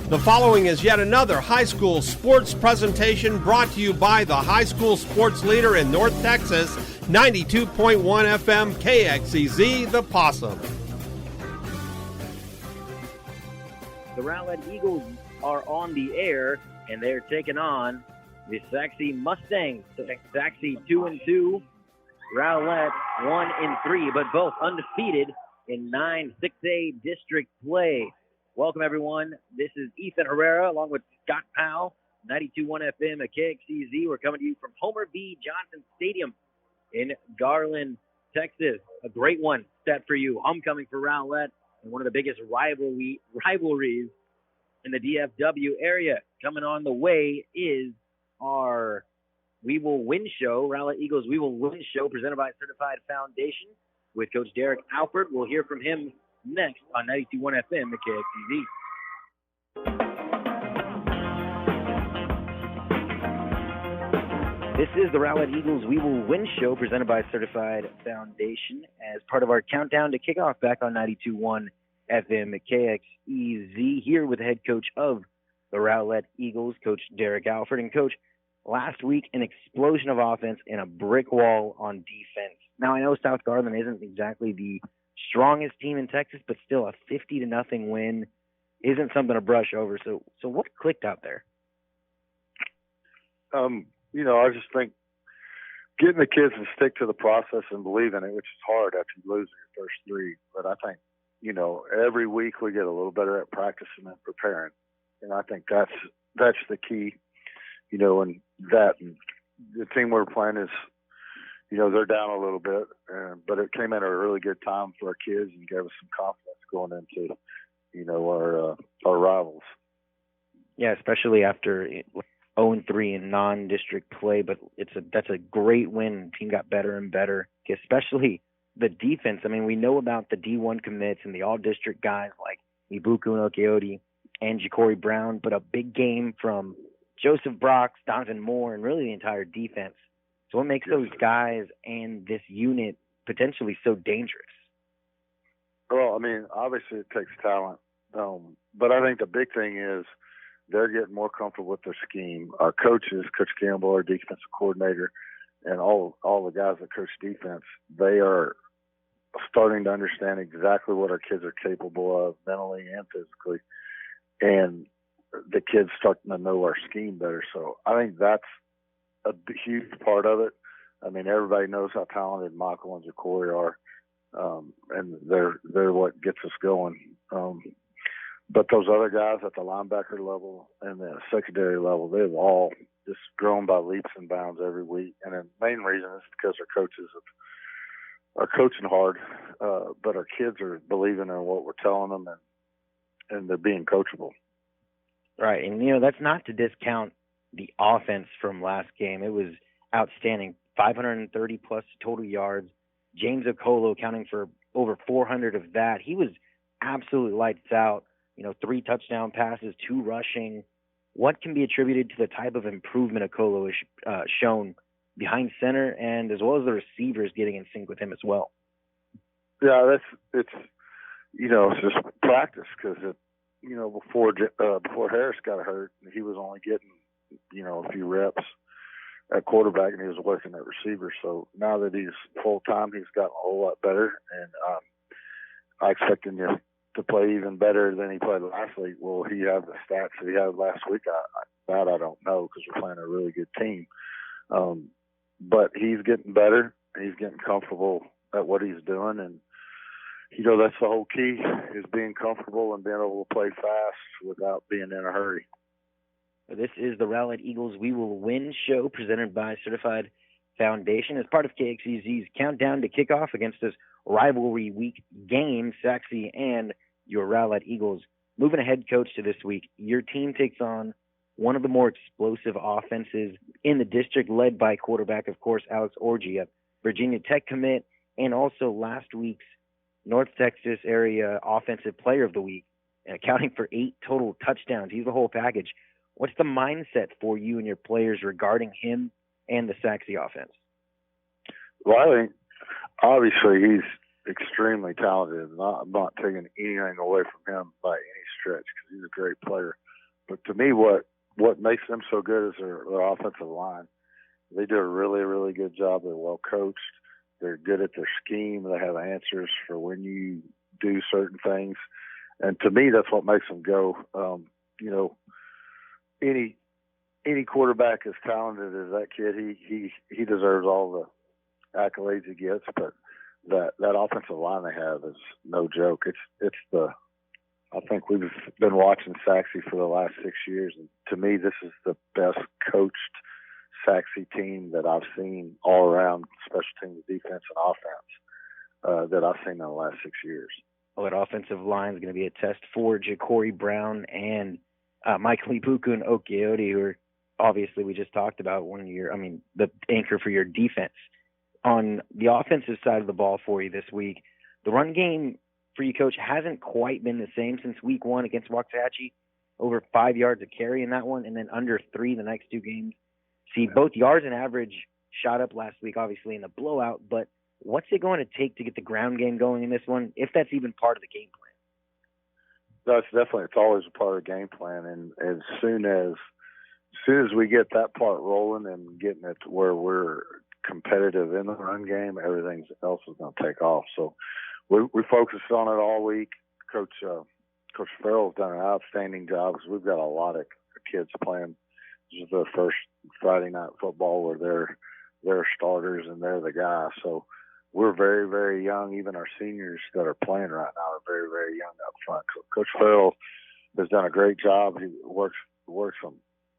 The following is yet another high school sports presentation brought to you by the high school sports leader in North Texas, 92.1 FM KXEZ, the Possum. The Rowlett Eagles are on the air, and they're taking on the Sachse Mustangs. Sachse 2-2, Rowlett 1-3, but both undefeated in 9 6A district play. Welcome, everyone. This is Ethan Herrera along with Scott Powell, 92.1 FM at KXEZ. We're coming to you from Homer B. Johnson Stadium in Garland, Texas. A great one set for you. Homecoming for Rowlett and one of the biggest rivalries in the DFW area. Coming on the way is our We Will Win show, Rowlett Eagles We Will Win show, presented by Certified Foundation with Coach Derek Alford. We'll hear from him next on 92.1 FM at KXEZ. This is the Rowlett Eagles We Will Win show presented by Certified Foundation as part of our countdown to kickoff back on 92.1 FM at KXEZ, here with the head coach of the Rowlett Eagles, Coach Derek Alford. And Coach, last week an explosion of offense and a brick wall on defense. Now I know South Garland isn't exactly the strongest team in Texas, but still a 50-0 win isn't something to brush over. So what clicked out there? I just think getting the kids to stick to the process and believe in it, which is hard after you lose your first three. But I think, every week we get a little better at practicing and preparing. And I think that's the key, and the team we're playing is, they're down a little bit, but it came at a really good time for our kids and gave us some confidence going into, our rivals. Yeah, especially after 0-3 in non-district play, but that's a great win. The team got better and better, especially the defense. I mean, we know about the D1 commits and the all-district guys like Ibuku Okeoti and Ja'Cory Brown, but a big game from Joseph Brox, Donovan Moore, and really the entire defense. So what makes those guys and this unit potentially so dangerous? Well, I mean, obviously it takes talent, but I think the big thing is they're getting more comfortable with their scheme. Our coaches, Coach Campbell, our defensive coordinator, and all the guys that coach defense, they are starting to understand exactly what our kids are capable of mentally and physically, and the kids starting to know our scheme better. So I think that's a huge part of it. I mean, everybody knows how talented Michael and Ja'Cory are, and they're what gets us going. But those other guys at the linebacker level and the secondary level, they've all just grown by leaps and bounds every week. And the main reason is because our coaches are coaching hard, but our kids are believing in what we're telling them, and they're being coachable. Right, and that's not to discount the offense from last game. It was outstanding. 530-plus total yards. James Okolo accounting for over 400 of that. He was absolutely lights out. 3 touchdown passes, 2 rushing. What can be attributed to the type of improvement Okolo has shown behind center and as well as the receivers getting in sync with him as well? Yeah, it's just practice because before Harris got hurt, he was only getting a few reps at quarterback, and he was working at receiver. So now that he's full-time, he's gotten a whole lot better, and I expect him to play even better than he played last week. Will he have the stats that he had last week? I don't know because we're playing a really good team. But he's getting better. He's getting comfortable at what he's doing, and that's the whole key, is being comfortable and being able to play fast without being in a hurry. This is the Rowlett Eagles We Will Win show presented by Certified Foundation as part of KXEZ's countdown to kickoff against this rivalry week game, Sachse and your Rowlett Eagles. Moving ahead, Coach, to this week, your team takes on one of the more explosive offenses in the district, led by quarterback, of course, Alex Orgy, a Virginia Tech commit, and also last week's North Texas area Offensive Player of the Week, accounting for 8 total touchdowns. He's the whole package. What's the mindset for you and your players regarding him and the Sachse offense? Well, I think obviously he's extremely talented. I'm not taking anything away from him by any stretch because he's a great player. But to me, what makes them so good is their offensive line. They do a really, really good job. They're well coached. They're good at their scheme. They have answers for when you do certain things. And to me, that's what makes them go. Any quarterback as talented as that kid, he deserves all the accolades he gets. But that offensive line they have is no joke. I think we've been watching Sachse for the last 6 years, and to me, this is the best coached Sachse team that I've seen all around, special teams, defense, and offense, that I've seen in the last 6 years. Well, that offensive line is going to be a test for Ja'Cory Brown and Michael Ibuku and Okeode, who are obviously we just talked about the anchor for your defense. On the offensive side of the ball for you this week, the run game for you, Coach, hasn't quite been the same since week 1 against Waxahachie. Over 5 yards a carry in that one, and then under 3 the next 2 games. See, both yards and average shot up last week, obviously, in the blowout, but what's it going to take to get the ground game going in this one, if that's even part of the game plan? It's always a part of the game plan, and as soon as we get that part rolling and getting it to where we're competitive in the run game, everything else is going to take off. So we focused on it all week. Coach Farrell's done an outstanding job because we've got a lot of kids playing. This is their first Friday night football where they're starters and they're the guys. So we're very, very young. Even our seniors that are playing right now are very, very young up front. So Coach Farrell has done a great job. He works them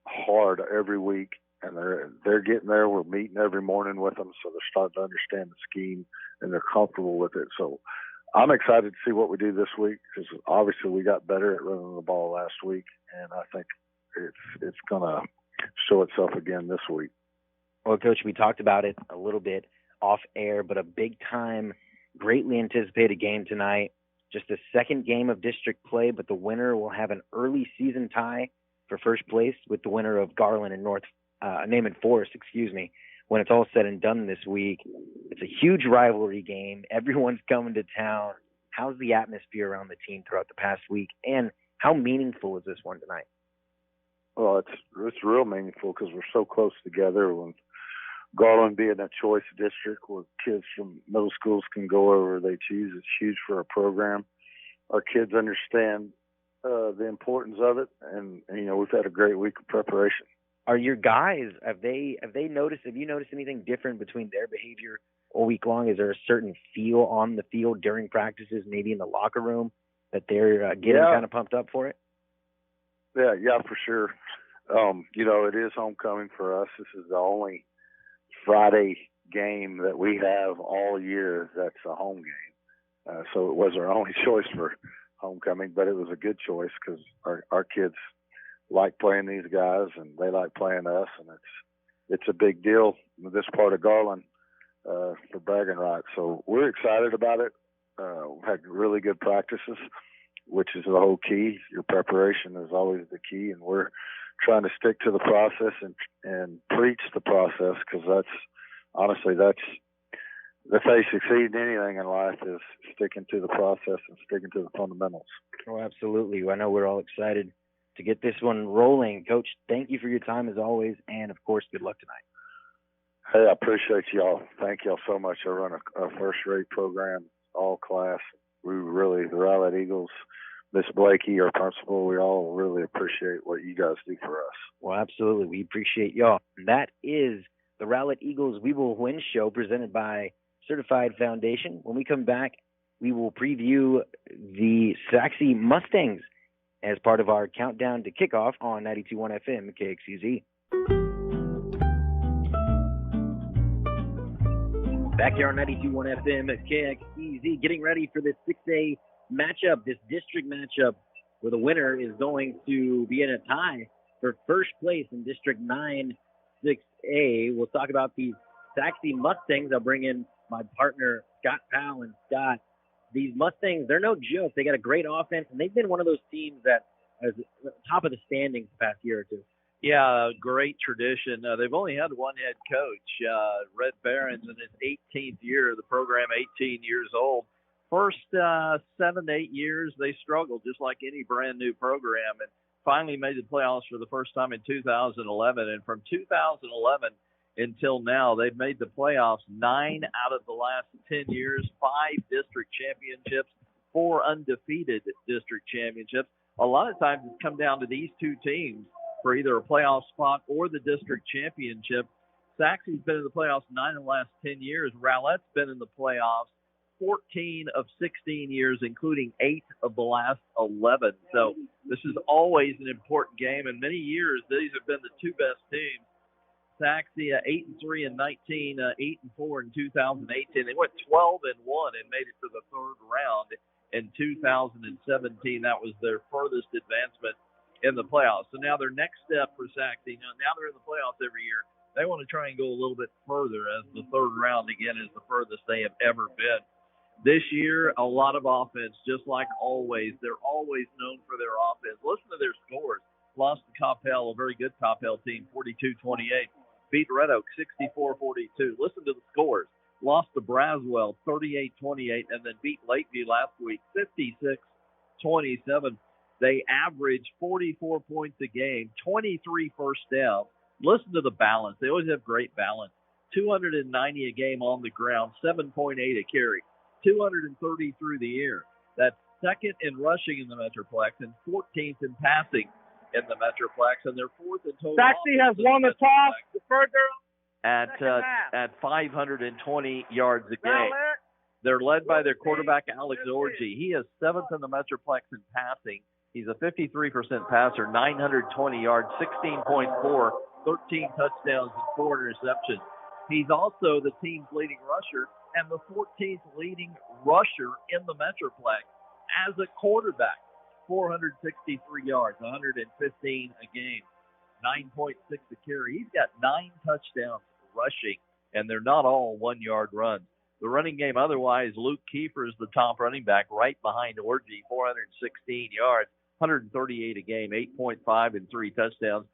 hard every week, and they're getting there. We're meeting every morning with them, so they're starting to understand the scheme and they're comfortable with it. So I'm excited to see what we do this week because obviously we got better at running the ball last week, and I think it's going to show itself again this week. Well, Coach, we talked about it a little bit off air, but a big-time, greatly anticipated game tonight. Just the second game of district play, but the winner will have an early season tie for first place with the winner of Garland and Naaman Forest, when it's all said and done this week. It's a huge rivalry game. Everyone's coming to town. How's the atmosphere around the team throughout the past week, and how meaningful is this one tonight? Well, it's real meaningful because we're so close together. When Garland being a choice district where kids from middle schools can go wherever they choose, it's huge for our program. Our kids understand the importance of it, and we've had a great week of preparation. Are your guys, have you noticed anything different between their behavior all week long? Is there a certain feel on the field during practices, maybe in the locker room, that they're getting kind of pumped up for it? Yeah, for sure. It is homecoming for us. This is the only Friday game that we have all year that's a home game. So it was our only choice for homecoming, but it was a good choice because our kids like playing these guys and they like playing us, and it's a big deal with this part of Garland for bragging rights. So we're excited about it. We've had really good practices, which is the whole key. Your preparation is always the key, and we're trying to stick to the process and preach the process because that's how you succeed in anything in life is sticking to the process and sticking to the fundamentals. Oh, absolutely. I know we're all excited to get this one rolling. Coach, thank you for your time as always, and of course, good luck tonight. Hey, I appreciate y'all. Thank y'all so much. I run a first-rate program, all class. The Rowlett Eagles, Miss Blakey, our principal, we all really appreciate what you guys do for us. Well, absolutely. We appreciate y'all. And that is the Rowlett Eagles We Will Win show presented by Certified Foundation. When we come back, we will preview the Sachse Mustangs as part of our countdown to kickoff on 92.1 FM KXEZ. Back here on 92.1 FM at KXEZ, getting ready for this 6A matchup, this district matchup, where the winner is going to be in a tie for first place in District 9 6A. We'll talk about the Sachse Mustangs. I'll bring in my partner, Scott Powell. And Scott, these Mustangs, they're no joke. They got a great offense, and they've been one of those teams that is top of the standings the past year or two. Yeah, great tradition. They've only had one head coach, Red Barron's, in his 18th year of the program, 18 years old. First 7 to 8 years, they struggled just like any brand new program, and finally made the playoffs for the first time in 2011. And from 2011 until now, they've made the playoffs 9 out of the last 10 years, 5 district championships, 4 undefeated district championships. A lot of times it's come down to these two teams for either a playoff spot or the district championship. Sachse's been in the playoffs 9 of the last 10 years. Rowlett's been in the playoffs 14 of 16 years, including 8 of the last 11. So this is always an important game. In many years, these have been the two best teams. Sachse 8-3 in 19, 8-4 in 2018. They went 12-1 and made it to the third round in 2017. That was their furthest advancement in the playoffs. So now their next step for Sachse, now they're in the playoffs every year. They want to try and go a little bit further, as the third round, again, is the furthest they have ever been. This year, a lot of offense, just like always. They're always known for their offense. Listen to their scores. Lost to Coppell, a very good Coppell team, 42-28. Beat Red Oak, 64-42. Listen to the scores. Lost to Braswell, 38-28, and then beat Lakeview last week, 56-27. They average 44 points a game, 23 first downs. Listen to the balance. They always have great balance. 290 a game on the ground, 7.8 a carry, 230 through the air. That's second in rushing in the Metroplex and 14th in passing in the Metroplex, and they're fourth in total. Sachse has won the toss. Deferred at 520 yards a game. They're led by their quarterback, Alex Orgy. He is seventh in the Metroplex in passing. He's a 53% passer, 920 yards, 16.4, 13 touchdowns, and 4 interceptions. He's also the team's leading rusher and the 14th leading rusher in the Metroplex as a quarterback. 463 yards, 115 a game, 9.6 a carry. He's got 9 touchdowns rushing, and they're not all 1-yard runs. The running game otherwise, Luke Kiefer is the top running back right behind Orgy, 416 yards, 138 a game, 8.5 and 3 touchdowns.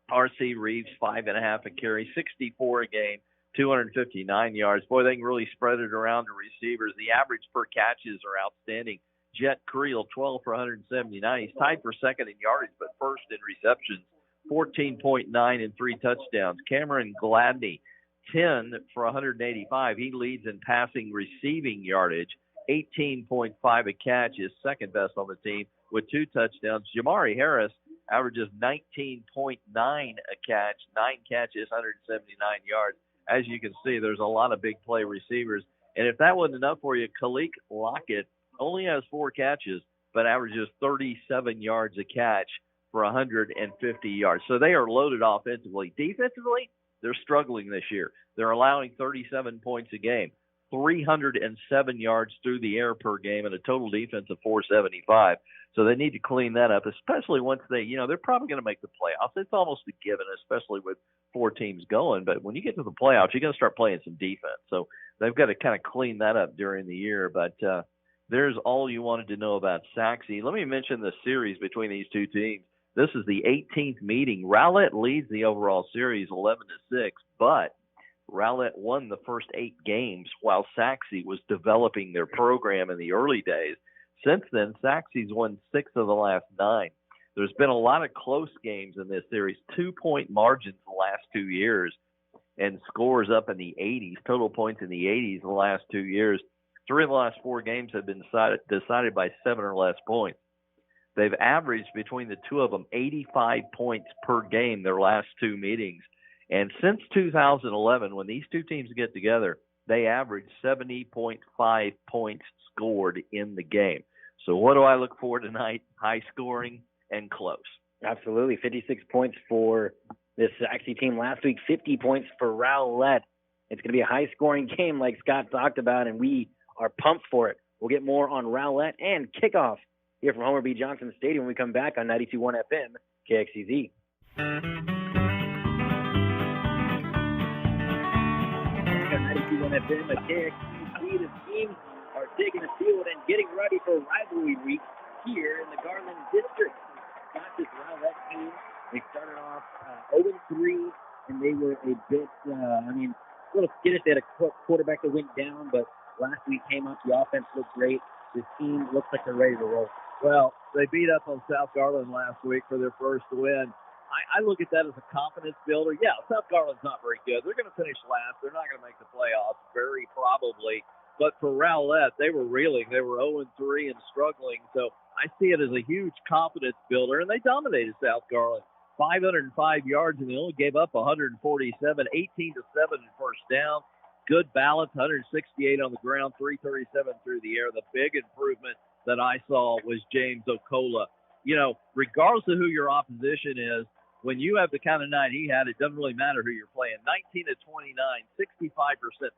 R.C. Reeves, 5.5 a carry, 64 a game, 259 yards. Boy, they can really spread it around to receivers. The average per catches are outstanding. Jet Creel, 12 for 179. He's tied for second in yardage, but first in receptions, 14.9 and 3 touchdowns. Cameron Gladney, 10 for 185. He leads in passing receiving yardage, 18.5 a catch, is second best on the team with 2 touchdowns. Jamari Harris averages 19.9 a catch, 9 catches, 179 yards. As you can see, there's a lot of big play receivers. And if that wasn't enough for you, Khalik Lockett only has 4 catches, but averages 37 yards a catch for 150 yards. So they are loaded offensively. Defensively, they're struggling this year. They're allowing 37 points a game, 307 yards through the air per game, and a total defense of 475. So they need to clean that up, especially once they're probably going to make the playoffs. It's almost a given, especially with 4 teams going. But when you get to the playoffs, you're going to start playing some defense. So they've got to kind of clean that up during the year. But there's all you wanted to know about Sachse. Let me mention the series between these two teams. This is the 18th meeting. Rowlett leads the overall series 11-6, but Rowlett won the first 8 games while Sachse was developing their program in the early days. Since then, Sachse's won 6 of the last 9. There's been a lot of close games in this series, 2-point margins the last 2 years, and scores up in the 80s, total points in the 80s the last 2 years. 3 of the last 4 games have been decided by 7 or less points. They've averaged between the two of them 85 points per game their last 2 meetings. And since 2011, when these two teams get together, they average 70.5 points scored in the game. So what do I look for tonight? High scoring and close. Absolutely. 56 points for this Sachse team last week, 50 points for Rowlett. It's going to be a high-scoring game like Scott talked about, and we are pumped for it. We'll get more on Rowlett and kickoff here from Homer B. Johnson Stadium when we come back on 92.1 FM, KXEZ. 92.1 FM at KXEZ. The teams are taking the field and getting ready for rivalry week here in the Garland District. Not this Rowlett team. They started off 0-3, and they were a bit, a little skittish. They had a quarterback that went down, but last week came up. The offense looked great. This team looks like they're ready to roll. Well, they beat up on South Garland last week for their first win. I look at that as a confidence builder. Yeah, South Garland's not very good. They're going to finish last. They're not going to make the playoffs, very probably. But for Rowlett, they were reeling. They were 0-3 and struggling. So I see it as a huge confidence builder, and they dominated South Garland. 505 yards, and they only gave up 147, 18-7 in first down. Good balance, 168 on the ground, 337 through the air. The big improvement that I saw was James Okola. You know, regardless of who your opposition is, when you have the kind of night he had, it doesn't really matter who you're playing. 19-29, 65%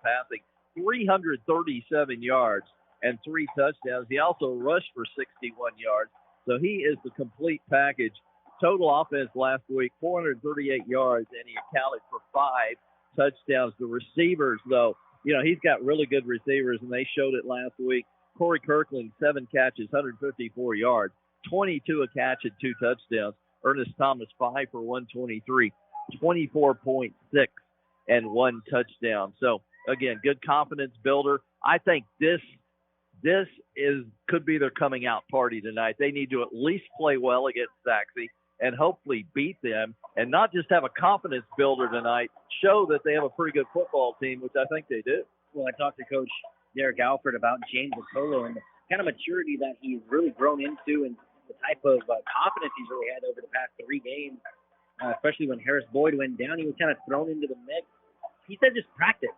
passing, 337 yards, and 3 touchdowns. He also rushed for 61 yards. So he is the complete package. Total offense last week, 438 yards, and he accounted for 5 touchdowns. The receivers, though, you know, he's got really good receivers, and they showed it last week. Corey Kirkland, 7 catches, 154 yards, 22 a catch and 2 touchdowns. Ernest Thomas, 5 for 123, 24.6 and 1 touchdown. So, again, good confidence builder. I think this could be their coming out party tonight. They need to at least play well against Sachse and hopefully beat them, and not just have a confidence builder tonight, show that they have a pretty good football team, which I think they do. Well, I talked to Coach Derek Alford about James Okola and the kind of maturity that he's really grown into and the type of confidence he's really had over the past 3 games, especially when Harris Boyd went down. He was kind of thrown into the mix. He said just practice.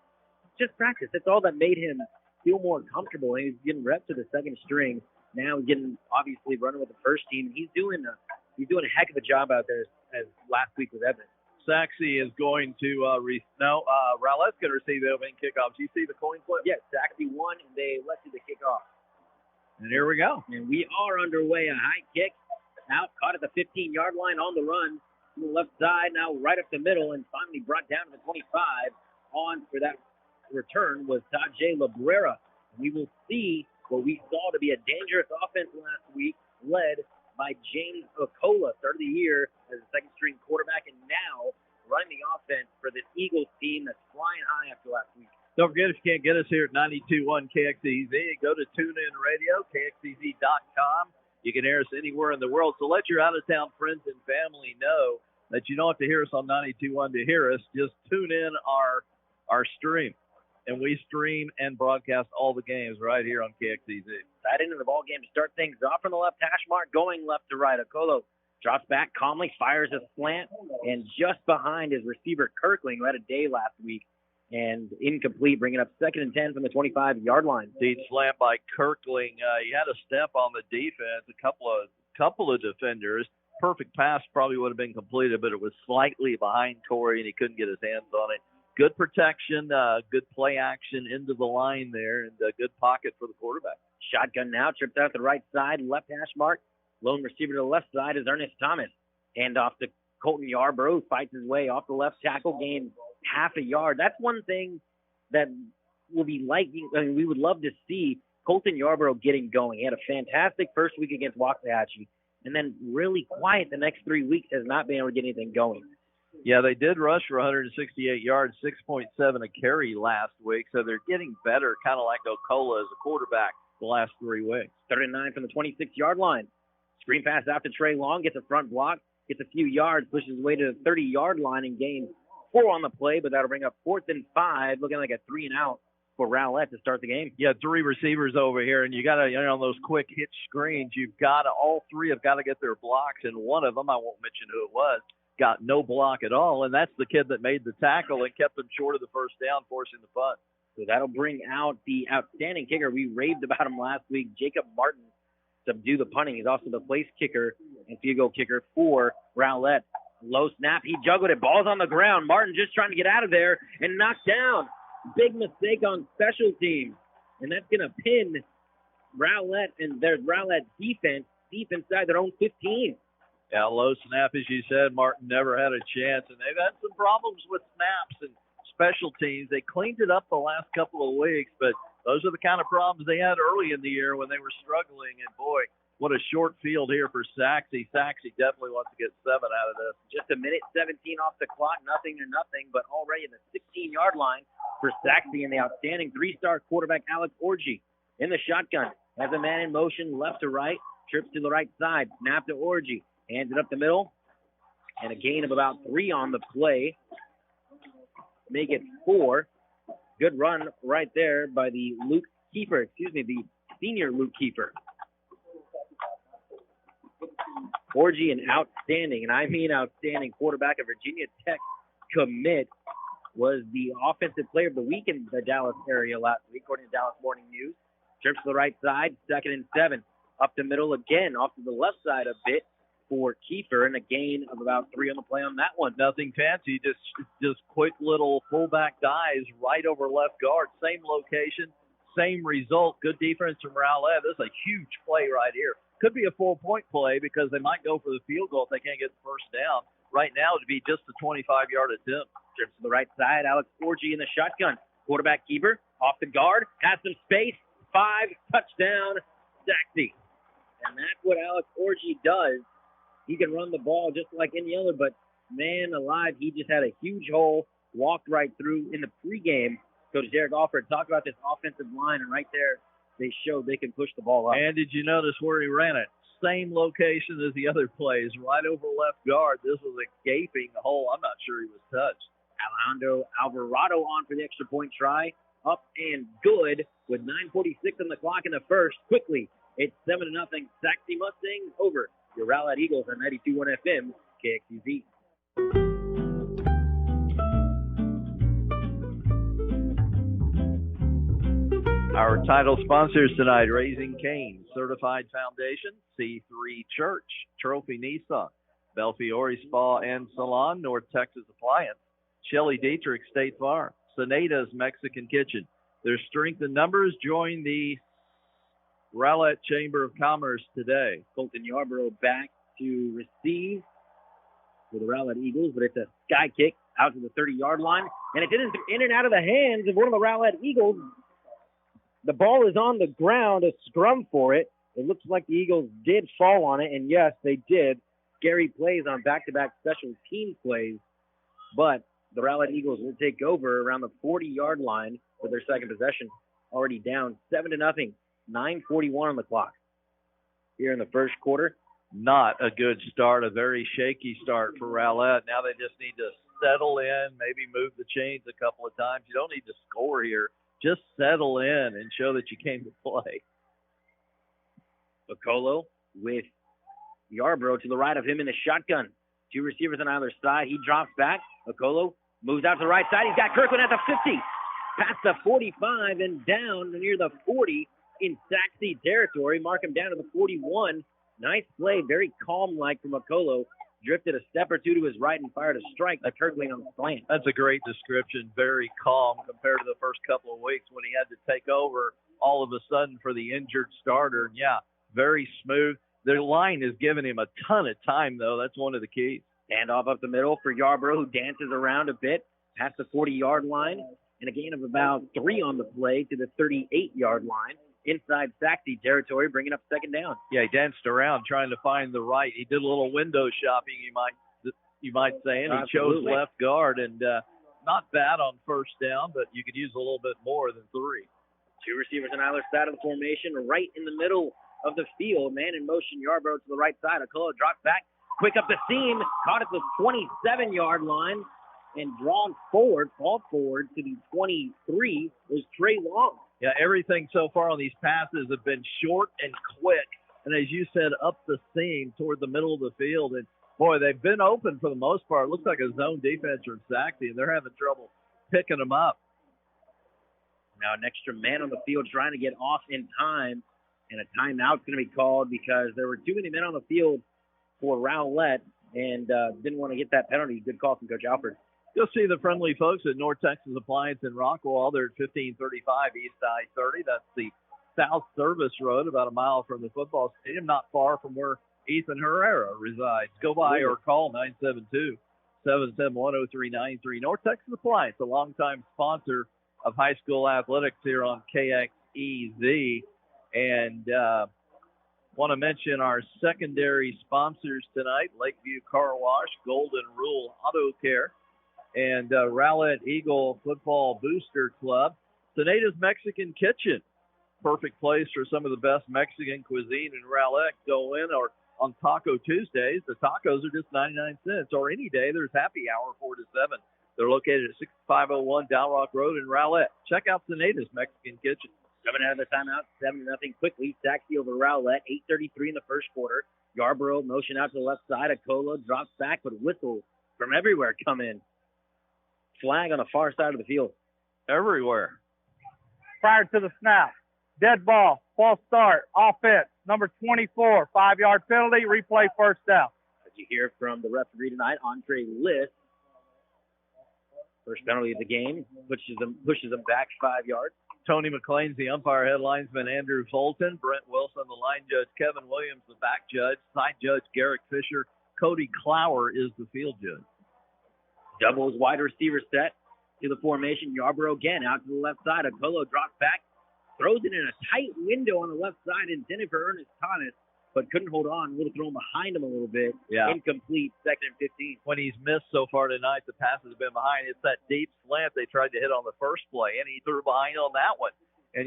Just practice. That's all that made him feel more comfortable. And he's getting reps to the second string. Now he's getting, obviously, running with the first team. He's doing a heck of a job out there as last week with Evans. Sachse is going to Rowlett's going to receive the opening kickoff. Do you see the coin flip? Yes, Sachse won, and they elected to kick off. And here we go. And we are underway. A high kick out, caught at the 15-yard line on the run to the left side, now right up the middle, and finally brought down to the 25. On for that return was Tajay Labrera. We will see what we saw to be a dangerous offense last week, led by James Okola, start of the year as a second-string quarterback, and now running the offense for this Eagles team that's flying high after last week. Don't forget, if you can't get us here at 92.1 KXEZ, go to TuneIn Radio, KXEZ.com. You can hear us anywhere in the world. So let your out-of-town friends and family know that you don't have to hear us on 92.1 to hear us. Just tune in our stream. And we stream and broadcast all the games right here on KXEZ. Right into the ball game to start things off from the left hash mark, going left to right. Okolo drops back calmly, fires a slant, and just behind his receiver, Kirkling, who had a day last week, and incomplete, bringing up 2nd and 10 from the 25-yard line. Deep slant by Kirkling. He had a step on the defense, a couple of defenders. Perfect pass probably would have been completed, but it was slightly behind Corey, and he couldn't get his hands on it. Good protection, good play action into the line there, and a good pocket for the quarterback. Shotgun now, trips out the right side, left hash mark. Lone receiver to the left side is Ernest Thomas. Hand off to Colton Yarborough, fights his way off the left tackle, gains half a yard. That's one thing that we'll be liking. I mean, we would love to see Colton Yarborough getting going. He had a fantastic first week against Waxahachie, and then really quiet the next 3 weeks, has not been able to get anything going. Yeah, they did rush for 168 yards, 6.7 a carry last week, so they're getting better, kind of like Okola as a quarterback the last 3 weeks. 39 from the 26-yard line. Screen pass out to Trey Long, gets a front block, gets a few yards, pushes his way to the 30-yard line and gains 4 on the play, but that'll bring up 4th and 5, looking like a 3-and-out for Rowlett to start the game. Yeah, 3 receivers over here, and you got to, on those quick hitch screens, all 3 have got to get their blocks, and one of them, I won't mention who it was, got no block at all, and that's the kid that made the tackle and kept him short of the first down, forcing the punt. So that'll bring out the outstanding kicker. We raved about him last week, Jacob Martin, to do the punting. He's also the place kicker and field goal kicker for Rowlett. Low snap, he juggled it, ball's on the ground. Martin just trying to get out of there and knocked down. Big mistake on special teams, and that's going to pin Rowlett and their Rowlett defense deep inside their own 15. Yeah, low snap, as you said. Martin never had a chance, and they've had some problems with snaps and special teams. They cleaned it up the last couple of weeks, but those are the kind of problems they had early in the year when they were struggling. And, boy, what a short field here for Sachse. Sachse definitely wants to get 7 out of this. Just a minute 17 off the clock, nothing to nothing, but already in the 16-yard line, for Sachse, and the outstanding three-star quarterback Alex Orgy in the shotgun. Has a man in motion left to right, trips to the right side, snap to Orgy, hands it up the middle, and a gain of about 3 on the play. Make it 4. Good run right there by the senior Luke Kiefer. Orgy, an outstanding, and I mean outstanding quarterback, a Virginia Tech commit, was the offensive player of the week in the Dallas area last week, according to Dallas Morning News. Trips to the right side, 2nd and 7. Up the middle again, off to the left side a bit for Kiefer, and a gain of about 3 on the play on that one. Nothing fancy, just quick little fullback dives right over left guard. Same location, same result. Good defense from Rowlett. This is a huge play right here. Could be a 4-point play because they might go for the field goal if they can't get the first down. Right now, it'd be just a 25-yard attempt. Trips to the right side, Alex Orgy in the shotgun. Quarterback keeper, off the guard, has some space. 5, touchdown, Sachse. And that's what Alex Orgy does. He can run the ball just like any other, but man alive, he just had a huge hole, walked right through in the pregame. Coach Derek Alford talked about this offensive line, and right there, they showed they can push the ball up. And did you notice where he ran it? Same location as the other plays, right over left guard. This was a gaping hole. I'm not sure he was touched. Alejandro Alvarado on for the extra point try. Up and good with 9:46 on the clock in the first. Quickly, it's 7-0. Sachse Mustangs over your Rowlett Eagles on 92.1 FM, KXEZ. Our title sponsors tonight, Raising Cane's Certified Foundation, C3 Church, Trophy Nissan, Belfiore Spa and Salon, North Texas Appliance, Shelley Dietrich State Farm, Soneda's Mexican Kitchen. There's strength in numbers. Join the Rowlett Chamber of Commerce today. Colton Yarborough back to receive for the Rowlett Eagles, but it's a sky kick out to the 30-yard line, and it's in and out of the hands of one of the Rowlett Eagles. The ball is on the ground, a scrum for it. It looks like the Eagles did fall on it, and yes, they did. Scary plays on back-to-back special team plays, but the Rowlett Eagles will take over around the 40-yard line with their second possession, already down 7-0, 9:41 on the clock. Here in the first quarter. Not a good start, a very shaky start for Rowlett. Now they just need to settle in, maybe move the chains a couple of times. You don't need to score here. Just settle in and show that you came to play. Bacolo with Yarborough to the right of him in the shotgun. 2 receivers on either side. He drops back. Bacolo moves out to the right side. He's got Kirkland at the 50. Past the 45 and down near the 40 in Sachse territory. Mark him down to the 41. Nice play. Very calm-like from Bacolo. Drifted a step or two to his right and fired a strike to Kirkland on the slant. That's a great description. Very calm compared to the first couple of weeks when he had to take over all of a sudden for the injured starter. And yeah, very smooth. The line is giving him a ton of time, though. That's one of the keys. Handoff up the middle for Yarborough, who dances around a bit past the 40-yard line. And a gain of about 3 on the play to the 38-yard line. Inside Sachse territory, bringing up second down. Yeah, he danced around trying to find the right. He did a little window shopping, you might say, and he chose left guard. And not bad on first down, but you could use a little bit more than 3. 2 receivers on either side of the formation, right in the middle of the field. Man in motion, Yarborough to the right side. Acola drops back, quick up the seam, caught at the 27-yard line, and drawn forward, fall forward to the 23 was Trey Long. Yeah, everything so far on these passes have been short and quick. And as you said, up the seam toward the middle of the field. And, boy, they've been open for the most part. It looks like a zone defense from Sachse, and they're having trouble picking them up. Now an extra man on the field trying to get off in time. And a timeout's going to be called because there were too many men on the field for Rowlett and didn't want to get that penalty. Good call from Coach Alford. You'll see the friendly folks at North Texas Appliance in Rockwall. They're at 1535 East I-30. That's the South Service Road, about a mile from the football stadium, not far from where Ethan Herrera resides. Go by or call 972-771-0393. North Texas Appliance, a longtime sponsor of high school athletics here on KXEZ. And want to mention our secondary sponsors tonight, Lakeview Car Wash, Golden Rule Auto Care, and Rowlett Eagle Football Booster Club. Teneda's Mexican Kitchen, perfect place for some of the best Mexican cuisine in Rowlett. Go in, or on Taco Tuesdays, the tacos are just 99 cents, or any day there's happy hour 4 to 7. They're located at 6501 Down Rock Road in Rowlett. Check out Teneda's Mexican Kitchen. Coming out of the timeout, 7-0 quickly. Sachse over Rowlett, 8:33 in the first quarter. Yarborough motion out to the left side. Acola drops back, but whistles from everywhere come in. Flag on the far side of the field. Everywhere. Prior to the snap, dead ball, false start, offense, number 24, 5-yard penalty, replay first down. As you hear from the referee tonight, Andre List. First penalty of the game, pushes them back 5 yards. Tony McLean's the umpire, head linesman Andrew Fulton, Brent Wilson, the line judge, Kevin Williams, the back judge, side judge Garrick Fisher, Cody Clower is the field judge. Doubles wide receiver set to the formation. Yarborough again out to the left side. Acolo drops back, throws it in a tight window on the left side, intended for Ernest Thomas, but couldn't hold on. A little thrown behind him a little bit. Yeah. Incomplete, 2nd and 15. When he's missed so far tonight, the passes have been behind. It's that deep slant they tried to hit on the first play, and he threw behind on that one. And,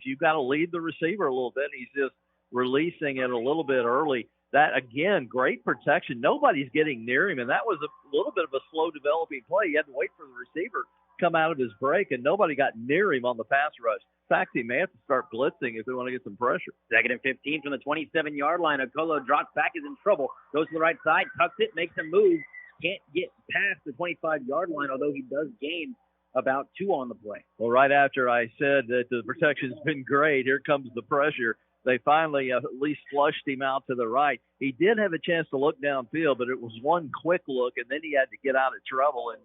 you've got to lead the receiver a little bit. He's just releasing it a little bit early. That, again, great protection. Nobody's getting near him, and that was a little bit of a slow developing play. You had to wait for the receiver to come out of his break, and nobody got near him on the pass rush. Sachse may have to start blitzing if they want to get some pressure. 2nd and 15 from the 27-yard line. Acolo drops back, is in trouble. Goes to the right side, tucks it, makes a move. Can't get past the 25-yard line, although he does gain about 2 on the play. Well, right after I said that the protection's been great, here comes the pressure. They finally at least flushed him out to the right. He did have a chance to look downfield, but it was one quick look, and then he had to get out of trouble and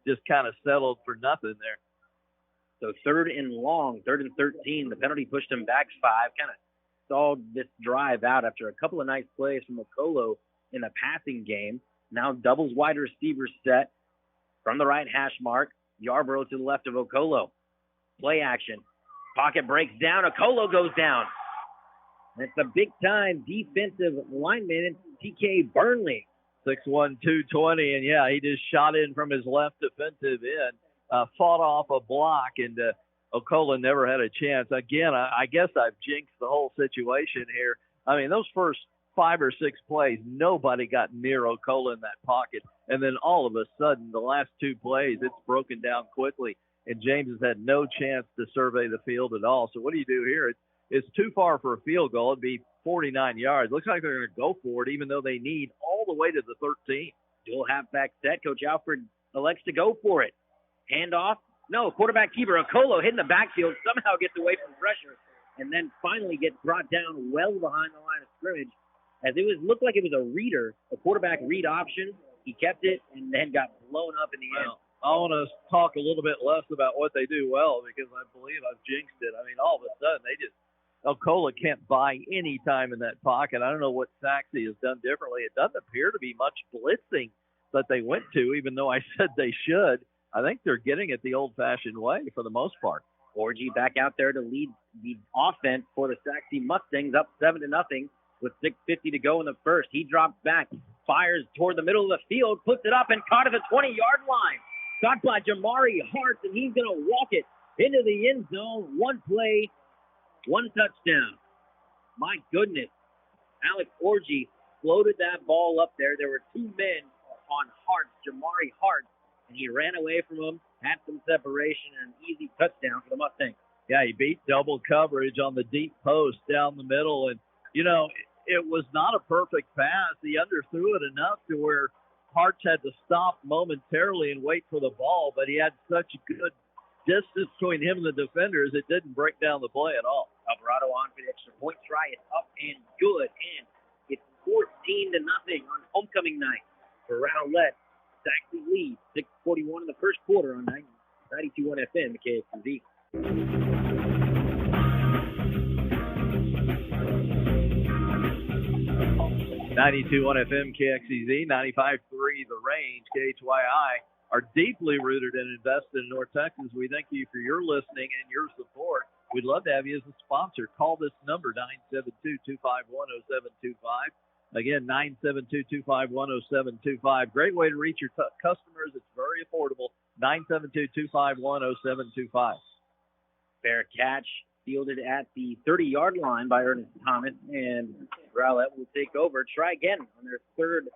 just kind of settled for nothing there. So 3rd and long, 3rd and 13. The penalty pushed him back 5. Kind of stalled this drive out after a couple of nice plays from Acolo in the passing game. Now doubles wide receiver set from the right hash mark. Yarborough to the left of Acolo. Play action. Pocket breaks down. Acolo goes down. It's a big-time defensive lineman, TK Burnley. 6'1", 220, and, he just shot in from his left defensive end. Fought off a block, and Ocola never had a chance. Again, I guess I've jinxed the whole situation here. I mean, those first 5 or 6 plays, nobody got near Ocola in that pocket. And then all of a sudden, the last 2 plays, it's broken down quickly, and James has had no chance to survey the field at all. So what do you do here? It's too far for a field goal. It'd be 49 yards. Looks like they're going to go for it, even though they need all the way to the 13. Dual halfback set. Coach Alford elects to go for it. Handoff. No, quarterback keeper. Acolo hitting the backfield, somehow gets away from pressure, and then finally gets brought down well behind the line of scrimmage. As it looked like it was a quarterback read option. He kept it and then got blown up in the end. I want to talk a little bit less about what they do well because I believe I've jinxed it. I mean, all of a sudden, Alcola can't buy any time in that pocket. I don't know what Sachse has done differently. It doesn't appear to be much blitzing that they went to, even though I said they should. I think they're getting it the old-fashioned way for the most part. Orgy back out there to lead the offense for the Sachse Mustangs, up 7-0 with 6:50 to go in the first. He drops back, fires toward the middle of the field, puts it up and caught at the 20-yard line. Caught by Jamari Hart, and he's going to walk it into the end zone. One play, one touchdown. My goodness. Alex Orgy floated that ball up there. There were 2 men on Hart, Jamari Hart, and he ran away from him, had some separation, and an easy touchdown for the Mustangs. Yeah, he beat double coverage on the deep post down the middle, and, it was not a perfect pass. He underthrew it enough to where Hart had to stop momentarily and wait for the ball, but he had such good distance between him and the defenders, it didn't break down the play at all. Alvarado on for the extra point try. It's up and good, and it's 14-0 on homecoming night for Rowlett. Sachse lead, 6:41 in the first quarter on 92.1 FM, KXEZ. 92.1 FM, KXEZ, 95.3 The Range, KHYI, are deeply rooted and invested in North Texas. We thank you for your listening and your support. We'd love to have you as a sponsor. Call this number, 972-251-0725. Again, 972-251-0725. Great way to reach your customers. It's very affordable. 972-251-0725. Fair catch fielded at the 30-yard line by Ernest Thomas, and Rowlett will take over. Try again on their third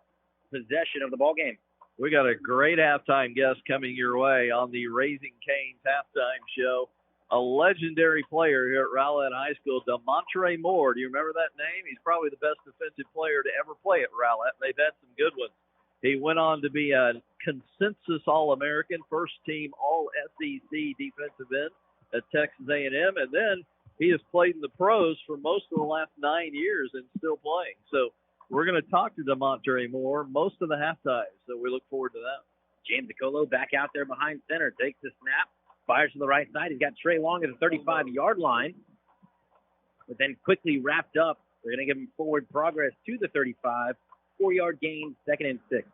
possession of the ball game. We got a great halftime guest coming your way on the Raising Cane's halftime show. A legendary player here at Rowlett High School, Damontre Moore. Do you remember that name? He's probably the best defensive player to ever play at Rowlett. They've had some good ones. He went on to be a consensus All-American, first-team All-SEC defensive end at Texas A&M, and then he has played in the pros for most of the last 9 years and still playing. So we're going to talk to Damontre Moore most of the halftime, so we look forward to that. James Acolo back out there behind center, takes the snap, fires to the right side. He's got Trey Long at the 35-yard line, but then quickly wrapped up. They're going to give him forward progress to the 35, 4-yard gain, 2nd and 6.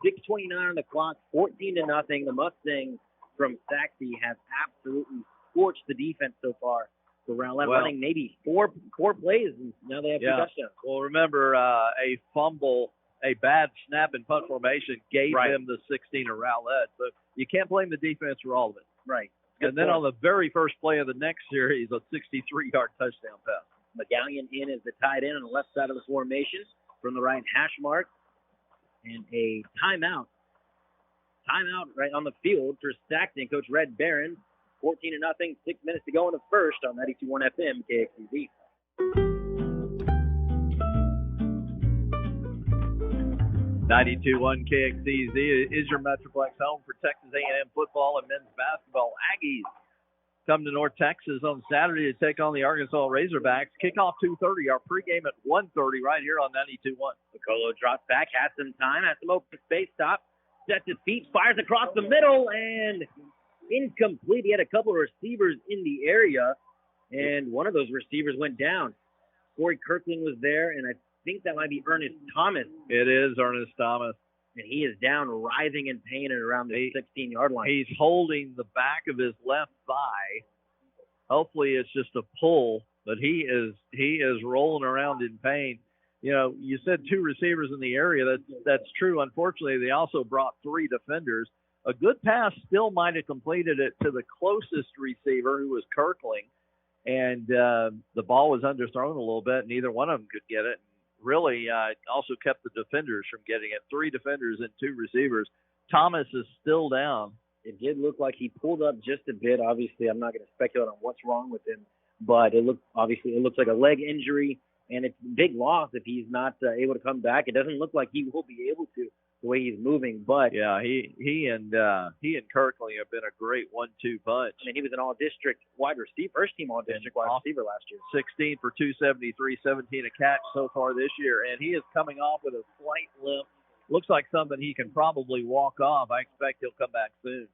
6:29 on the clock, 14-0. The Mustangs from Sachse have absolutely scorched the defense so far. So Rowlett running maybe four plays, and now they have 2 touchdowns. Well, remember, a fumble, a bad snap and punt formation gave them the 16 of Rowlett. So you can't blame the defense for all of it. Right. And then on the very first play of the next series, a 63-yard touchdown pass. McGallion in as the tight end on the left side of the formation from the right hash mark. And a timeout. Timeout right on the field for Saxon. Coach Red Barron, 14-0, 6 minutes to go in the first on 92.1 FM KXEZ. 92.1 KXEZ is your Metroplex home for Texas A&M football and men's basketball. Aggies come to North Texas on Saturday to take on the Arkansas Razorbacks. Kickoff 2:30. Our pregame at 1:30 right here on 92.1. Piccolo drops back, has some time, has some open space, stop, sets his feet, fires across the middle, and incomplete. He had a couple of receivers in the area, and one of those receivers went down. Corey Kirkland was there, and I think that might be Ernest Thomas. It is Ernest Thomas. And he is down, writhing in pain at around the 16-yard line. He's holding the back of his left thigh. Hopefully it's just a pull, but he is rolling around in pain. You know, you said 2 receivers in the area. That's true. Unfortunately, they also brought 3 defenders. A good pass still might have completed it to the closest receiver, who was Kirkling, and the ball was underthrown a little bit. Neither one of them could get it. Really also kept the defenders from getting it. 3 defenders and 2 receivers. Thomas is still down. It did look like he pulled up just a bit. Obviously, I'm not going to speculate on what's wrong with him, but it looks like a leg injury, and it's a big loss if he's not able to come back. It doesn't look like he will be able to, the way he's moving. But yeah, he and Kirkling have been a great 1-2 punch. I mean, he was an all-district wide receiver, first-team all-district wide receiver last year. 16 for 273, 17 a catch so far this year, and he is coming off with a slight limp. Looks like something he can probably walk off. I expect he'll come back soon.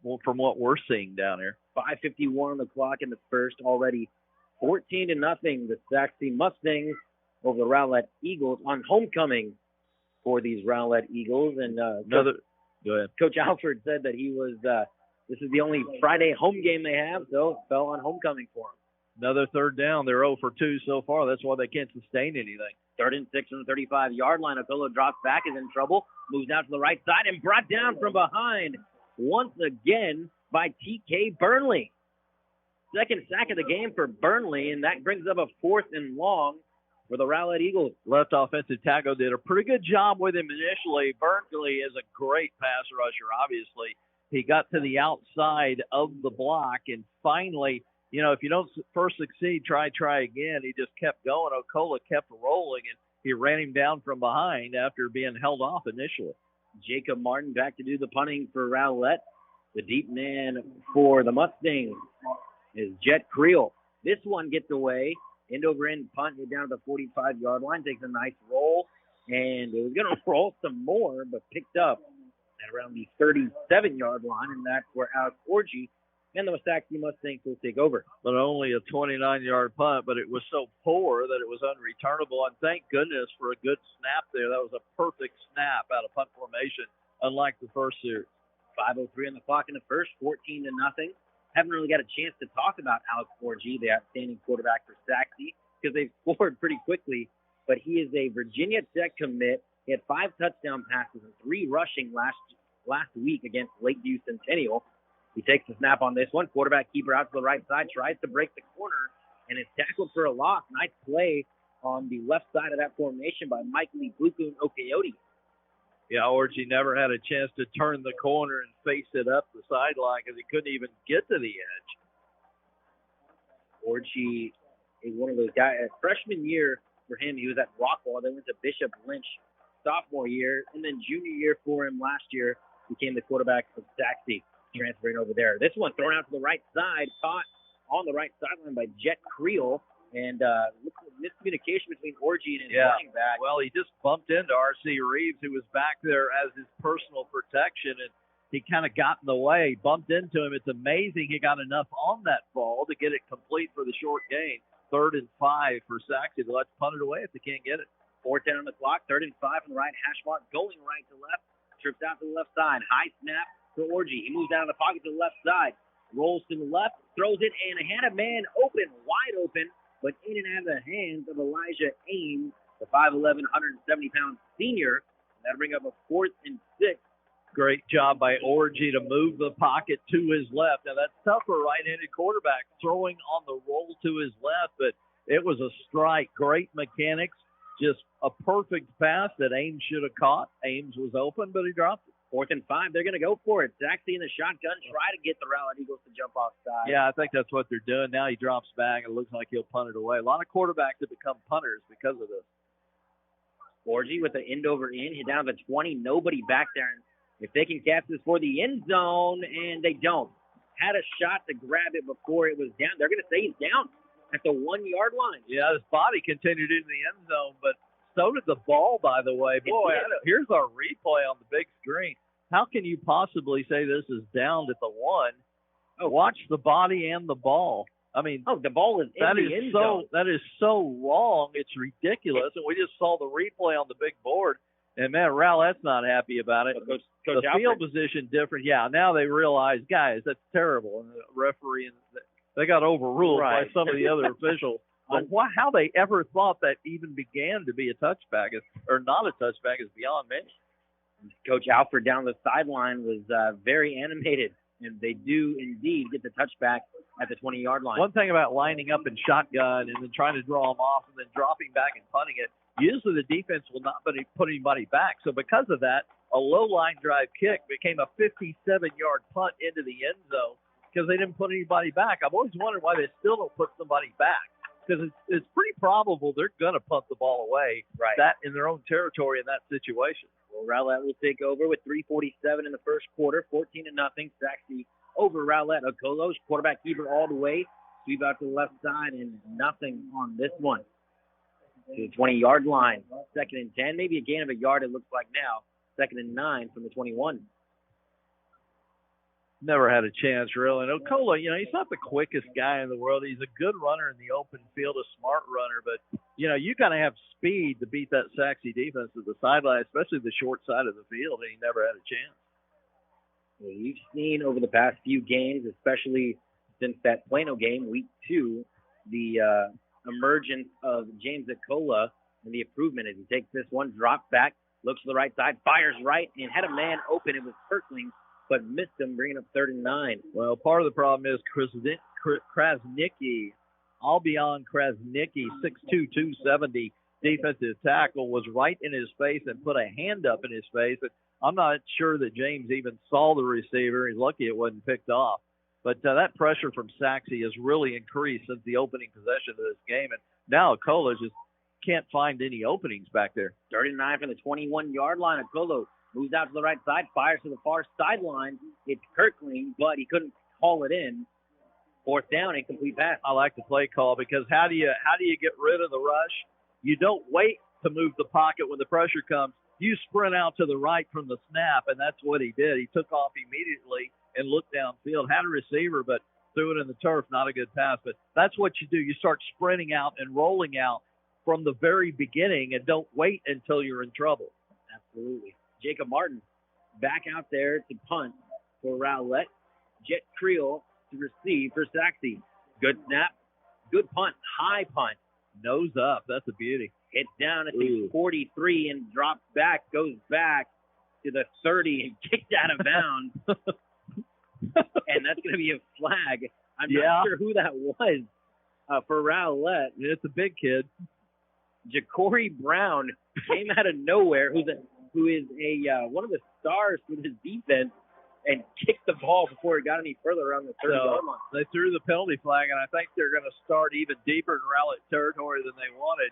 Well, from what we're seeing down here. 5:51 on the clock in the first, already 14-0. The Sachse Mustangs over the Rowlett Eagles on homecoming for these Rowlett Eagles. And go ahead. Coach Alford said that he was this is the only Friday home game they have, so it fell on homecoming for him. Another third down. They're 0 for 2 so far. That's why they can't sustain anything. 3rd and 6 on the 35-yard line. Acolo drops back, is in trouble, moves out to the right side, and brought down from behind once again by TK Burnley. Second sack of the game for Burnley, and that brings up a 4th and long for the Rowlett Eagles. Left offensive tackle did a pretty good job with him initially. Burnley is a great pass rusher, obviously. He got to the outside of the block, and finally, you know, if you don't first succeed, try again. He just kept going. Ocola kept rolling, and he ran him down from behind after being held off initially. Jacob Martin back to do the punting for Rowlett. The deep man for the Mustangs is Jet Creel. This one gets away. End over end punt it down to the 45-yard line. Takes a nice roll, and it was going to roll some more, but picked up at around the 37-yard line, and that's where Alex Orgy and the Sachse Mustangs will take over. But only a 29-yard punt, but it was so poor that it was unreturnable. And thank goodness for a good snap there. That was a perfect snap out of punt formation, unlike the first series. 5:03 on the clock in the first, 14-0. Haven't really got a chance to talk about Alex Orgy, the outstanding quarterback for Sachse, because they've scored pretty quickly but he is a Virginia Tech commit. He had 5 touchdown passes and 3 rushing last week against Lakeview Centennial. He takes the snap on this one. Quarterback keeper out to the right side, tries to break the corner, and is tackled for a loss. Nice play on the left side of that formation by Michael Buku and Okeote. Yeah, Orgy never had a chance to turn the corner and face it up the sideline because he couldn't even get to the edge. Orgy is one of those guys. Freshman year for him, he was at Rockwall. Then went to Bishop Lynch sophomore year. And then junior year for him last year, became the quarterback of Sachse, transferring over there. This one thrown out to the right side, caught on the right sideline by Jet Creel. And miscommunication between Orgy and his running back. Well, he just bumped into R.C. Reeves, who was back there as his personal protection, and he kind of got in the way, bumped into him. It's amazing he got enough on that ball to get it complete for the short gain. 3rd and 5 for Sachse. Let's punt it away if they can't get it. 4:10 on the clock, 3rd and 5 on the right hash mark, going right to left, trips out to the left side. High snap for Orgy. He moves down the pocket to the left side, rolls to the left, throws it, and had a man open, wide open, but in and out of the hands of Elijah Ames, the 5'11", 170-pound senior. That'll bring up a 4th and 6. Great job by Orgy to move the pocket to his left. Now, that's tough for a right-handed quarterback, throwing on the roll to his left, but it was a strike. Great mechanics, just a perfect pass that Ames should have caught. Ames was open, but he dropped it. 4th and 5, they're going to go for it. Sachse in the shotgun, try to get the Rowlett Eagles to jump offside. Yeah, I think that's what they're doing. Now he drops back, and it looks like he'll punt it away. A lot of quarterbacks have become punters because of this. Orgy with the end over end, hit down to the 20, nobody back there. If they can catch this for the end zone, and they don't. Had a shot to grab it before it was down. They're going to say he's down at the 1-yard line. Yeah, his body continued into the end zone, but so did the ball, by the way. Boy, here's our replay on the big screen. How can you possibly say this is down at the 1? Watch the body and the ball. I mean, the ball is in the end zone. That is so wrong. It's ridiculous. And we just saw the replay on the big board. And, man, Rowlett's not happy about it. Coach the field position different. Yeah, now they realize, guys, that's terrible. And the referee, they got overruled by some of the other officials. But how they ever thought that even began to be a touchback or not a touchback is beyond me. Coach Alford down the sideline was very animated, and they do indeed get the touchback at the 20-yard line. One thing about lining up in shotgun and then trying to draw them off and then dropping back and punting it, usually the defense will not put anybody back. So because of that, a low-line drive kick became a 57-yard punt into the end zone because they didn't put anybody back. I've always wondered why they still don't put somebody back, because it's pretty probable they're going to punt the ball away that in their own territory in that situation. Well, Rowlett will take over with 3:47 in the first quarter, 14-0. Sachse over Rowlett. Okolo's quarterback keeper all the way. Sweep out to the left side, and nothing on this one. To the 20-yard line. 2nd and 10, maybe a gain of a yard it looks like now. 2nd and 9 from the 21. Never had a chance, really. And Okola, he's not the quickest guy in the world. He's a good runner in the open field, a smart runner. But, you got to have speed to beat that Sachse defense at the sideline, especially the short side of the field, and he never had a chance. Well, you've seen over the past few games, especially since that Plano game, week 2, the emergence of James Okola and the improvement as he takes this one, drops back, looks to the right side, fires right, and had a man open. It was Kirkling, but missed him, bringing up 3rd and 9. Well, part of the problem is Krasnicki, Albion Krasnicki, 6'2", 270, defensive tackle, was right in his face and put a hand up in his face. But I'm not sure that James even saw the receiver. He's lucky it wasn't picked off. But that pressure from Sachse has really increased since the opening possession of this game. And now Okola just can't find any openings back there. 39 from the 21-yard line. Okola moves out to the right side, fires to the far sideline. It's Kirkling, but he couldn't call it in. 4th down, incomplete pass. I like the play call because how do you get rid of the rush? You don't wait to move the pocket when the pressure comes. You sprint out to the right from the snap, and that's what he did. He took off immediately and looked downfield, had a receiver, but threw it in the turf. Not a good pass, but that's what you do. You start sprinting out and rolling out from the very beginning and don't wait until you're in trouble. Absolutely. Jacob Martin back out there to punt for Rowlett. Jet Creel to receive for Sachse. Good snap, good punt, high punt. Nose up. That's a beauty. Hits down at the 43 and drops back, goes back to the 30 and kicked out of bounds. And that's going to be a flag. I'm not sure who that was for Rowlett. It's a big kid. Ja'Cory Brown came out of nowhere, who is one of the stars for his defense, and kicked the ball before it got any further around the 30-yard line. They threw the penalty flag, and I think they're going to start even deeper in Rowlett territory than they wanted.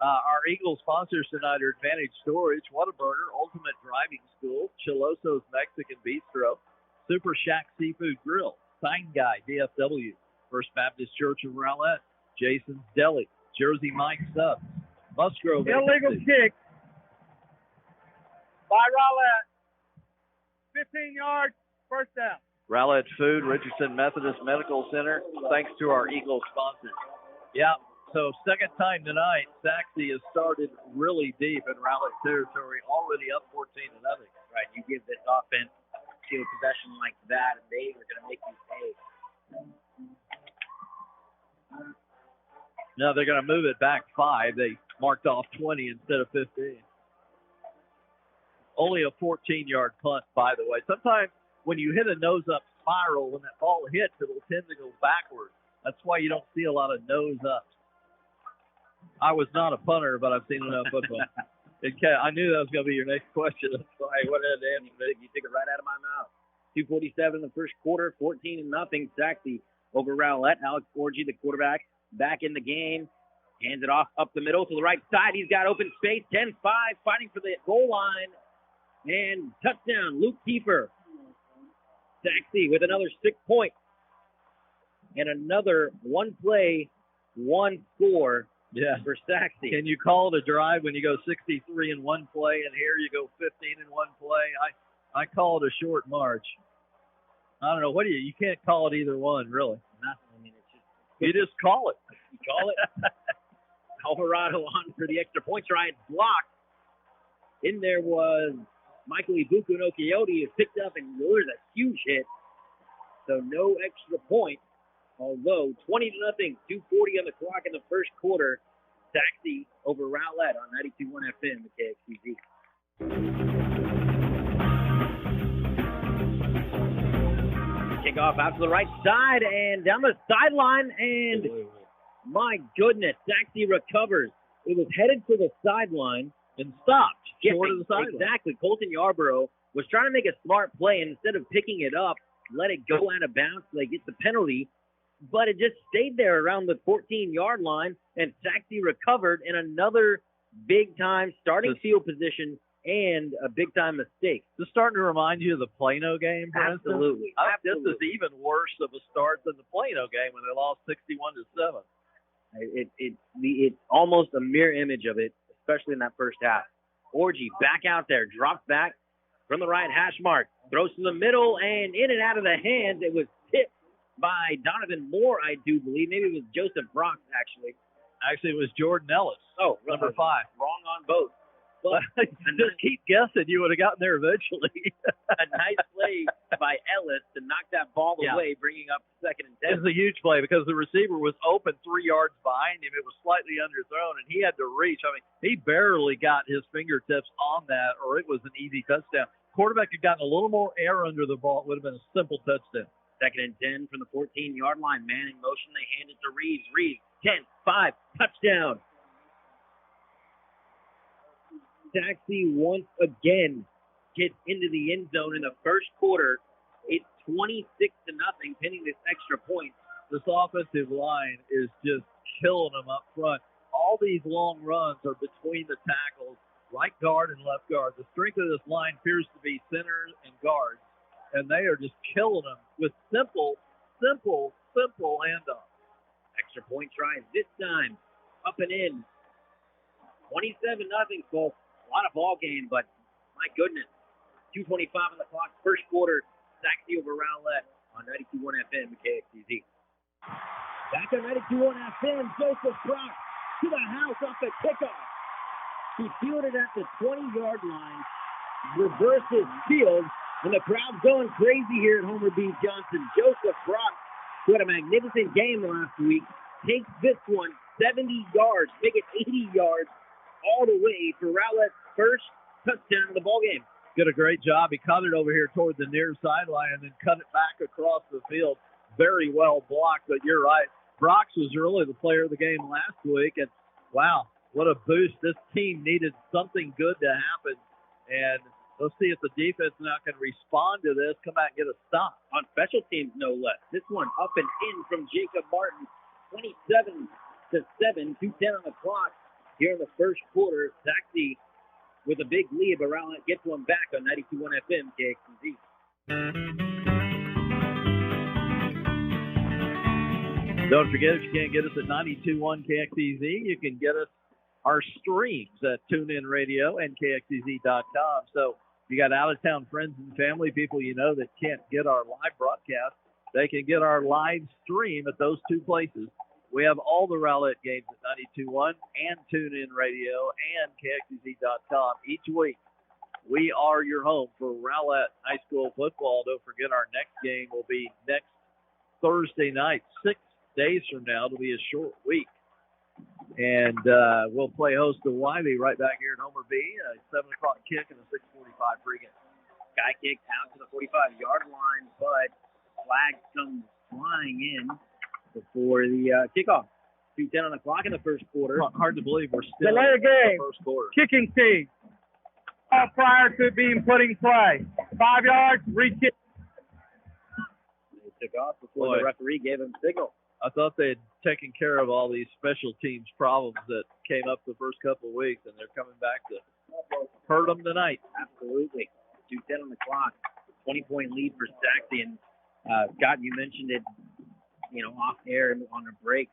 Our Eagles sponsors tonight are Advantage Storage, Whataburger, Ultimate Driving School, Chiloso's Mexican Bistro, Super Shack Seafood Grill, Sign Guy, DFW, First Baptist Church of Rowlett, Jason's Deli, Jersey Mike Subs, Musgrove. Illegal kick by Rowlett. 15 yards, first down. Rowlett Food, Richardson Methodist Medical Center, thanks to our Eagles sponsors. Yeah, so second time tonight, Sachse has started really deep in Rowlett territory, already up 14-0. Right, you give this offense field possession like that, and they are going to make you pay. No, they're going to move it back 5. They marked off 20 instead of 15. Only a 14-yard punt, by the way. Sometimes when you hit a nose-up spiral, when that ball hits, it will tend to go backwards. That's why you don't see a lot of nose-ups. I was not a punter, but I've seen enough football. I knew that was going to be your next question. That's why I wanted to answer it. You took it right out of my mouth. 2:47 in the first quarter, 14-0. Sachse over Rowlett. Alex Orgy, the quarterback, back in the game. Hands it off up the middle to the right side. He's got open space. 10-5, fighting for the goal line. And touchdown, Luke Kiefer. Sachse with another 6 points. And another one play, one score for Sachse. Can you call it a drive when you go 63 in one play, and here you go 15 in one play? I call it a short march. I don't know. You can't call it either one, really. Nothing. I mean, you just call it. You call it. Alvarado on for the extra point try. It's blocked. In there was Michael Ibuku no Coyote, is picked up, and there's a huge hit. So no extra point. Although 20-0, 2:40 on the clock in the first quarter. Sachse over Rowlett on 92.1 FM at KXEZ. Kickoff out to the right side and down the sideline, and my goodness, Sachse recovers. It was headed for the sideline and stopped short of the sideline. Exactly. Colton Yarborough was trying to make a smart play, and instead of picking it up, let it go out of bounds so they get the penalty. But it just stayed there around the 14-yard line, and Sachse recovered in another big-time starting field position and a big-time mistake. This is starting to remind you of the Plano game, for Absolutely. instance? This is even worse of a start than the Plano game when they lost 61-7. It's almost a mirror image of it, especially in that first half. Orgy back out there, drops back from the right hash mark, throws to the middle, and in and out of the hands. It was tipped by Donovan Moore, I do believe. Maybe it was Joseph Brock, actually. Actually, it was Jordan Ellis. Oh, number 5. Wrong on both. But just keep guessing. You would have gotten there eventually. A nice play by Ellis to knock that ball away, bringing up 2nd and 10. This is a huge play because the receiver was open 3 yards behind him. It was slightly underthrown, and he had to reach. I mean, he barely got his fingertips on that, or it was an easy touchdown. Quarterback had gotten a little more air under the ball. It would have been a simple touchdown. 2nd and 10 from the 14-yard line. Man in motion. They hand it to Reeves. Reeves, 10-5, touchdown. Sachse once again gets into the end zone in the first quarter. It's 26-0, pinning this extra point. This offensive line is just killing them up front. All these long runs are between the tackles, right guard and left guard. The strength of this line appears to be centers and guards, and they are just killing them with simple handoffs. Extra point tries this time. Up and in. 27-0, folks. A lot of ball game, but my goodness. 2:25 on the clock, first quarter. Sachse over Rowlett on 92.1 FM at KXEZ. Back on 92.1 FM, Joseph Brock to the house off the kickoff. He fielded at the 20-yard line, reverses field, and the crowd's going crazy here at Homer B. Johnson. Joseph Brock, who had a magnificent game last week, takes this one 70 yards, make it 80 yards, all the way for Rowlett's first touchdown of the ballgame. Did a great job. He cut it over here toward the near sideline and then cut it back across the field. Very well blocked, but you're right. Brox was really the player of the game last week, and wow, what a boost. This team needed something good to happen, and let's see if the defense now can respond to this, come out and get a stop. On special teams, no less. This one up and in from Jacob Martin, 27-7, 2:10 on the clock here in the first quarter. Sachse with a big lead, but Rowlett gets one back on 92.1 FM KXEZ. Don't forget, if you can't get us at 92.1 KXEZ, you can get us our streams at TuneIn Radio and KXEZ.com. So if you got out-of-town friends and family, people you know that can't get our live broadcast, they can get our live stream at those two places. We have all the Rowlett games at 92.1 and TuneIn Radio and KXEZ.com each week. We are your home for Rowlett High School football. Don't forget, our next game will be next Thursday night, 6 days from now. It'll be a short week. And we'll play host to Wylie right back here at Homer B. A 7 o'clock kick and a 6:45 pregame. Guy kick out to the 45-yard line, but flag comes flying in before the kickoff. 2:10 on the clock in the first quarter. Hard to believe we're still Delay in of game. the first quarter. Kicking team. Prior to being put in play. 5 yards, re-kick. They took off before the referee gave him signal. I thought they had taken care of all these special teams problems that came up the first couple of weeks, and they're coming back to hurt them tonight. Absolutely. 2:10 on the clock. 20-point lead for Sachse. And Scott, you mentioned it, off air on a break.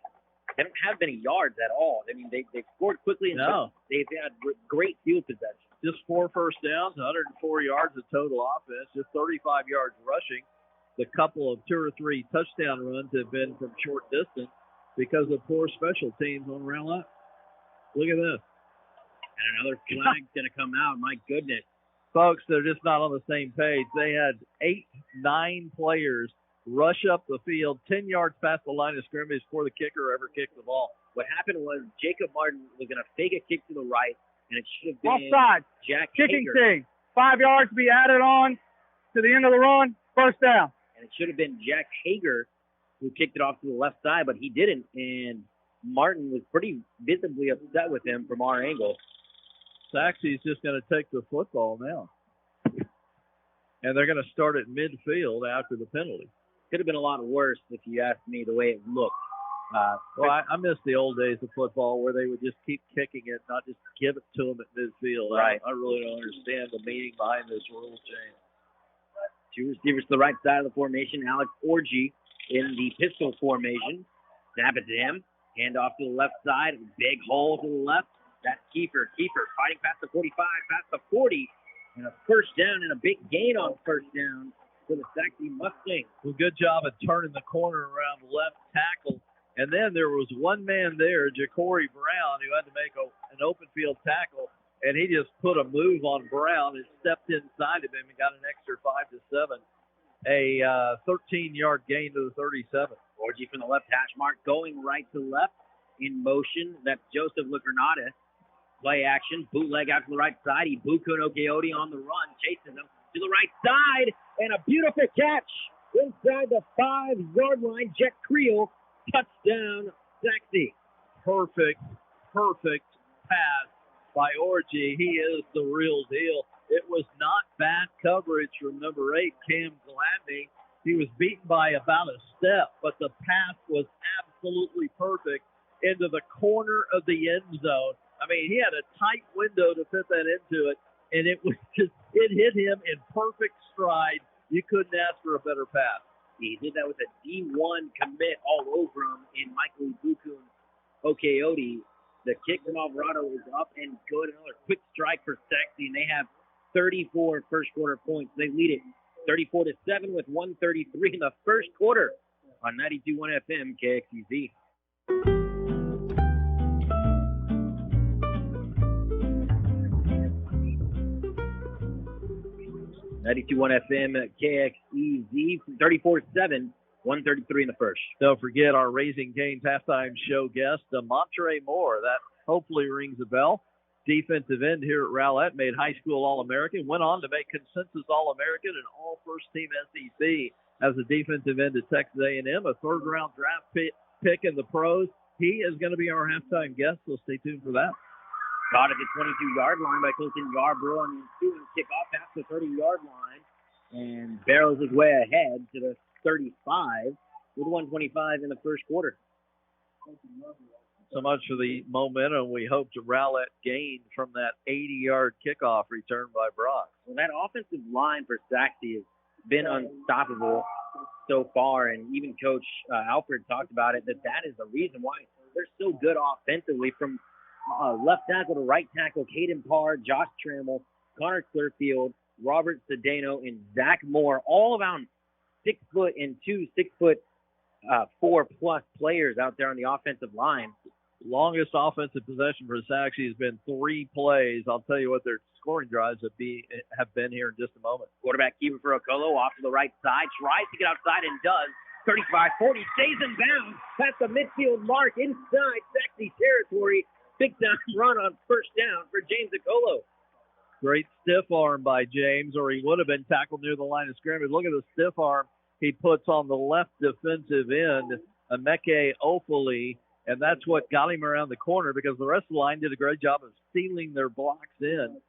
They don't have many yards at all. I mean, they scored quickly. And they've had great field possession. Just 4 first downs, 104 yards of total offense, just 35 yards rushing. The couple of 2 or 3 touchdown runs have been from short distance because of poor special teams on Rowlett. Look at this. And another flag's going to come out. My goodness. Folks, they're just not on the same page. They had 8-9 players rush up the field 10 yards past the line of scrimmage before the kicker ever kicked the ball. What happened was Jacob Martin was going to fake a kick to the right, and it should have been offside. Jack Kicking Hager. team. 5 yards to be added on to the end of the run. First down. And it should have been Jack Hager who kicked it off to the left side, but he didn't. And Martin was pretty visibly upset with him from our angle. Sachse's just going to take the football now. And they're going to start at midfield after the penalty. Could have been a lot worse if you asked me the way it looked. I miss the old days of football where they would just keep kicking it, not just give it to them at midfield. Right. I really don't understand the meaning behind this rule change. 2 receivers to the right side of the formation. Alex Orgy in the pistol formation. Snap it to him. Hand off to the left side. Big hole to the left. That's Kiefer. Kiefer fighting past the 45, past the 40. And a first down and a big gain on first down for the Sachse Mustangs. Well, good job of turning the corner around left tackle. And then there was one man there, Ja'Cory Brown, who had to make an open field tackle. And he just put a move on Brown and stepped inside of him and got an extra 5 to 7. A 13-yard gain to the 37. Orgy from the left hash mark, going right to left in motion. That's Joseph Lucernata. Play action, bootleg out to the right side. Ibuku Okeode on the run, chases him to the right side, and a beautiful catch inside the 5-yard line. Jet Creel, touchdown, Sachse. Perfect pass by Orgy. He is the real deal. It was not bad coverage from number 8, Cam Gladney. He was beaten by about a step, but the pass was absolutely perfect into the corner of the end zone. I mean, he had a tight window to fit that into it, and it hit him in perfect stride. You couldn't ask for a better pass. He did that with a D1 commit all over him in Michael Ibuku Okeode. The kick from Alvarado is up and good. Another quick strike for Sachse, and they have 34 first quarter points. They lead it 34-7 with 1:33 in the first quarter on 92.1 FM KXEZ. .1 FM KXEZ, 34-7, 1:33 in the first. Don't forget our Raising Cane's halftime show guest, Damontre Moore. That hopefully rings a bell. defensive end here at Rowlett, made high school All-American, went on to make consensus All-American and all first-team SEC as a defensive end at Texas A&M, a third-round draft pick in the pros. He is going to be our halftime guest, so stay tuned for that. Caught at the 22-yard line by Colton Yarbrough on the ensuing kickoff past the 30-yard line and barrels his way ahead to the 35 with 1:25 in the first quarter. So much for the momentum we hope to Rowlett gain from that 80-yard kickoff return by Brock. Well, that offensive line for Sachse has been unstoppable so far, and even Coach Alford talked about it, that is the reason why they're so good offensively, from left tackle to right tackle. Caden Parr, Josh Trammell, Connor Clearfield, Robert Cedeno, and Zach Moore, all around 6 foot and 2 6'4" players out there on the offensive line. Longest offensive possession for Sachse has been 3 plays. I'll tell you what their scoring drives have been here in just a moment. Quarterback keeper for Okolo off to the right side, tries to get outside and does. 35-40, stays in bounds past the midfield mark inside Sachse territory. Big time run on first down for James Okolo. Great stiff arm by James, or he would have been tackled near the line of scrimmage. Look at the stiff arm he puts on the left defensive end, Emeke Ofoli, and that's what got him around the corner, because the rest of the line did a great job of sealing their blocks in.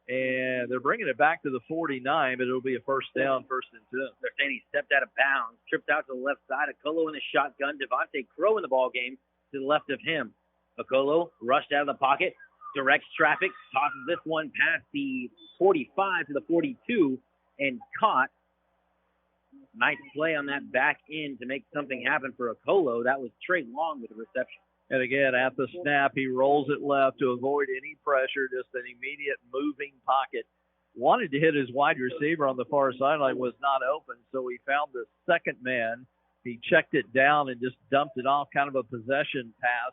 And they're bringing it back to the 49, but it'll be a first down, 1st and 10. They're saying he stepped out of bounds, tripped out to the left side. Okolo in the shotgun. Devontae Crow in the ball game to the left of him. Okolo rushed out of the pocket, directs traffic, tosses this one past the 45 to the 42, and caught. Nice play on that back end to make something happen for Okolo. That was Trey Long with the reception. And again, at the snap, he rolls it left to avoid any pressure, just an immediate moving pocket. Wanted to hit his wide receiver on the far sideline, was not open, so he found the second man. He checked it down and just dumped it off, kind of a possession pass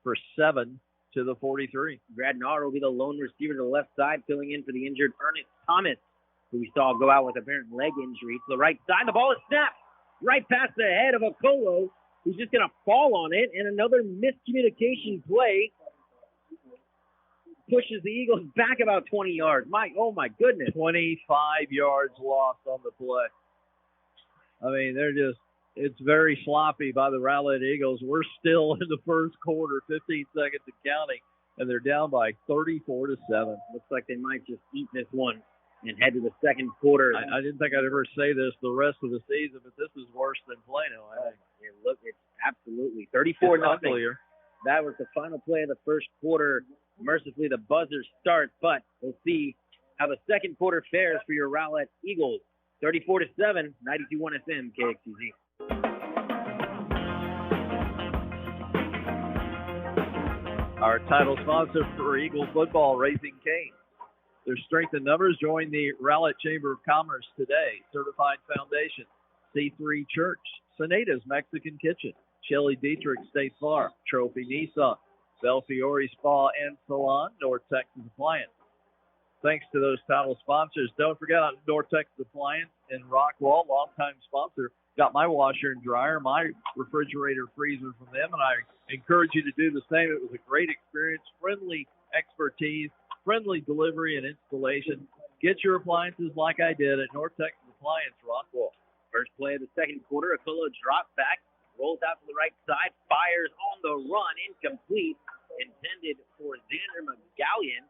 for 7 to the 43. Gradnar will be the lone receiver to the left side, filling in for the injured Ernest Thomas, who we saw go out with apparent leg injury. To the right side, the ball is snapped right past the head of Okolo, who's just going to fall on it, and another miscommunication play pushes the Eagles back about 20 yards. Oh my goodness. 25 yards lost on the play. I mean, it's very sloppy by the Rowlett Eagles. We're still in the first quarter, 15 seconds and counting, and they're down by 34-7. Looks like they might just eat this one and head to the second quarter. I didn't think I'd ever say this the rest of the season, but this is worse than Plano, I think. Look, it's absolutely 34-0. That was the final play of the first quarter. Mercifully, the buzzer starts, but we'll see how the second quarter fares for your Rowlett Eagles. 34-7, 92.1 FM, KXEZ. Our title sponsor for Eagle football, Raising Cane. Their strength in numbers. Join the Rowlett Chamber of Commerce today. Certified Foundation, C3 Church, Soneda's Mexican Kitchen, Shelley Dietrich State Farm, Trophy Nissan, Belfiore Spa and Salon, North Texas Appliance. Thanks to those title sponsors. Don't forget North Texas Appliance in Rockwall, longtime sponsor. Got my washer and dryer, my refrigerator freezer from them, and I encourage you to do the same. It was a great experience, friendly expertise, friendly delivery and installation. Get your appliances like I did at North Texas Appliance, Rockwall. First play of the second quarter, Okolo drops back, rolls out to the right side, fires on the run, incomplete, intended for Xander McGallion.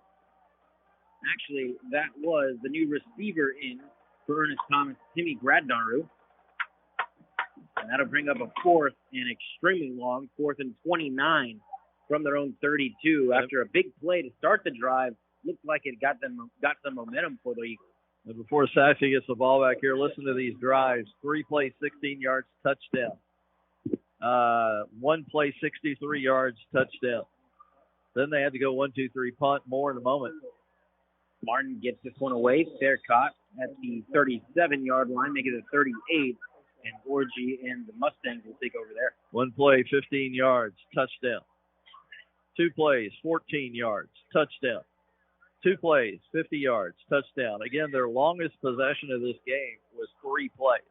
Actually, that was the new receiver in for Ernest Thomas, Timmy Gradnaru. And that'll bring up a fourth and extremely long, 4th and 29 from their own 32. After a big play to start the drive, looked like it got some momentum for the Eagles. And before Sachse gets the ball back here, listen to these drives. 3 plays, 16 yards, touchdown. 1 play, 63 yards, touchdown. Then they had to go 1-2-3 punt, more in a moment. Martin gets this one away. Fair caught at the 37-yard line, making it a 38. And Orgy and the Mustangs will take over there. 1 play, 15 yards, touchdown. 2 plays, 14 yards, touchdown. 2 plays, 50 yards, touchdown. Again, their longest possession of this game was 3 plays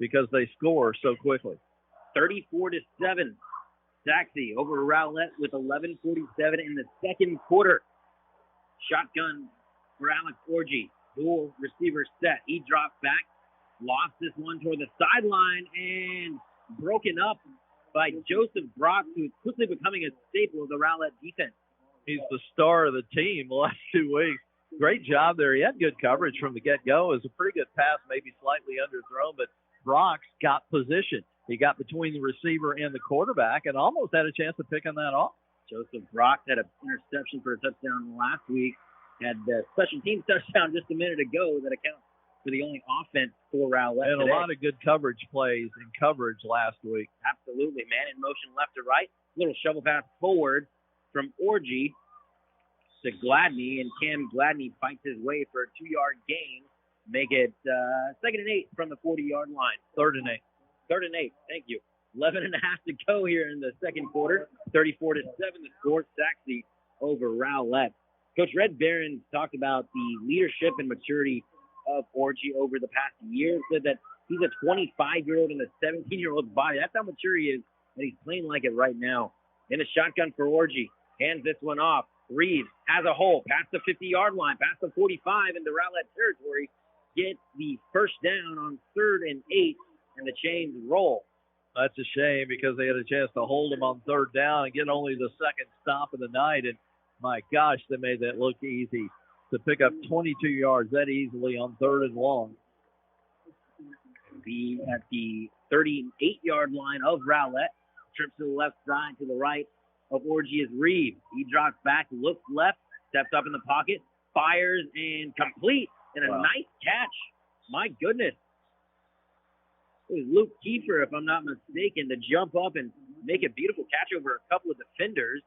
because they score so quickly. 34-7. Sachse over Rowlett with 11:47 in the second quarter. Shotgun for Alex Orgy. Dual receiver set. He dropped back, lost this one toward the sideline, and broken up by Joseph Brock, who is quickly becoming a staple of the Rowlett defense. He's the star of the team the last 2 weeks. Great job there. He had good coverage from the get-go. It was a pretty good pass, maybe slightly underthrown, but Brock's got position. He got between the receiver and the quarterback and almost had a chance of picking that off. Joseph Brock had an interception for a touchdown last week. Had the special teams touchdown just a minute ago that accounts for the only offense for Rowlett. And a lot of good coverage plays and coverage last week. Absolutely. Man in motion left to right. Little shovel pass forward from Orgy to Gladney, and Cam Gladney fights his way for a 2-yard gain. Make it 2nd and 8 from the 40-yard line. 3rd and 8. 3rd and 8. Thank you. 11 and a half to go here in the second quarter. 34-7 the score. Sachse over Rowlett. Coach Red Barron talked about the leadership and maturity of Orgy over the past year. Said that he's a 25-year-old in a 17-year-old's body. That's how mature he is, and he's playing like it right now. In the shotgun for Orgy. Hands this one off. Reeves has a hole past the 50-yard line, past the 45 into Rowlett territory. Get the first down on 3rd and 8, and the chains roll. That's a shame because they had a chance to hold him on 3rd down and get only the second stop of the night. And my gosh, they made that look easy to pick up 22 yards that easily on 3rd and long. Be at the 38-yard line of Rowlett. Trips to the left side, to the right of Orgy is Reeves. He drops back, looks left, steps up in the pocket, fires, and complete. And a nice catch. My goodness. It was Luke Kiefer, if I'm not mistaken, to jump up and make a beautiful catch over a couple of defenders.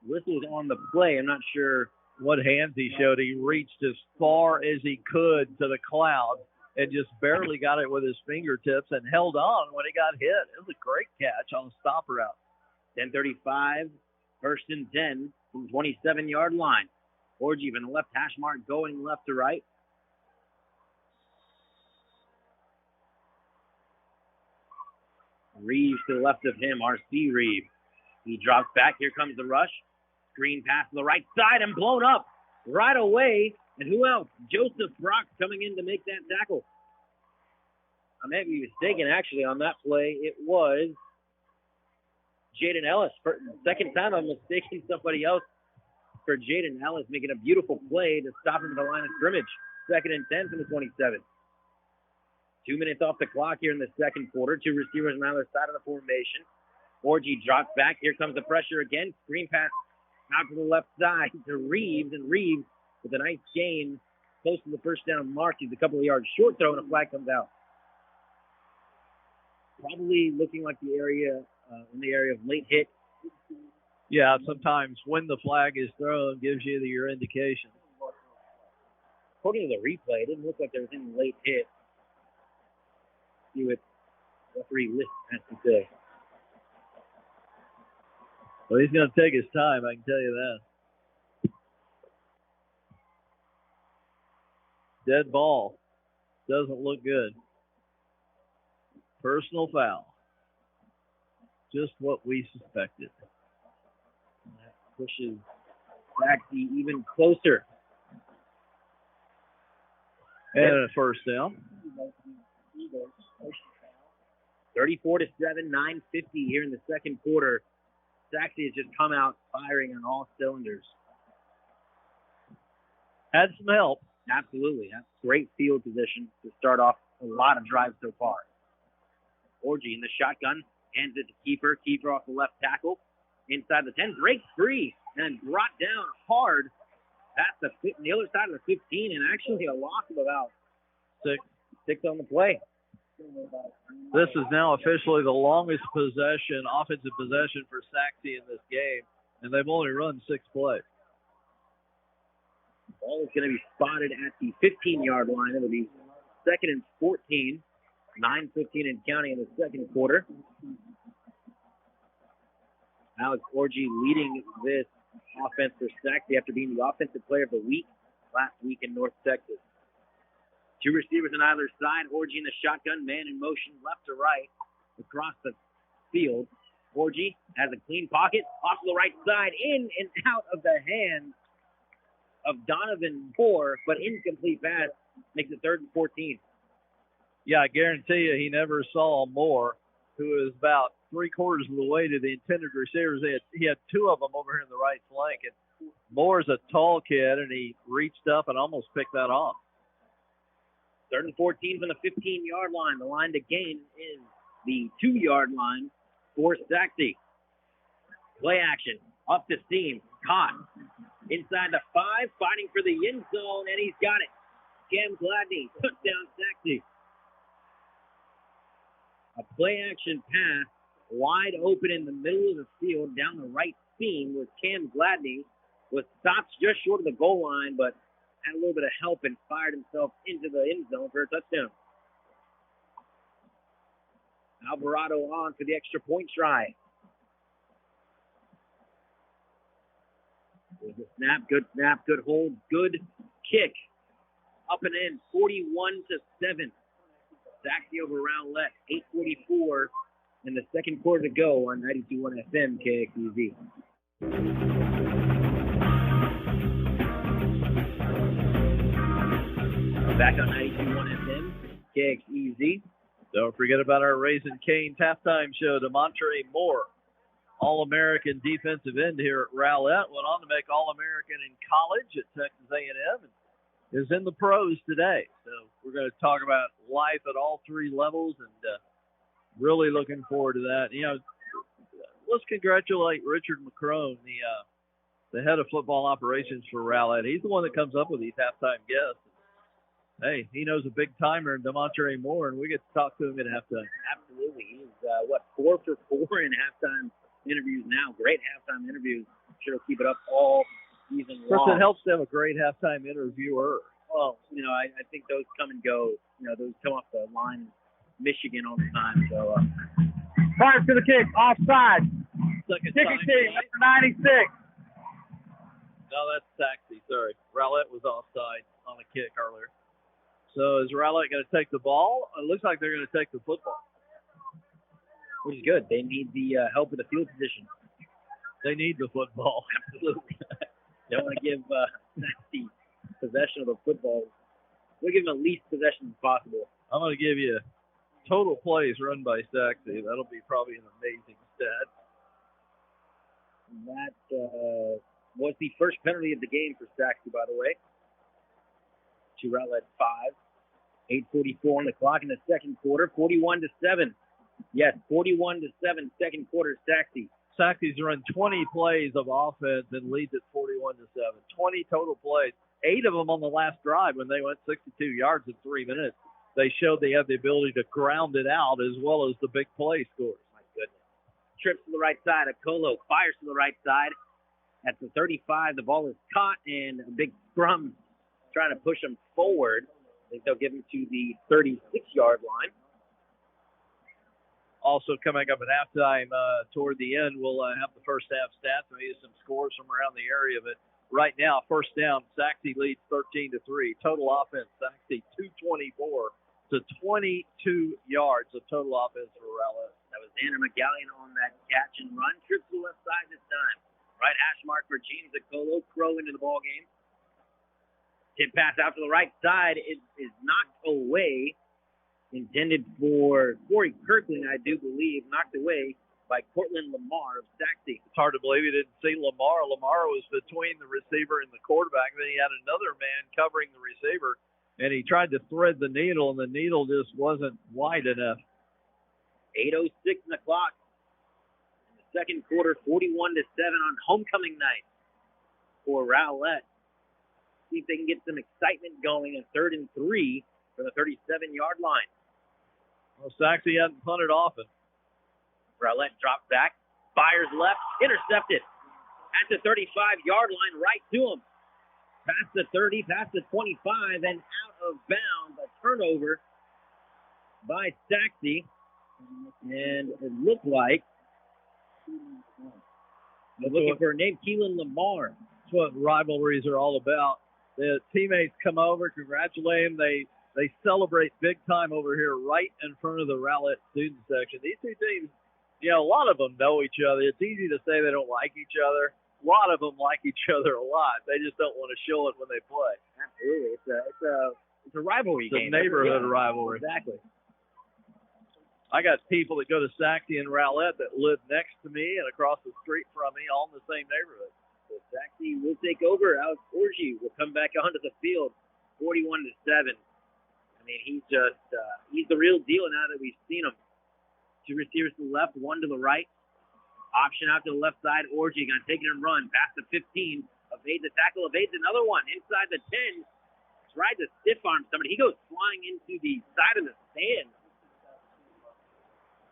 Whistle was on the play. I'm not sure what hands he showed. He reached as far as he could to the cloud and just barely got it with his fingertips and held on when he got hit. It was a great catch on the stop route. 10:35, 1st and 10 from the 27-yard line. Orgy from the left hash mark going left to right. Reeves to the left of him, R.C. Reeves. He drops back. Here comes the rush. Screen pass to the right side and blown up right away. And who else? Joseph Brock coming in to make that tackle. I may be mistaken, actually, on that play. It was Jaden Ellis. For the second time I'm mistaking somebody else for Jaden Ellis, making a beautiful play to stop him at the line of scrimmage. 2nd and 10 from the 27. 2 minutes off the clock here in the second quarter. Two receivers on either side of the formation. Orgy drops back. Here comes the pressure again. Screen pass out to the left side to Reeves. And Reeves with a nice gain close to the first down mark. He's a couple of yards short throw, and a flag comes out. Probably looking like the area in the area of late hit. Yeah, sometimes when the flag is thrown gives you your indication. According to the replay, it didn't look like there was any late hit. See what referee List has to say. Well, he's going to take his time, I can tell you that. Dead ball. Doesn't look good. Personal foul. Just what we suspected. That pushes Sachse even closer. And a first down. 34-7, 9:50 here in the second quarter. Sachse has just come out firing on all cylinders. Had some help. Absolutely. That's great field position to start off a lot of drives so far. Orgy in the shotgun, hands it to Kiefer. Kiefer off the left tackle. Inside the 10, breaks free, and brought down hard past the other side of the 15, and actually a loss of about six on the play. This is now officially the longest offensive possession for Sachse in this game, and they've only run 6 plays. Ball is going to be spotted at the 15-yard line. It'll be 2nd and 14, 9:15 and counting in the second quarter. Alex Orgy leading this offense for Sachse after being the offensive player of the week last week in North Texas. Two receivers on either side. Orgy in the shotgun, man in motion left to right across the field. Orgy has a clean pocket, off to the right side, in and out of the hands of Donovan Moore, but incomplete pass makes it 3rd and 14. Yeah, I guarantee you he never saw Moore, who is about 3/4 of the way to the intended receivers. He had 2 of them over here in the right flank, and Moore's a tall kid, and he reached up and almost picked that off. 3rd and 14 from the 15-yard line. The line to gain is the 2-yard line for Sachse. Play action, up the seam, caught. Inside the 5, fighting for the end zone, and he's got it. Cam Gladney, touchdown Sachse. A play-action pass, wide open in the middle of the field, down the right seam, where Cam Gladney was stopped just short of the goal line, but had a little bit of help and fired himself into the end zone for a touchdown. Alvarado on for the extra point try. There's a snap, good hold, good kick. Up and in, 41-7. Sachse over Rowlett, 8:44 in the second quarter to go on 92.1 FM KXEZ. Back on 92.1 FM KXEZ. Don't forget about our Raising Cane's halftime show. Damontre Moore, All-American defensive end here at Rowlett, went on to make All-American in college at Texas A&M and is in the pros today. So we're going to talk about life at all 3 levels, and really looking forward to that. You know, let's congratulate Richard McCrone, the head of football operations for Rowlett. He's the one that comes up with these halftime guests. Hey, he knows a big timer in Damontre Moore, and we get to talk to him at halftime. Absolutely. He's, 4 for 4 in halftime interviews now. Great halftime interviews. I'm sure he'll keep it up all season long. Of course, it helps to have a great halftime interviewer. Well, you know, I think those come and go. You know, those come off the line in Michigan all the time. So, prior to the kick, offside. Second Kicking time. team, number 96. No, that's Sachse. Sorry. Rowlett was offside on a kick earlier. So is Rowlett going to take the ball? It looks like they're going to take the football. Which is good. They need the help with the field position. They need the football. Absolutely. They want to give Sachse possession of the football. We'll give them the least possessions possible. I'm going to give you total plays run by Sachse. That'll be probably an amazing stat. That was the first penalty of the game for Sachse, by the way. To Rowlett 5. 8:44 on the clock in the second quarter. 41-7. Yes, 41-7. Second quarter, Sachse. Sachse's run 20 plays of offense and leads at 41-7. 20 total plays. 8 of them on the last drive when they went 62 yards in 3 minutes. They showed they have the ability to ground it out as well as the big play scores. My goodness. Trips to the right side. Akolo fires to the right side. At the 35, the ball is caught, and a big scrum trying to push him forward. I think they'll give him to the 36-yard line. Also coming up at halftime toward the end, we'll have the first half stats, maybe some scores from around the area. But right now, first down, Sachse leads 13-3. Total offense, Sachse 224 to 22 yards of total offense for Rowlett. That was Xander McGallion on that catch and run. Trip to the left side this time. Right hash mark for James Akolo. Crow into the ball game. Tip pass out to the right side. It is knocked away. Intended for Corey Kirkland, I do believe. Knocked away by Cortland Lamar of Sachse. It's hard to believe he didn't see Lamar. Lamar was between the receiver and the quarterback. Then he had another man covering the receiver, and he tried to thread the needle, and the needle just wasn't wide enough. 8:06 in the clock. In the second quarter, 41-7 on homecoming night for Rowlett. See if they can get some excitement going in 3rd and 3 for the 37-yard line. Well, Sachse hasn't punted often. Rowlett drops back, fires left, intercepted at the 35-yard line, right to him. Past the 30, past the 25, and out of bounds. A turnover by Sachse. And it looked like they're looking for a name, Keelan Lamar. That's what rivalries are all about. The teammates come over, congratulate him. They celebrate big time over here right in front of the Rowlett student section. These two teams A lot of them know each other. It's easy to say they don't like each other. A lot of them like each other a lot. They just don't want to show it when they play. Absolutely. It's a rivalry game. It's a neighborhood rivalry. Exactly. I got people that go to Sachse and Rowlett that live next to me and across the street from me, all in the same neighborhood. So Sachse will take over. Alex Orgy will come back onto the field, 41-7. I mean, he's the real deal now that we've seen him. 2 receivers to the left, 1 to the right. Option out to the left side. Orgy going to take it and run past the 15. Evades the tackle, evades another one inside the 10. Tried to stiff arm somebody. He goes flying into the side of the stand.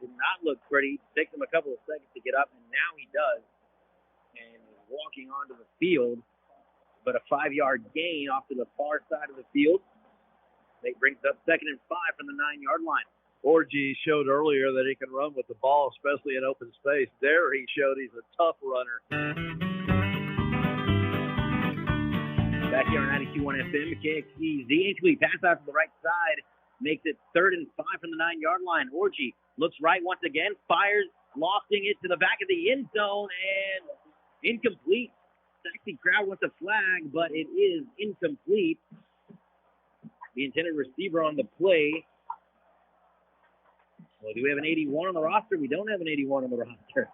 Did not look pretty. Takes him a couple of seconds to get up, and now he does. And is walking onto the field. But a 5-yard gain off to the far side of the field. That brings up 2nd and 5 from the 9-yard line. Orgy showed earlier that he can run with the ball, especially in open space. There he showed he's a tough runner. Back here on 92.1 FM, KXEZ. Incomplete pass out to the right side. Makes it 3rd and 5 from the 9-yard line. Orgy looks right once again. Fires, lofting it to the back of the end zone. And incomplete. Sachse crowd wants a flag, but it is incomplete. The intended receiver on the play. Well, do we have an 81 on the roster? We don't have an 81 on the roster.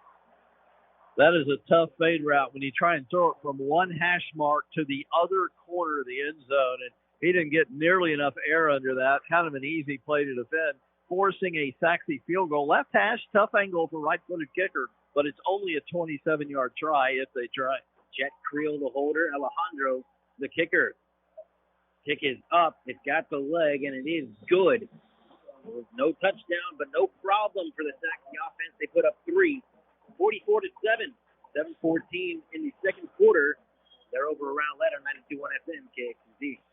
That is a tough fade route when you try and throw it from one hash mark to the other corner of the end zone. And he didn't get nearly enough air under that. Kind of an easy play to defend, forcing a Sachse field goal. Left hash, tough angle for right-footed kicker, but it's only a 27-yard try if they try. Jet Creel, the holder. Alejandro, the kicker. Kick is up. It's got the leg, and it is good. There was no touchdown, but no problem for the Sachse offense. They put up 3, 44-7. 7:14 in the second quarter. They're over around Rowlett on 92.1 FM, KXEZ.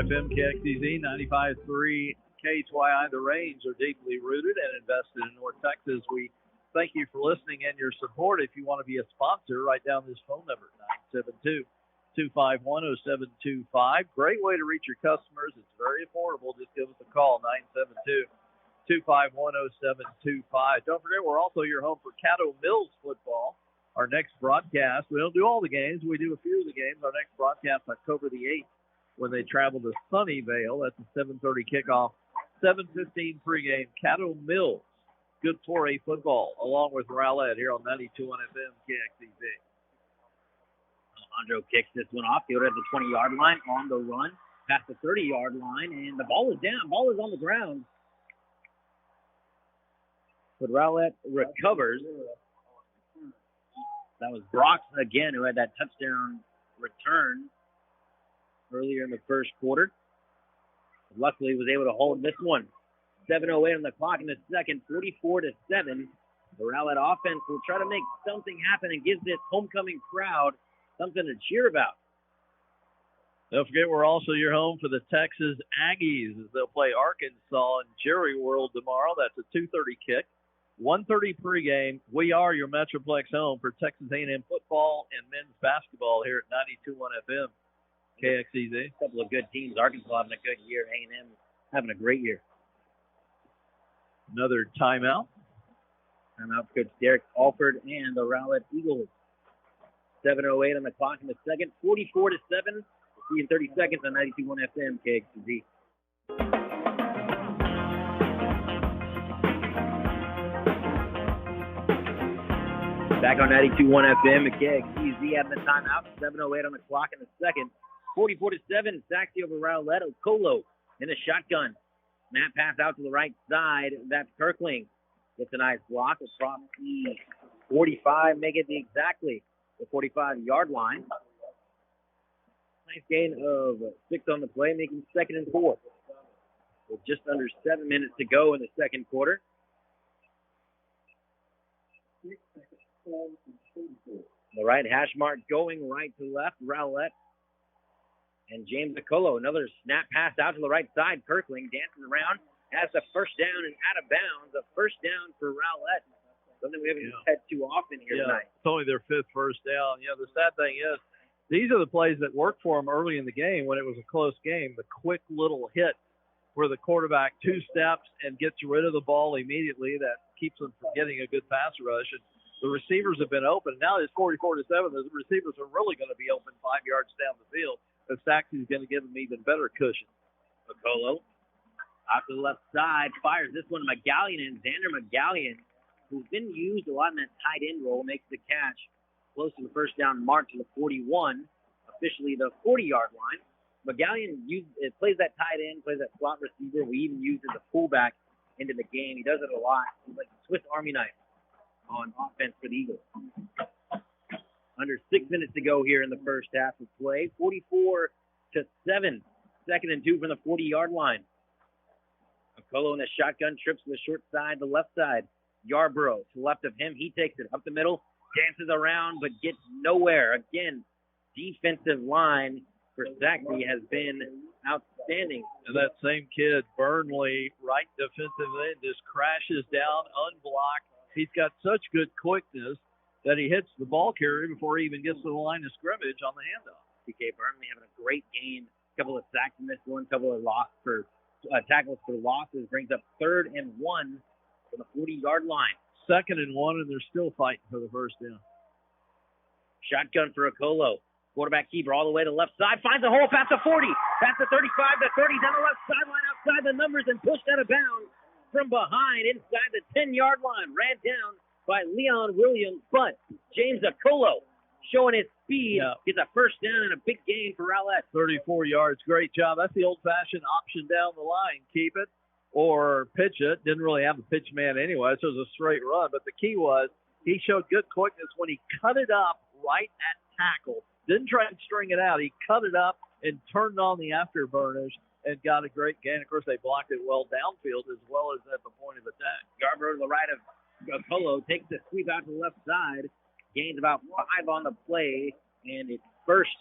FM, KXEZ, 95.3 KTYI. The Range are deeply rooted and invested in North Texas. We thank you for listening and your support. If you want to be a sponsor, write down this phone number, 972-251-0725. Great way to reach your customers. It's very affordable. Just give us a call, 972-251-0725. Don't forget, we're also your home for Caddo Mills football. Our next broadcast, we don't do all the games. We do a few of the games. Our next broadcast, October the 8th, when they travel to Sunnyvale. That's a 7:30 kickoff, 7:15 pregame. Caddo Mills. Good 4A football, along with Rowlett here on 92.1 FM KXEZ. Alejandro kicks this one off. Fielder at the 20-yard line, on the run, past the 30-yard line, and the ball is down. Ball is on the ground. But Rowlett recovers. That was Brock again, who had that touchdown return earlier in the first quarter. Luckily, was able to hold this one. 7:08 on the clock in the second, 44-7. The Rowlett offense will try to make something happen and give this homecoming crowd something to cheer about. Don't forget, we're also your home for the Texas Aggies as they'll play Arkansas in Jerry World tomorrow. That's a 2:30 kick. 1:30 pregame. We are your Metroplex home for Texas A&M football and men's basketball here at 92.1 FM KXEZ. A couple of good teams. Arkansas having a good year. A&M having a great year. Another timeout. Timeout for Coach Derek Alford and the Rowlett Eagles. 7:08 on the clock in the second. 44-7. We'll see you in 30 seconds on 92.1 FM KXEZ. Back on 92.1 FM at KXEZ having the timeout. 7:08 on the clock in the second. 44-7. Sachse over Rowlett. Okolo in the shotgun. Snap pass out to the right side. That's Kirkling. Gets a nice block across the 45. Make it exactly the 45-yard line. Nice gain of 6 on the play, making 2nd and 4. With just under 7 minutes to go in the second quarter. The right hash mark going right to left. Rowlett and James Okolo. Another snap pass out to the right side. Kirkling dancing around. Has the first down and out of bounds. A first down for Rowlett. Something we haven't had too often here tonight. It's only their 5th first down. The sad thing is these are the plays that worked for him early in the game when it was a close game. The quick little hit where the quarterback 2 steps and gets rid of the ball immediately. That keeps them from getting a good pass rush. And the receivers have been open. Now it's 44-7. The receivers are really going to be open 5 yards down the field. And Sachse is going to give them even better cushion. Piccolo out to the left side, fires this one. McGallion, Xander McGallion, who's been used a lot in that tight end role, makes the catch close to the first down mark to the 41, officially the 40-yard line. McGallion plays that tight end, plays that slot receiver. We even use as a fullback into the game. He does it a lot. He's like a Swiss Army knife on offense for the Eagles. Under 6 minutes to go here in the first half of play. 44-7. 2nd and 2 from the 40-yard line. Piccolo in the shotgun, trips to the short side, the left side. Yarborough to the left of him. He takes it up the middle, dances around, but gets nowhere. Again, defensive line for Sachse has been outstanding. And that same kid, Burnley, right defensive end, just crashes down unblocked. He's got such good quickness that he hits the ball carrier before he even gets to the line of scrimmage on the handoff. TK Burnley having a great game. A couple of sacks in this one, couple of tackles for losses. Brings up 3rd and 1 from the 40-yard line. 2nd and 1, and they're still fighting for the first down. Shotgun for Piccolo. Quarterback keeper all the way to the left side. Finds a hole past the 40. Past the 35, the 30, down the left sideline, outside the numbers, and pushed out of bounds from behind inside the 10-yard line. Ran down by Leon Williams, but James Piccolo showing his speed. Gets a first down and a big gain for Rowlett. 34 yards. Great job. That's the old-fashioned option down the line. Keep it or pitch it. Didn't really have a pitch man anyway, so it was a straight run. But the key was he showed good quickness when he cut it up right at tackle. Didn't try and string it out. He cut it up and turned on the afterburners and got a great gain. Of course, they blocked it well downfield as well as at the point of attack. Yarborough to the right of Piccolo takes the sweep out to the left side. Gains about 5 on the play, and it's 1st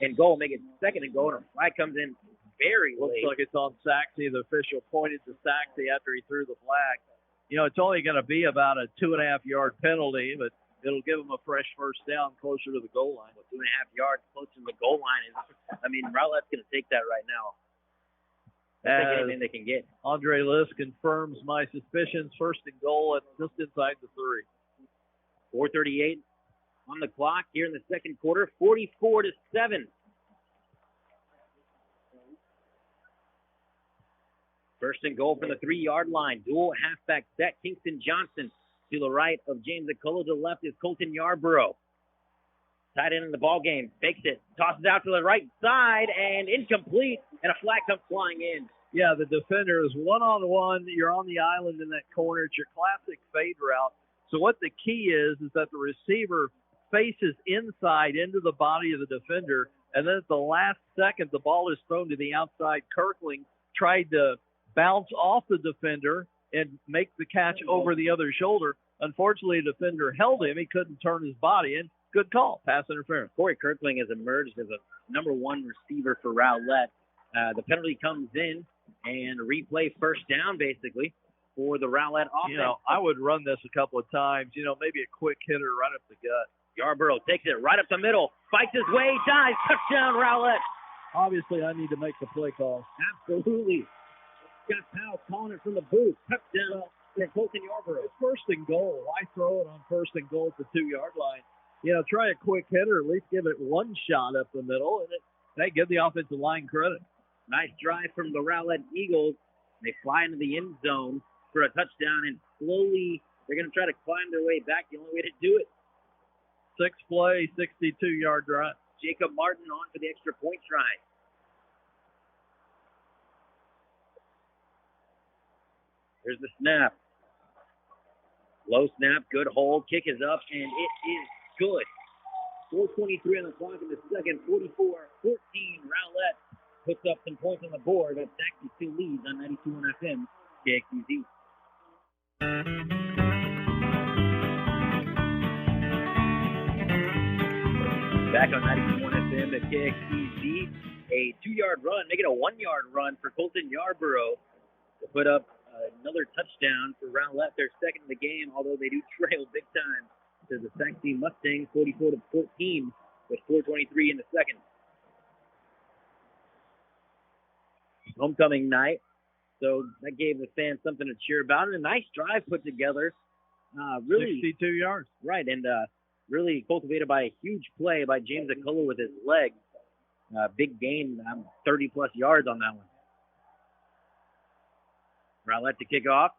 and goal. Make it 2nd and goal, and a flag comes in very late. Looks like it's on Sachse. The official pointed to Sachse after he threw the flag. You know, it's only going to be about a 2.5-yard penalty, but it'll give them a fresh first down closer to the goal line. 2.5 yards closer to the goal line. Rowlett's going to take that right now. Take anything they can get. Andre Liss confirms my suspicions. 1st and goal at just inside the 3. 4:38 on the clock here in the second quarter. 44-7. First and goal from the 3-yard line. Dual halfback set. Kingston Johnson to the right of James Piccolo. To the left is Colton Yarborough. Tight end in the ball game. Fakes it. Tosses out to the right side and incomplete. And a flag comes flying in. Yeah, the defender is one-on-one. You're on the island in that corner. It's your classic fade route. So what the key is that the receiver faces inside into the body of the defender, and then at the last second, the ball is thrown to the outside. Kirkling tried to bounce off the defender and make the catch over the other shoulder. Unfortunately, the defender held him. He couldn't turn his body in. Good call, pass interference. Corey Kirkling has emerged as a number 1 receiver for Rowlett. The penalty comes in, and replay first down, basically, for the Rowlett offense. You know, I would run this a couple of times. You know, maybe a quick hitter right up the gut. Yarborough takes it right up the middle, fights his way, dives, touchdown, Rowlett. Obviously, I need to make the play call. Absolutely. Scott Powell calling it from the booth. Touchdown for Colton Yarborough. It's 1st and goal. Why throw it on 1st and goal at the 2-yard line? You know, try a quick hitter, at least give it one shot up the middle, and give the offensive line credit. Nice drive from the Rowlett Eagles. They fly into the end zone for a touchdown, and slowly they're going to try to climb their way back. The only way to do it. 6-play, 62-yard drive. Jacob Martin on for the extra point try. Here's the snap. Low snap, good hold. Kick is up, and it is good. 4:23 on the clock in the second. 44-14. Rowlett puts up some points on the board, but Sachse still leads on 92.1 FM. KXEZ. Back on 92.1 FM at KXEZ. A 2-yard run, make it a 1-yard run for Colton Yarborough to put up another touchdown for Rowlett, their 2nd of the game, although they do trail big time to the Sachse Mustangs, 44-14. with 4:23 in the second. Homecoming night, so that gave the fans something to cheer about. And a nice drive put together. Really 62 yards. Right, and really cultivated by a huge play by James Akulla with his leg. Big gain, 30-plus yards on that one. Rowlett to kick off.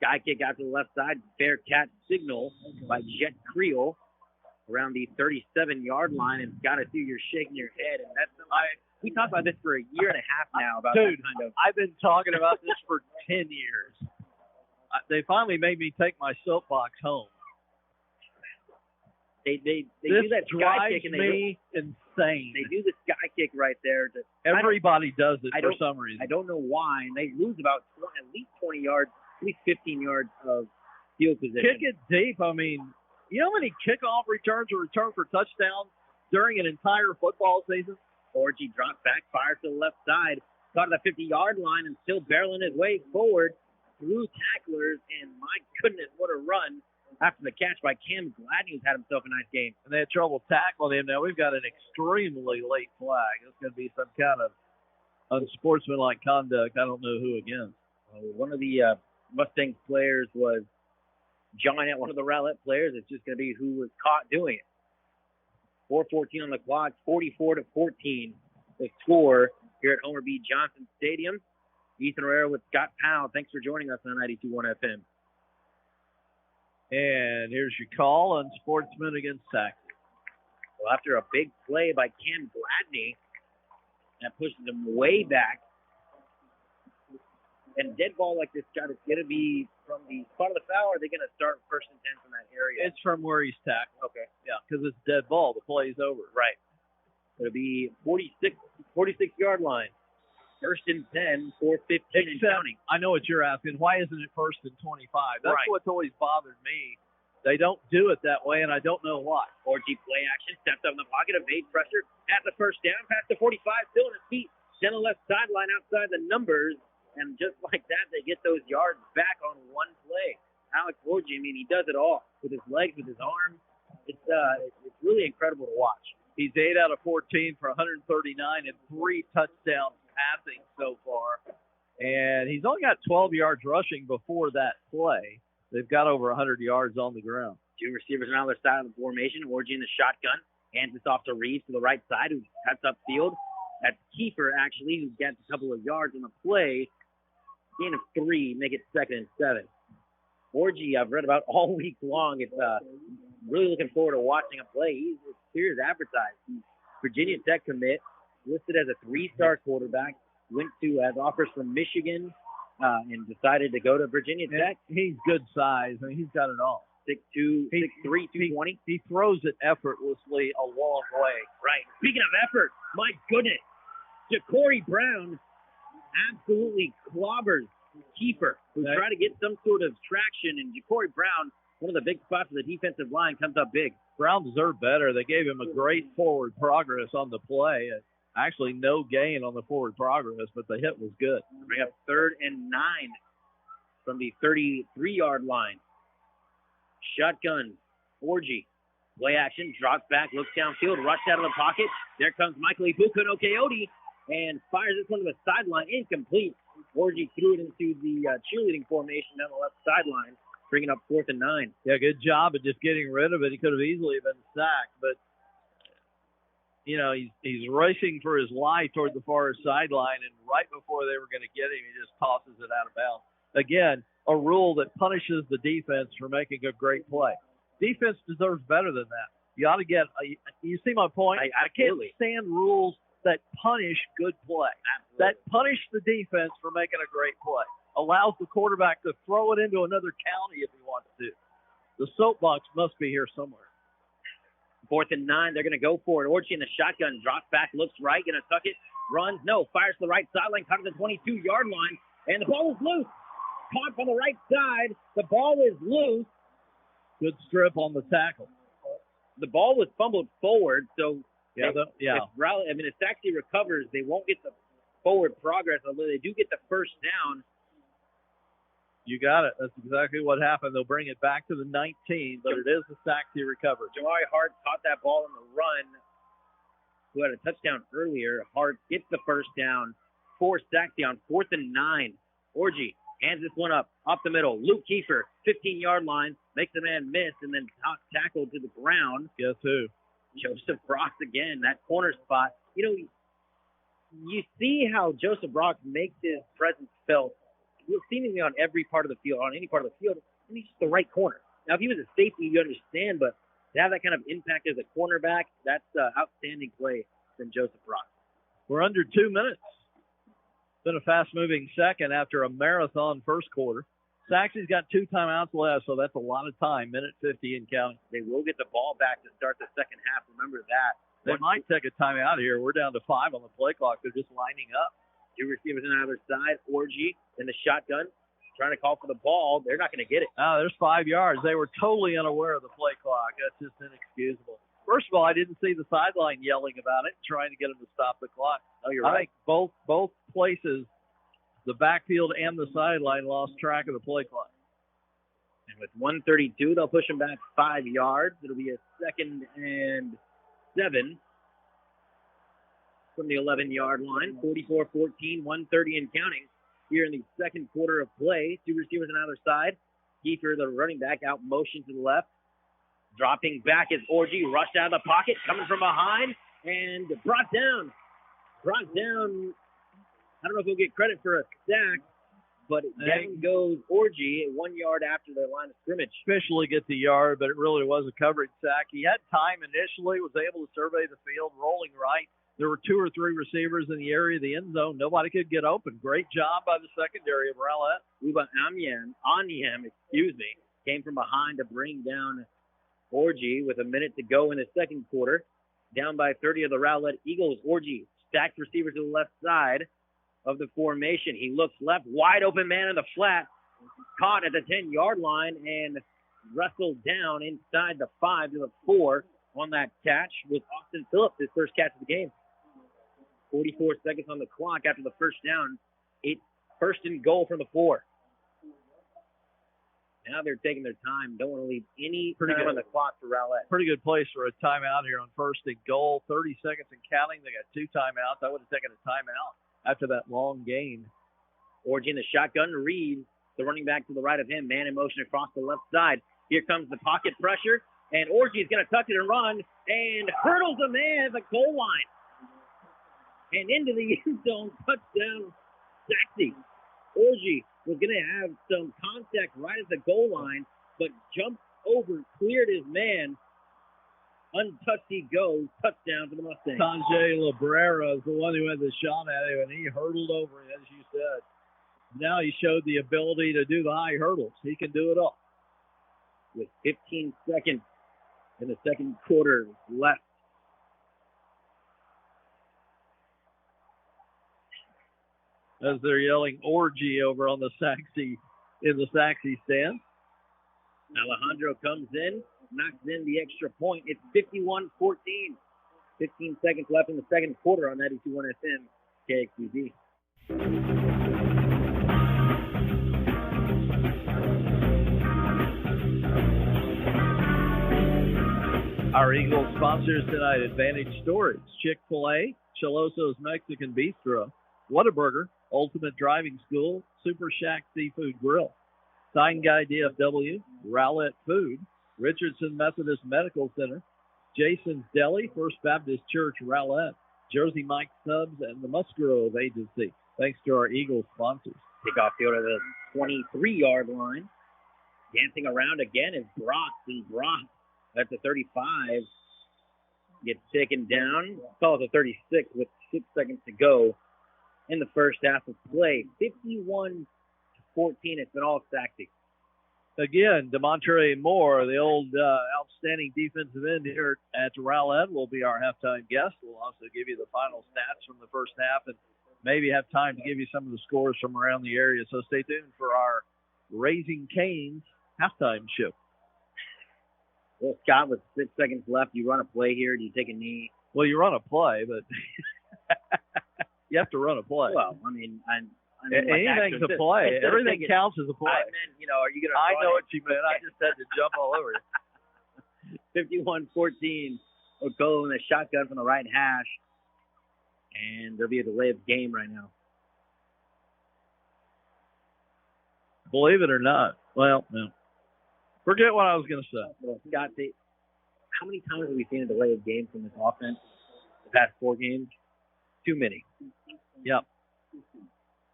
Sky kick out to the left side. Bearcat signal by Jet Creel around the 37-yard line. And Scott, I see you're shaking your head. And that's we talked about this for a year and a half now. About Dude, that kind of. I've been talking about this for 10 years. They finally made me take my soapbox home. They This do that sky kick and drives me insane. they do the sky kick right there. Everybody does it for some reason. I don't know why, and they lose about at least 20 yards, at least 15 yards of field position. Kick it deep. I mean, you know how many kickoff returns or return for touchdowns during an entire football season? Orgy drops back, fires to the left side, caught at the 50-yard line, and still barreling his way forward through tacklers. And my goodness, what a run after the catch by Cam Gladney, who's had himself a nice game. And they had trouble tackling him. Now we've got an extremely late flag. It's going to be some kind of unsportsmanlike conduct. I don't know who against. One of the Mustangs players was jawing at one of the Rowlett players. It's just going to be who was caught doing it. 4:14 on the clock, 44-14 the score here at Homer B. Johnson Stadium. Ethan Herrera with Scott Powell. Thanks for joining us on 92.1 FM. And here's your call on Sportsman against Sachse. Well, after a big play by Cam Gladney, that pushes him way back. And dead ball like this, Scott, is going to be from the spot of the foul, or are they going to start 1st and 10 from that area? It's from where he's tackled. Okay. Yeah, because it's dead ball. The play's over. Right. It'll be 46-yard line. 1st and 10, 4:15 and counting. I know what you're asking. Why isn't it 1st and 25? That's right. What's always bothered me. They don't do it that way, and I don't know why. Orgy play action, steps up in the pocket, evade pressure, at the first down, past the 45, still on his feet, down the left sideline outside the numbers, and just like that, they get those yards back on one play. Alex Orgy, I mean, he does it all with his legs, with his arms. It's really incredible to watch. He's 8 out of 14 for 139 and 3 touchdowns passing so far. And he's only got 12 yards rushing before that play. They've got over 100 yards on the ground. 2 receivers on the other side of the formation. Orgy in the shotgun. Hands this off to Reeves to the right side, who cuts upfield. That's Kiefer, actually, who gets a couple of yards on the play. Gain of 3, make it 2nd and 7. Orgy, I've read about all week long. It's really looking forward to watching him play. He's as clear as advertised. He's Virginia Tech commit, listed as a 3-star quarterback, went to as offers from Michigan, and decided to go to Virginia Tech. He's good size. I mean, he's got it all. 6'2", 6'3", 220. He throws it effortlessly a long way. Right. Speaking of effort, my goodness, Ja'Cory Brown absolutely clobbers Kiefer, who's trying to get some sort of traction, and Ja'Cory Brown, one of the big spots of the defensive line, comes up big. Brown deserved better. They gave him a great forward progress on the play. Actually, no gain on the forward progress, but the hit was good. Bring up 3rd and 9 from the 33-yard line. Shotgun, Orgy. Play action, drops back, looks downfield, rushed out of the pocket. There comes Michael Ibuka Okeodi and fires this one to the sideline, incomplete. Orgy threw it into the cheerleading formation down the left sideline, bringing up 4th and 9. Yeah, good job of just getting rid of it. He could have easily been sacked, but you know, he's racing for his life toward the far sideline, and right before they were going to get him, he just tosses it out of bounds. Again, a rule that punishes the defense for making a great play. Defense deserves better than that. You ought to get you see my point? I can't stand rules that punish good play. Absolutely. That punish the defense for making a great play. Allows the quarterback to throw it into another county if he wants to. The soapbox must be here somewhere. 4th and 9, they're going to go for it. Orgy in the shotgun, drops back, looks right, going to tuck it, runs, no, fires to the right sideline, caught at the 22-yard line, and the ball is loose. Caught from the right side, the ball is loose. Good strip on the tackle. The ball was fumbled forward, so if Sachse recovers, they won't get the forward progress, although they do get the first down. You got it. That's exactly what happened. They'll bring it back to the 19, but it is a Sachse recovery. Jamari Hart caught that ball on the run, who had a touchdown earlier. Hart gets the first down for Sachse on 4th and 9. Orji hands this one up the middle. Luke Kiefer, 15-yard line, makes the man miss, and then tackled to the ground. Guess who? Joseph Brox again, that corner spot. You know, you see how Joseph Brox makes his presence felt seemingly on every part of the field, on any part of the field, and he's just the right corner. Now, if he was a safety, you understand, but to have that kind of impact as a cornerback, that's an outstanding play from Joseph Brox. We're under 2 minutes. Been a fast-moving second after a marathon first quarter. Sachse's got 2 timeouts left, so that's a lot of time, minute 50 and counting. They will get the ball back to start the second half. Remember that. They might take a timeout here. We're down to 5 on the play clock. They're just lining up. 2 receivers on either side. Orji in the shotgun, trying to call for the ball. They're not going to get it. Oh, there's 5 yards. They were totally unaware of the play clock. That's just inexcusable. First of all, I didn't see the sideline yelling about it, trying to get them to stop the clock. Oh, you're right. right. I think both places, the backfield and the sideline, lost track of the play clock. And with 1:32, they'll push them back 5 yards. It'll be a 2nd and 7 from the 11-yard line. 44-14, 1:30 and counting here in the second quarter of play. 2 receivers on either side. Kiefer, the running back, out motion to the left. Dropping back is Orji, rushed out of the pocket, coming from behind, and brought down. I don't know if he'll get credit for a sack, but down goes Orji 1 yard after the line of scrimmage. Officially get the yard, but it really was a coverage sack. He had time initially, was able to survey the field, rolling right. There were 2 or 3 receivers in the area of the end zone. Nobody could get open. Great job by the secondary of Rowlett. Uba Anyam, came from behind to bring down Orji with a minute to go in the second quarter. Down by 30 of the Rowlett Eagles. Orji stacked receivers to the left side of the formation. He looks left, wide open man in the flat, caught at the 10-yard line and wrestled down inside the 5 to the 4 on that catch with Austin Phillips, his first catch of the game. 44 seconds on the clock after the first down. It's 1st and goal from the 4. Now they're taking their time. Don't want to leave any time on the clock for Rowlett. Pretty good place for a timeout here on 1st and goal. 30 seconds and counting. They got 2 timeouts. I would have taken a timeout after that long gain. Orji in the shotgun. Reed, the running back to the right of him. Man in motion across the left side. Here comes the pocket pressure. And Orji is going to tuck it and run. And hurdles a man at the goal line. And into the end zone. Touchdown, Sachse. Orji was going to have some contact right at the goal line, but jumped over, cleared his man. Untouched he goes. Touchdown for the Mustangs. Sanjay Labrera is the one who had the shot at him, and he hurdled over it, as you said. Now he showed the ability to do the high hurdles. He can do it all. With 15 seconds in the second quarter left. As they're yelling Orji over on the Sachse, in the Sachse stand. Alejandro comes in, knocks in the extra point. It's 51-14. 15 seconds left in the second quarter on 92.1 FM, KXEZ. Our Eagles sponsors tonight: Advantage Storage, Chick-fil-A, Choloso's Mexican Bistro, Whataburger, Ultimate Driving School, Super Shack Seafood Grill, Sign Guy DFW, Rowlett Food, Richardson Methodist Medical Center, Jason's Deli, First Baptist Church Rowlett, Jersey Mike Subs, and the Musgrove Agency. Thanks to our Eagles sponsors. Kickoff field at the 23-yard line. Dancing around again is Brock. And Brock at the 35 gets taken down. Call it the 36 with 6 seconds to go in the first half of play. 51-14. It's been all Sachse. Again, Damontre Moore, the old outstanding defensive end here at Rowlett, will be our halftime guest. We'll also give you the final stats from the first half and maybe have time to give you some of the scores from around the area. So stay tuned for our Raising Cane's halftime show. Well, Scott, with 6 seconds left, you run a play here. Do you take a knee? Well, you run a play, but you have to run a play. Well, I mean, Anything's a play. Everything counts as a play. I meant, are you going to? I know what you meant. I just had to jump all over you. 51-14. Okolo in a shotgun from the right hash. And there'll be a delay of game right now. Believe it or not. Well, no. Forget what I was going to say. Well, Scott, how many times have we seen a delay of game from this offense the past 4 games? Too many. Yep.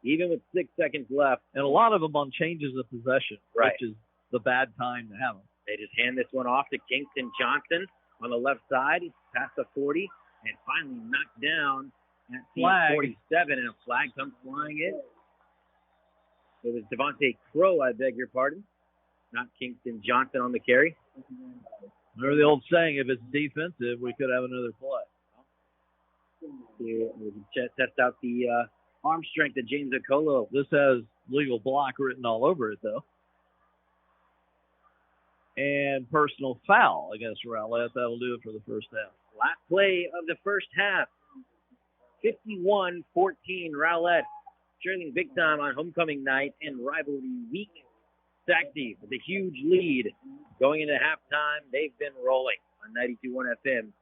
Even with 6 seconds left. And a lot of them on changes of possession, right, which is the bad time to have them. They just hand this one off to Kingston Johnson on the left side, past the 40, and finally knocked down at flag. 47, and a flag comes flying in. It was Devontae Crow, I beg your pardon, not Kingston Johnson on the carry. Remember the old saying, if it's defensive, we could have another play. We test out the arm strength of James Okolo. This has legal block written all over it, though. And personal foul against Rowlett. That'll do it for the first half. Last play of the first half. 51-14, Rowlett trailing big time on homecoming night and rivalry week. Sachse with a huge lead going into halftime. They've been rolling on 92.1 FM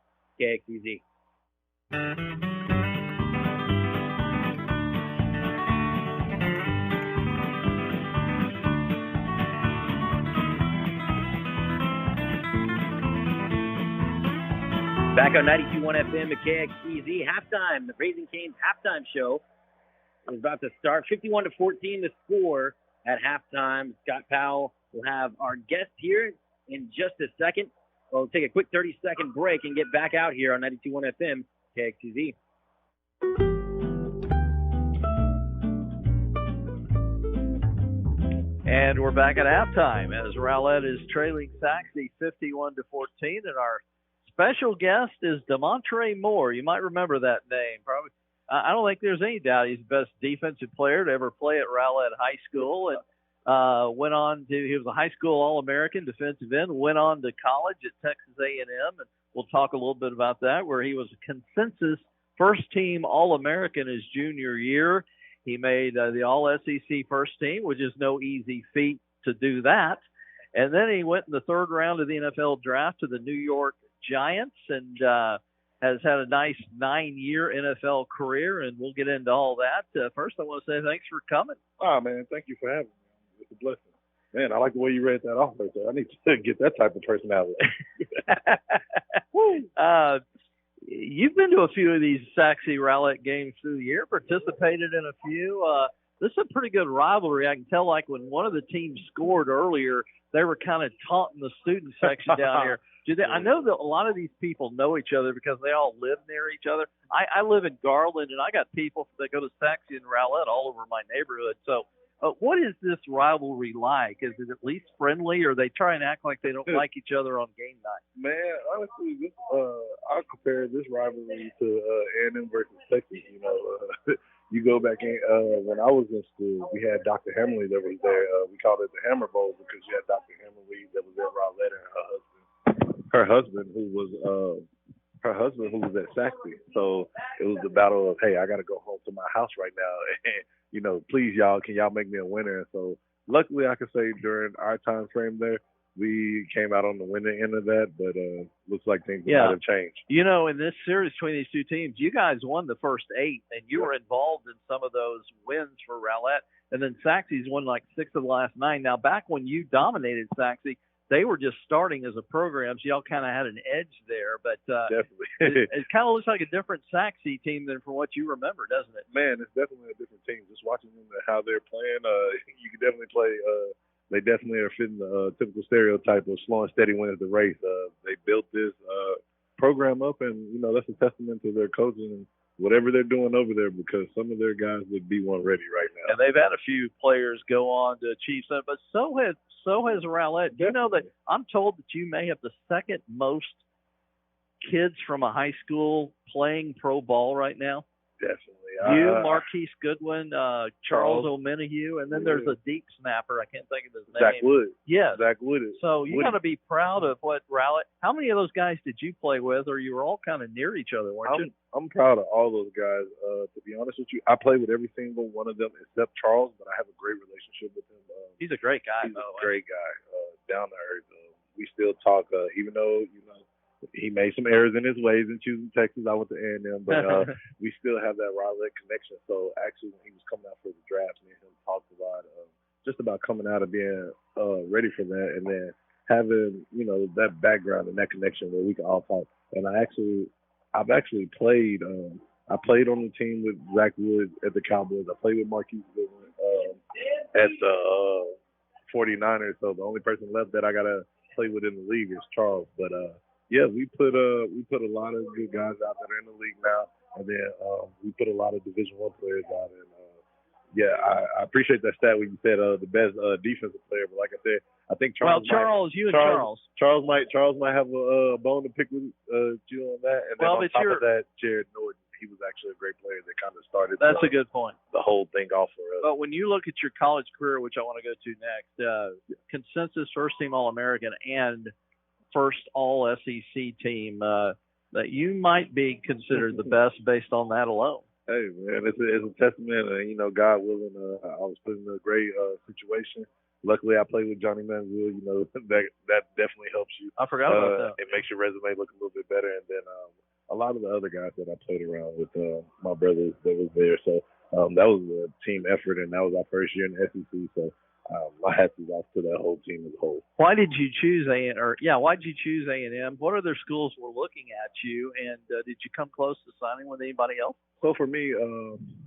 KXEZ. Back on 92.1 FM at KXEZ. Halftime, the Raising Cane's halftime show is about to start. 51-14 the score at halftime. Scott Powell will have our guest here in just a second. We'll take a quick 30-second break and get back out here on 92.1 FM KXEZ. And we're back at halftime as Rowlett is trailing Sachse 51-14, and our special guest is Damontre Moore. You might remember that name. Probably. I don't think there's any doubt he's the best defensive player to ever play at Rowlett High School, and went on to, he was a high school All-American defensive end, went on to college at Texas A&M, and we'll talk a little bit about that, where he was a consensus first-team All-American his junior year. He made the All-SEC first team, which is no easy feat to do that. And then he went in the third round of the NFL draft to the New York Giants, and has had a nice 9-year NFL career, and we'll get into all that. First, I want to say thanks for coming. Oh, man, thank you for having me. It's a blessing. Man, I like the way you read that off right there. I need to get that type of personality. You've been to a few of these Sachse Rowlett games through the year, participated in a few. This is a pretty good rivalry. I can tell, like, when one of the teams scored earlier, they were kind of taunting the student section down here. I know that a lot of these people know each other because they all live near each other. I live in Garland, and I got people that go to Sachse and Rowlett all over my neighborhood. So what is this rivalry like? Is it at least friendly, or they try and act like they don't like each other on game night? Man, honestly, I'll compare this rivalry to A&M versus Texas. You know, you go back in, when I was in school, we had Dr. Hammerly that was there. We called it the Hammer Bowl because you had Dr. Hammerly that was at Rowlett and her husband who was at Sachse. So it was the battle of, hey, I got to go home to my house right now. And, you know, please, y'all, can y'all make me a winner? And so luckily I could say during our time frame there, we came out on the winning end of that, but looks like things might have changed. You know, in this series between these two teams, you guys won the first 8, and you were involved in some of those wins for Rowlett. And then Sachse's won like 6 of the last 9. Now, back when you dominated Sachse, they were just starting as a program, so y'all kind of had an edge there. But definitely, it kind of looks like a different Sachse team than from what you remember, doesn't it? Man, it's definitely a different team. Just watching them, how they're playing, you can definitely play. They definitely are fitting the typical stereotype of slow and steady wins the race. They built this program up, and you know that's a testament to their coaching and whatever they're doing over there, because some of their guys would be one ready right now. And they've had a few players go on to achieve something, but so has Rowlett. Do you know that I'm told that you may have the second most kids from a high school playing pro ball right now? Definitely. You, Marquise Goodwin, Charles O'Menahue, and then there's a deep snapper. I can't think of his name. Zach Wood. Yes. Zach Wood. So you got to be proud of what Rowlett. How many of those guys did you play with, or you were all kind of near each other, weren't you? I'm proud of all those guys. To be honest with you, I played with every single one of them except Charles, but I have a great relationship with him. He's a great guy. He's a great guy, down to earth. We still talk, even though he made some errors in his ways in choosing Texas. I went to A&M, but we still have that Rowlett connection. So actually, when he was coming out for the draft, me and him talked about just about coming out of being ready for that, and then having that background and that connection where we can all talk. And I've actually played. I played on the team with Zach Wood at the Cowboys. I played with Marquise Goodwin at the 49ers. So the only person left that I gotta play with in the league is Charles. But yeah, we put a lot of good guys out that are in the league now, and then we put a lot of Division I players out. And yeah, I appreciate that stat when you said the best defensive player. But like I said, I think Charles might have a bone to pick with you on that. And then on top of that, Jared Norton, he was actually a great player that kind of started. That's a good point. The whole thing off for us. But when you look at your college career, which I want to go to next, consensus first team All-American and first All-SEC team, that you might be considered the best based on that alone. Hey, man, it's a testament. And, God willing, I was put in a great situation. Luckily, I played with Johnny Manziel. That definitely helps you. I forgot about that. It makes your resume look a little bit better. And then a lot of the other guys that I played around with, my brothers that was there. So that was a team effort, and that was our first year in the SEC. So my hats is off to that whole team as a whole. Why did you choose why did you choose A&M? What other schools were looking at you, and did you come close to signing with anybody else? So for me,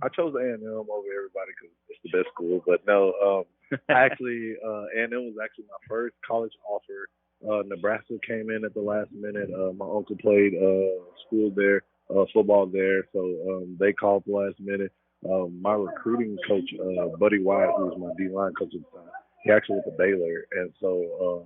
I chose A&M over everybody because it's the best school. But no, actually, A&M was actually my first college offer. Nebraska came in at the last minute. My uncle played school there, football there, so they called the last minute. My recruiting coach, Buddy Wyatt, who was my D-line coach at the time, he actually went to Baylor. And so,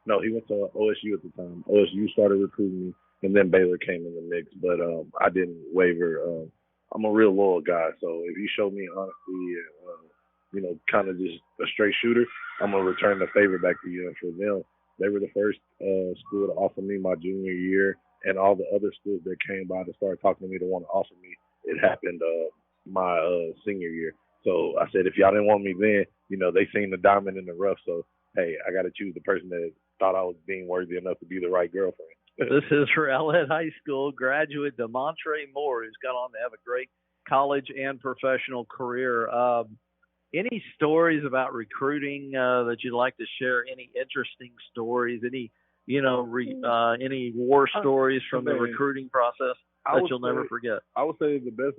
no, he went to OSU at the time. OSU started recruiting me, and then Baylor came in the mix. But I didn't waver. I'm a real loyal guy, so if you show me honesty and, kind of just a straight shooter, I'm going to return the favor back to you. And for them, they were the first school to offer me my junior year, and all the other schools that came by to start talking to me to want to offer me, it happened my senior year. So I said, if y'all didn't want me then, they seen the diamond in the rough. So, hey, I got to choose the person that thought I was being worthy enough to be the right girlfriend. This is Rowlett High School graduate Damontre Moore, who's gone on to have a great college and professional career. Any stories about recruiting that you'd like to share? Any interesting stories? Any any war stories from the recruiting process that you'll never forget? I would say the best.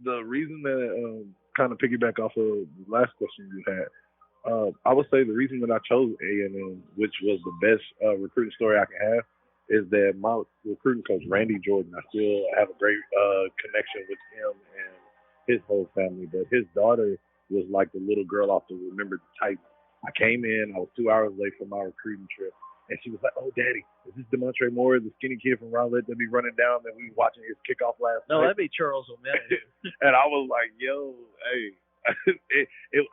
The reason that kind of piggyback off of the last question you had, I would say the reason that I chose A&M, which was the best recruiting story I can have, is that my recruiting coach, Randy Jordan, I still have a great connection with him and his whole family. But his daughter was like the little girl off the Remember the Titans. I came in, I was 2 hours late for my recruiting trip, and she was like, "Oh, Daddy, is this Damontre Moore, the skinny kid from Rowlett that be running down that we watching his kickoff last night?" No, that'd be Charles O'Menahue. And I was like, "Yo, hey."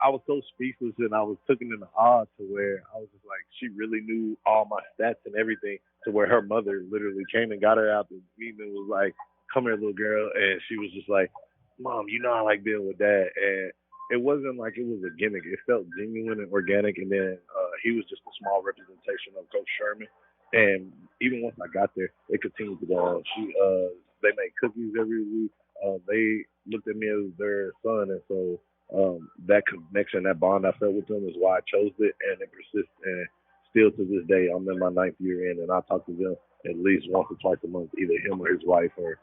I was so speechless, and I was taken in the awe to where I was just like, she really knew all my stats and everything, to where her mother literally came and got her out the meeting and was like, "Come here, little girl," and she was just like, "Mom, I like being with Dad." And it wasn't like it was a gimmick. It felt genuine and organic. And then he was just a small representation of Coach Sherman. And even once I got there, it continued to go on. They made cookies every week. They looked at me as their son. And so that connection, that bond I felt with them is why I chose it. And it persists. And still to this day, I'm in my 9th year in, and I talk to them at least once or twice a month, either him or his wife or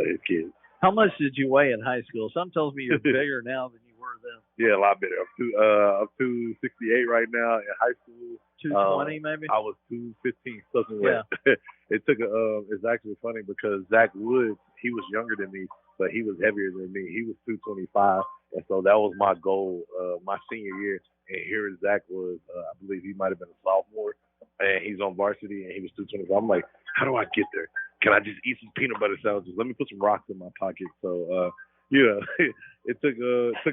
his kids. How much did you weigh in high school? Something tells me you're bigger now than you were then. Yeah, a lot bigger. I'm 268 right now. In high school, 220 maybe. I was 215. Something like that. It took it's actually funny because Zach Woods, he was younger than me, but he was heavier than me. He was 225, and so that was my goal my senior year. And here Zach was, I believe he might have been a sophomore, and he's on varsity, and he was 225. I'm like, how do I get there? can I just eat some peanut butter sandwiches? Let me put some rocks in my pocket. So, it took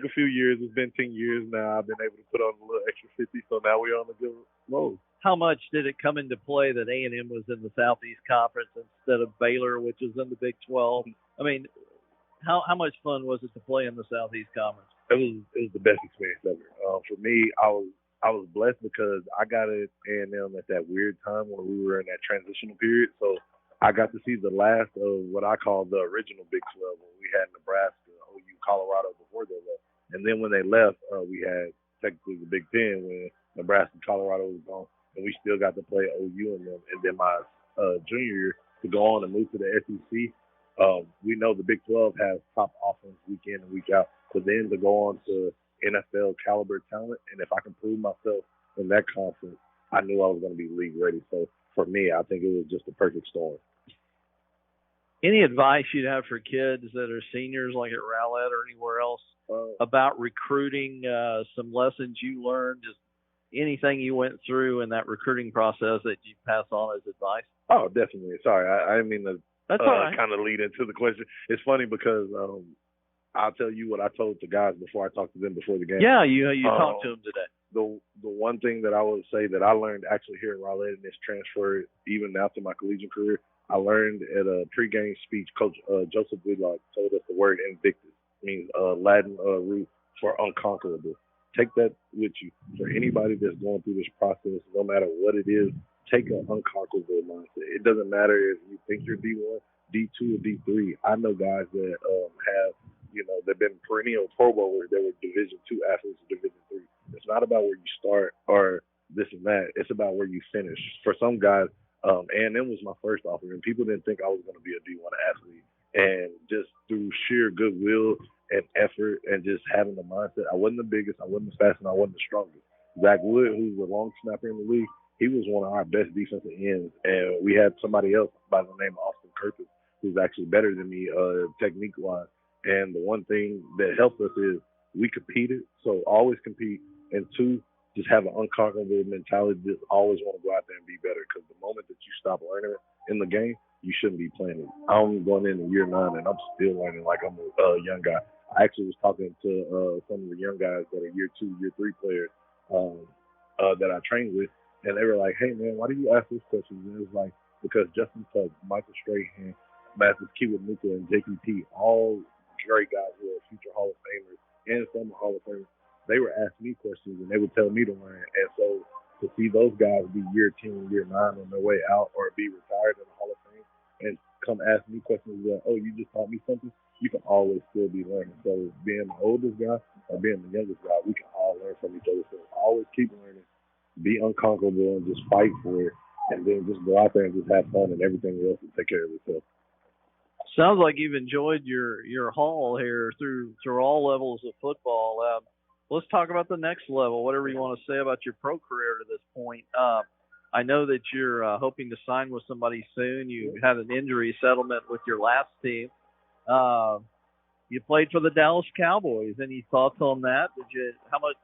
a few years. It's been 10 years now. I've been able to put on a little extra 50, so now we're on a good road. How much did it come into play that A&M was in the Southeast Conference instead of Baylor, which is in the Big 12? I mean, how much fun was it to play in the Southeast Conference? It was the best experience ever. For me, I was blessed because I got at A&M at that weird time when we were in that transitional period. So I got to see the last of what I call the original Big 12 when we had Nebraska, OU, Colorado before they left. And then when they left, we had technically the Big 10 when Nebraska and Colorado was gone. And we still got to play OU in them. And then my junior year to go on and move to the SEC, we know the Big 12 has top offense week in and week out. So then to go on to NFL caliber talent, and if I can prove myself in that conference, I knew I was going to be league ready. So for me, I think it was just a perfect storm. Any advice you'd have for kids that are seniors like at Rowlett or anywhere else about recruiting, some lessons you learned, just anything you went through in that recruiting process that you pass on as advice? Oh, definitely. Sorry, I didn't mean to right. kind of lead into the question. It's funny because I'll tell you what I told the guys before I talked to them before the game. Yeah, you talked to them today. The one thing that I would say that I learned actually here at Rowlett, and this transferred even after my collegiate career, I learned at a pregame speech, Coach Joseph Whitlock told us the word invictus, means Latin root for unconquerable. Take that with you. For anybody that's going through this process, no matter what it is, take an unconquerable mindset. It doesn't matter if you think you're D1, D2, or D3. I know guys that have, they've been perennial Pro Bowlers. They were Division II athletes or Division III. It's not about where you start or this and that. It's about where you finish. For some guys, A&M was my first offer, and people didn't think I was going to be a D1 athlete. And just through sheer goodwill and effort and just having the mindset, I wasn't the biggest, I wasn't the fastest, and I wasn't the strongest. Zach Wood, who's a long snapper in the league, he was one of our best defensive ends. And we had somebody else by the name of Austin Kirkus, who's actually better than me technique-wise. And the one thing that helped us is we competed, so always compete. And two, just have an unconquerable mentality, just always want to go out there and be better. Because the moment that you stop learning in the game, you shouldn't be playing it. I'm going into year 9, and I'm still learning like I'm a young guy. I actually was talking to some of the young guys that are year 2, year 3 players that I trained with, and they were like, hey, man, why do you ask this question? And it was like, because Justin Tuck, Michael Strahan, Mathis Kiwanuka, and JPP, all great guys who are future Hall of Famers and some Hall of Famers, they were asking me questions, and they would tell me to learn. And so to see those guys be year 10, year 9 on their way out or be retired in the Hall of Fame and come ask me questions like, oh, you just taught me something, you can always still be learning. So being the oldest guy or being the youngest guy, we can all learn from each other. So always keep learning, be unconquerable, and just fight for it, and then just go out there and just have fun, and everything else will take care of itself. Sounds like you've enjoyed your haul here through all levels of football. Let's talk about the next level, whatever you want to say about your pro career to this point. I know that you're hoping to sign with somebody soon. You had an injury settlement with your last team. You played for the Dallas Cowboys. Any thoughts on that? How much?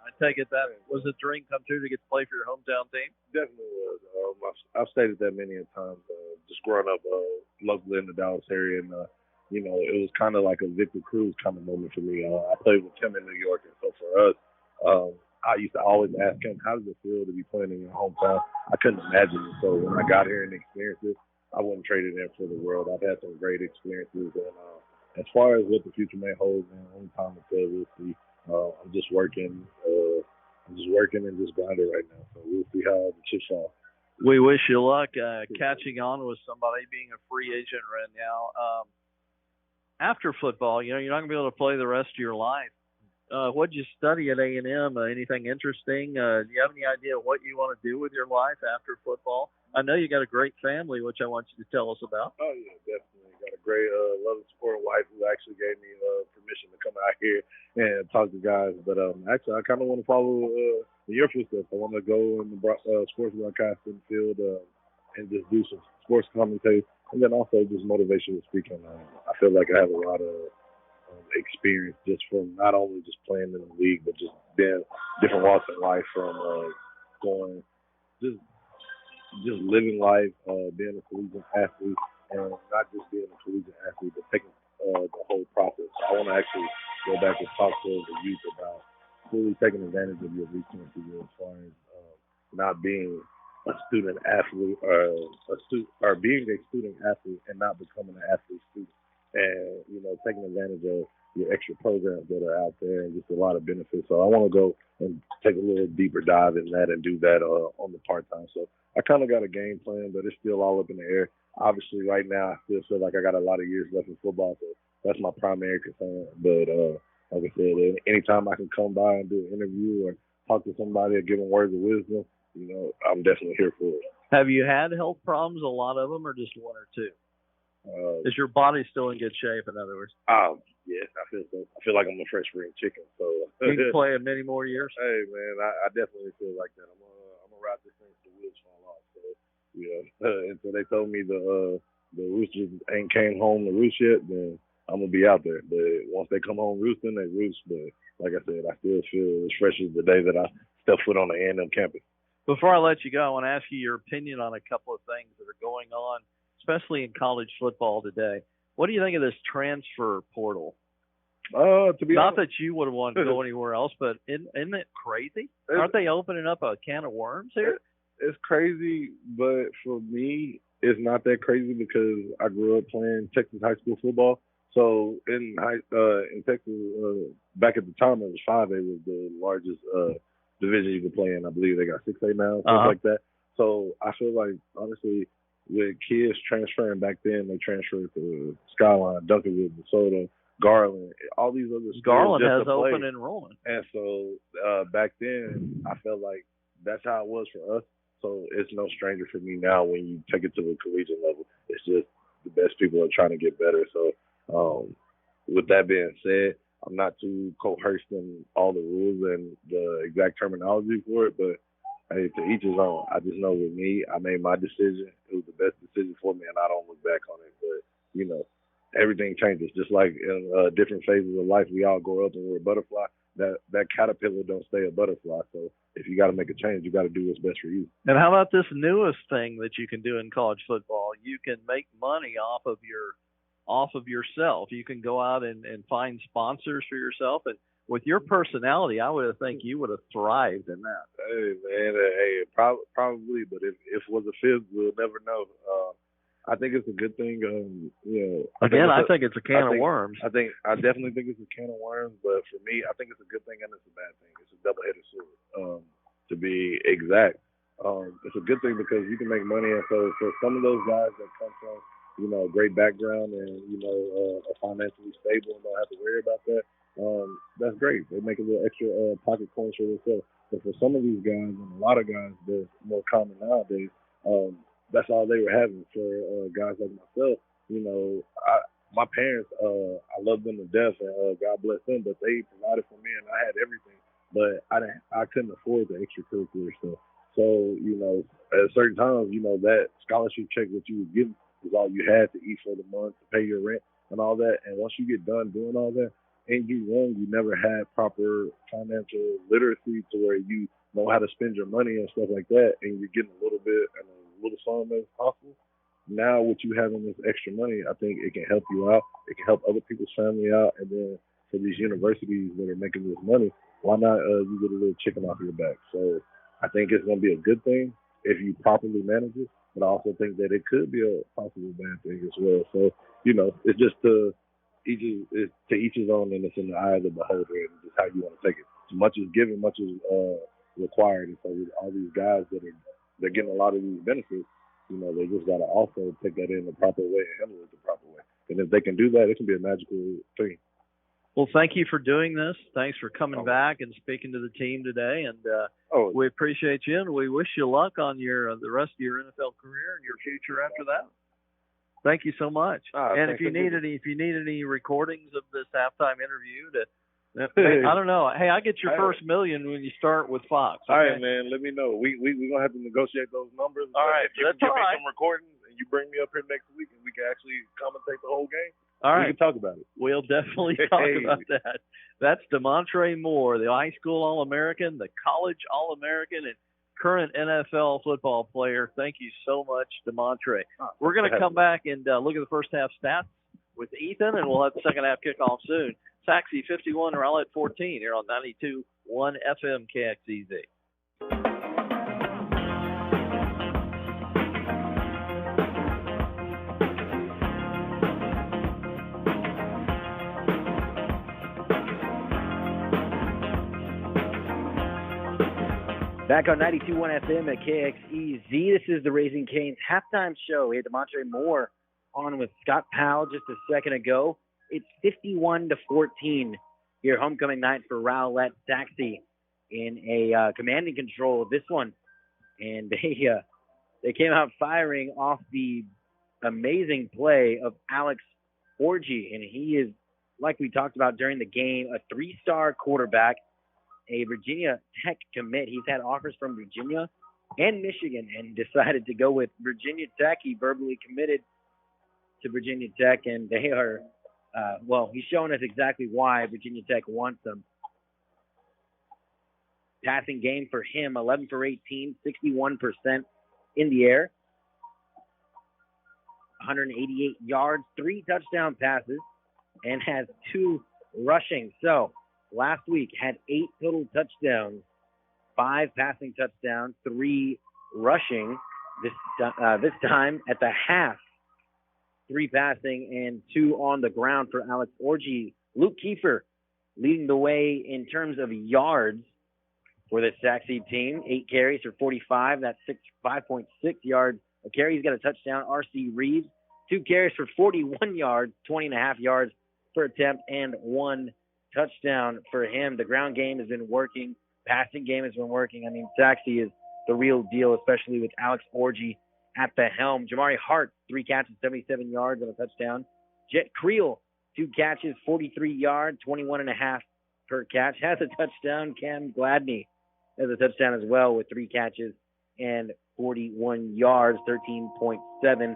I take it that was a dream come true to get to play for your hometown team? Definitely was. I've stated that many a times. Just growing up locally in the Dallas area, and it was kind of like a Victor Cruz kind of moment for me. I played with him in New York, and so for us, I used to always ask him, how does it feel to be playing in your hometown? I couldn't imagine it. So when I got here and experienced it, I wouldn't trade it in for the world. I've had some great experiences, and as far as what the future may hold, man, only time will tell. We'll see. I'm just working. And just grinding right now. So we'll see how the chips fall. We wish you luck catching on with somebody being a free agent right now. After football, you're not going to be able to play the rest of your life. What'd you study at A&M? Anything interesting? Do you have any idea what you want to do with your life after football? I know you got a great family, which I want you to tell us about. Oh, yeah, definitely. Got a great, loving, supportive wife who actually gave me permission to come out here and talk to guys. But actually, I kind of want to follow in your footsteps. I want to go in the sports broadcasting field and just do some sports commentating, and then also just motivational speaking. I feel like I have a lot of experience just from not only just playing in the league, but just being different walks in life, from going just just living life, being a collegiate athlete, and not just being a collegiate athlete, but taking the whole process. I want to actually go back and talk to the youth about fully taking advantage of your resources as far as not being a student athlete or being a student athlete and not becoming an athlete student, and taking advantage of your extra programs that are out there and just a lot of benefits. So I want to go and take a little deeper dive in that and do that on the part-time. So I kind of got a game plan, but it's still all up in the air. Obviously, right now, I still feel like I got a lot of years left in football, so that's my primary concern. But like I said, anytime I can come by and do an interview or talk to somebody or give them words of wisdom, I'm definitely here for it. Have you had health problems, a lot of them, or just one or two? Is your body still in good shape, in other words? Yes, I feel so. I feel like I'm a fresh spring chicken. So you can play in many more years? Hey, man, I definitely feel like that. I'm gonna ride this thing till the wheels fall off. So, and so they told me the roosters ain't came home to roost yet, then I'm going to be out there. But once they come home roosting, they roost. But like I said, I still feel as fresh as the day that I step foot on the A&M campus. Before I let you go, I want to ask you your opinion on a couple of things that are going on, especially in college football today. What do you think of this transfer portal? To be Not honest, that you would want to go anywhere else, but isn't it crazy? Aren't they opening up a can of worms here? It's crazy, but for me, it's not that crazy because I grew up playing Texas high school football. So in Texas, back at the time, it was 5A was the largest division you could play in. I believe they got 6A now, stuff like that. So I feel like, honestly, with kids transferring back then, they transferred to Skyline, Duncanville, Minnesota, Garland, all these other schools. Garland just has to play. open enrollment. And so back then, I felt like that's how it was for us. So it's no stranger for me now when you take it to the collegiate level. It's just the best people are trying to get better. So with that being said, I'm not too coerced in all the rules and the exact terminology for it, but hey, to each his own. I just know with me, I made my decision. It was the best decision for me, and I don't look back on it. But, everything changes. Just like in different phases of life, we all grow up and we're a butterfly. That caterpillar don't stay a butterfly. So if you got to make a change, you got to do what's best for you. And how about this newest thing that you can do in college football? You can make money off of yourself. You can go out and find sponsors for yourself. And with your personality, I would think you would have thrived in that. Hey, man, probably. But if it was a fib, we'll never know. I think it's a good thing. I think it's a can of worms. I definitely think it's a can of worms. But for me, I think it's a good thing and it's a bad thing. It's a double-headed sword, to be exact. It's a good thing because you can make money. And so for some of those guys that come from, great background and, are financially stable and don't have to worry about that, that's great. They make a little extra pocket coins for themselves. But for some of these guys and a lot of guys that's more common nowadays, that's all they were having. For guys like myself, my parents, I love them to death, and God bless them, but they provided for me, and I had everything. But I couldn't afford the extracurricular stuff. So, at certain times, that scholarship check that you were getting was all you had to eat for the month, to pay your rent and all that. And once you get done doing all that, ain't you wrong, you never had proper financial literacy to where you know how to spend your money and stuff like that, and you're getting a little bit and a little sum as possible. Now with you having this extra money, I think it can help you out. It can help other people's family out. And then for these universities that are making this money, why not you get a little chicken off your back? So I think it's going to be a good thing if you properly manage it. But I also think that it could be a possible bad thing as well. So, it's just to each his own, and it's in the eye of the beholder and just how you want to take it. As much is given, much is required. And so with all these guys they're getting a lot of these benefits, they just got to also take that in the proper way and handle it the proper way. And if they can do that, it can be a magical thing. Well, thank you for doing this. Thanks for coming back and speaking to the team today. And we appreciate you, and we wish you luck on the rest of your NFL career and your future after that. Thank you so much. And if you need any recordings of this halftime interview I don't know. Hey, I get your first million when you start with Fox. Okay? All right, man. Let me know. We're going to have to negotiate those numbers. All right. If you can give me some recordings and you bring me up here next week and we can actually commentate the whole game, all right, we can talk about it. We'll definitely talk about that. That's Damontre Moore, the high school All-American, the college All-American, and current NFL football player. Thank you so much, Damontre. We're going to come back and look at the first half stats with Ethan, and we'll have the second half kickoff soon. Sachse 51, Rowlett 14 here on 92.1 FM KXEZ. Back on 92.1 FM at KXEZ, this is the Raising Cane's halftime show. We had Damontre Moore on with Scott Powell just a second ago. It's 51-14 here, homecoming night for Rowlett. Sachse in a commanding control of this one. And they came out firing off the amazing play of Alex Orgy. And he is, like we talked about during the game, a 3-star quarterback, a Virginia Tech commit. He's had offers from Virginia and Michigan and decided to go with Virginia Tech. He verbally committed to Virginia Tech, and they are, he's showing us exactly why Virginia Tech wants him. Passing game for him, 11 for 18, 61% in the air, 188 yards, 3 touchdown passes, and has 2 rushing. So, last week had 8 total touchdowns, 5 passing touchdowns, 3 rushing. This time at the half, 3 passing and 2 on the ground for Alex Orgy. Luke Kiefer leading the way in terms of yards for the Sachse team. 8 carries for 45. That's 5.6 yards a carry. He's got a touchdown. R.C. Reeves, 2 carries for 41 yards, 20.5 yards per attempt, and 1 touchdown for him. The ground game has been working. Passing game has been working. I mean, Sachse is the real deal, especially with Alex Orgy at the helm. Jamari Hart, 3 catches, 77 yards and a touchdown. Jet Creel, 2 catches, 43 yards, 21.5 per catch. Has a touchdown. Cam Gladney has a touchdown as well with 3 catches and 41 yards, 13.7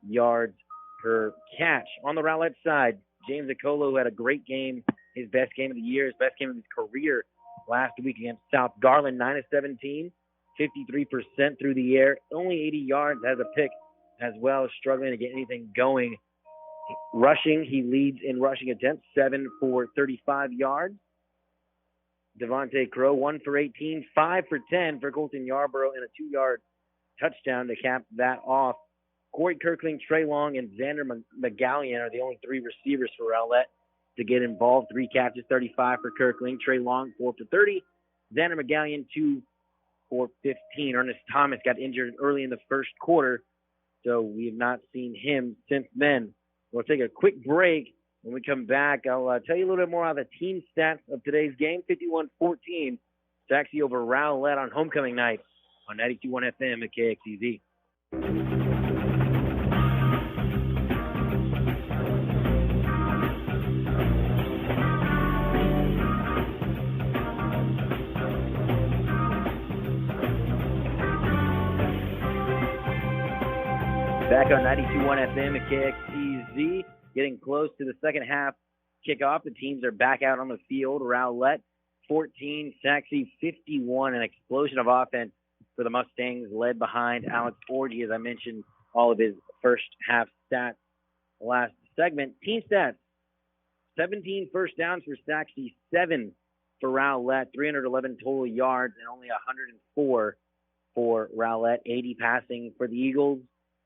yards per catch. On the Rowlett side, James Acolo, who had a great game, his best game of the year, his best game of his career last week against South Garland, 9 of 17, 53% through the air, only 80 yards, has a pick as well, struggling to get anything going. Rushing, he leads in rushing attempts, 7 for 35 yards. Devontae Crow, 1 for 18, 5 for 10 for Colton Yarborough, and a 2-yard touchdown to cap that off. Corey Kirkling, Trey Long, and Xander McGallion are the only 3 receivers for Rowlett to get involved. 3 catches, 35 for Kirkling. Trey Long, 4 for 30. Xander McGallion, 2 for 15. Ernest Thomas got injured early in the first quarter, so we have not seen him since then. We'll take a quick break. When we come back, I'll tell you a little bit more about the team stats of today's game. 51-14, Sachse over Rowlett on homecoming night on 92.1 FM at KXEZ. Back on 92.1 FM at KXEZ, getting close to the second half kickoff. The teams are back out on the field. Rowlett 14, Sachse 51, an explosion of offense for the Mustangs led behind Alex Orgy, as I mentioned all of his first half stats last segment. Team stats, 17 first downs for Sachse, 7 for Rowlett, 311 total yards, and only 104 for Rowlett, 80 passing for the Eagles,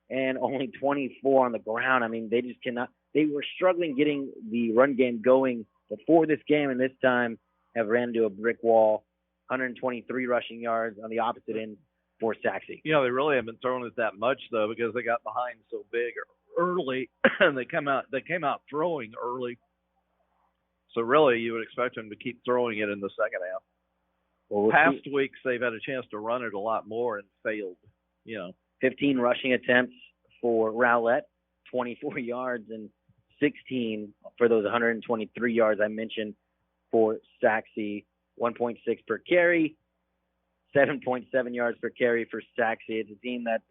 and only 24 on the ground. I mean, they just cannot. They were struggling getting the run game going before this game, and this time have ran into a brick wall. 123 rushing yards on the opposite end for Sachse. You know, they really haven't thrown it that much, though, because they got behind so big early, and they came out throwing early. So really, you would expect them to keep throwing it in the second half. Well, past weeks, they've had a chance to run it a lot more and failed, you know. 15 rushing attempts for Rowlett, 24 yards, and 16 for those 123 yards I mentioned for Sachse. 1.6 per carry, 7.7 yards per carry for Sachse. It's a team that,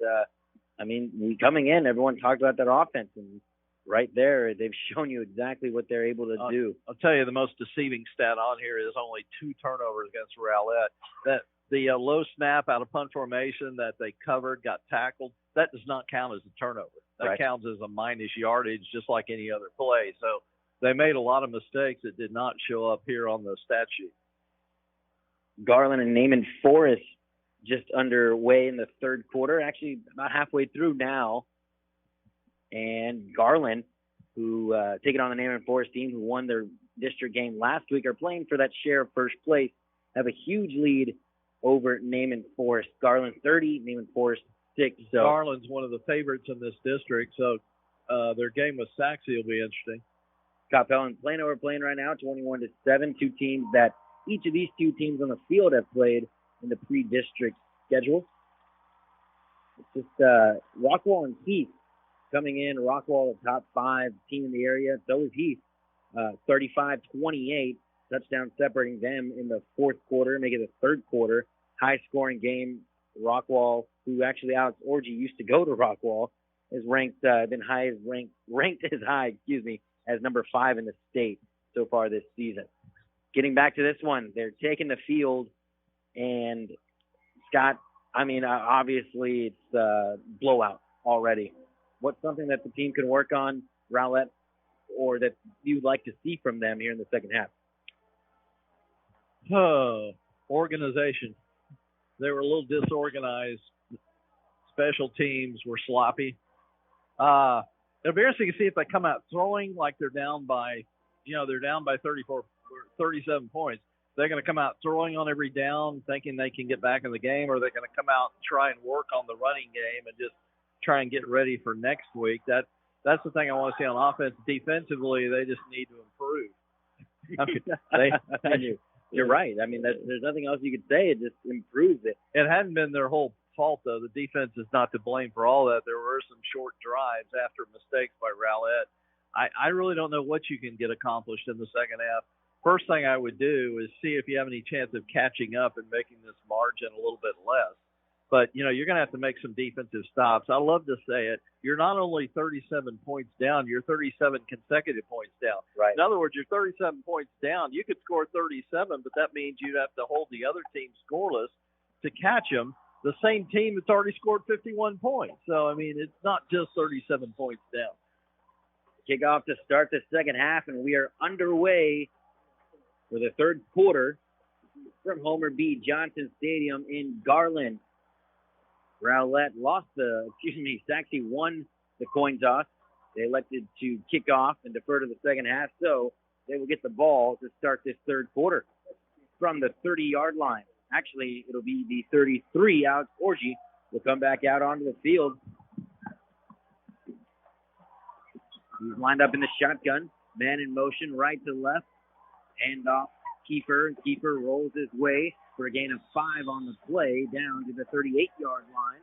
coming in, everyone talked about that offense, and right there, they've shown you exactly what they're able to do. I'll tell you, the most deceiving stat on here is only 2 turnovers against Rowlett. the low snap out of punt formation that they covered, got tackled, that does not count as a turnover. That counts as a minus yardage, just like any other play. So they made a lot of mistakes that did not show up here on the stat sheet. Garland and Naaman Forest just underway in the third quarter, actually about halfway through now. And Garland, who taking on the Naaman Forest team, who won their district game last week, are playing for that share of first place, have a huge lead over Naaman Forest. Garland 30, Naaman Forest 6. So Garland's one of the favorites in this district, so their game with Sachse will be interesting. Coppell and Plano are playing right now, 21-7. Two teams that each of these two teams on the field have played in the pre-district schedule. It's just Rockwall and Heath coming in. Rockwall, the top 5 team in the area. So is Heath, 35-28. Touchdown separating them in the fourth quarter, make it the third quarter. High-scoring game. Rockwall, who actually Alex Orgy used to go to Rockwall, is ranked as high as number 5 in the state so far this season. Getting back to this one, they're taking the field, and Scott, obviously it's blowout already. What's something that the team can work on, Rowlett, or that you'd like to see from them here in the second half? Organization. They were a little disorganized. Special teams were sloppy. It'll be interesting to see if they come out throwing like they're down by 37 points. They're going to come out throwing on every down, thinking they can get back in the game, or they're going to come out and try and work on the running game and just try and get ready for next week. That's the thing I want to see on offense. Defensively, they just need to improve. You're right. There's nothing else you could say. It just improves it. It hadn't been their whole fault, though. The defense is not to blame for all that. There were some short drives after mistakes by Rowlett. I really don't know what you can get accomplished in the second half. First thing I would do is see if you have any chance of catching up and making this margin a little bit less. But, you're going to have to make some defensive stops. I love to say it. You're not only 37 points down, you're 37 consecutive points down. Right. In other words, you're 37 points down. You could score 37, but that means you'd have to hold the other team scoreless to catch them, the same team that's already scored 51 points. So, it's not just 37 points down. Kickoff to start the second half, and we are underway for the third quarter from Homer B. Johnson Stadium in Garland. Rowlett Sachse won the coin toss. They elected to kick off and defer to the second half, so they will get the ball to start this third quarter from the 30-yard line. Actually, it'll be the 33. Alex Orgy will come back out onto the field. He's lined up in the shotgun. Man in motion, right to left. Hand off Kiefer. Kiefer rolls his way for a gain of 5 on the play down to the 38-yard line.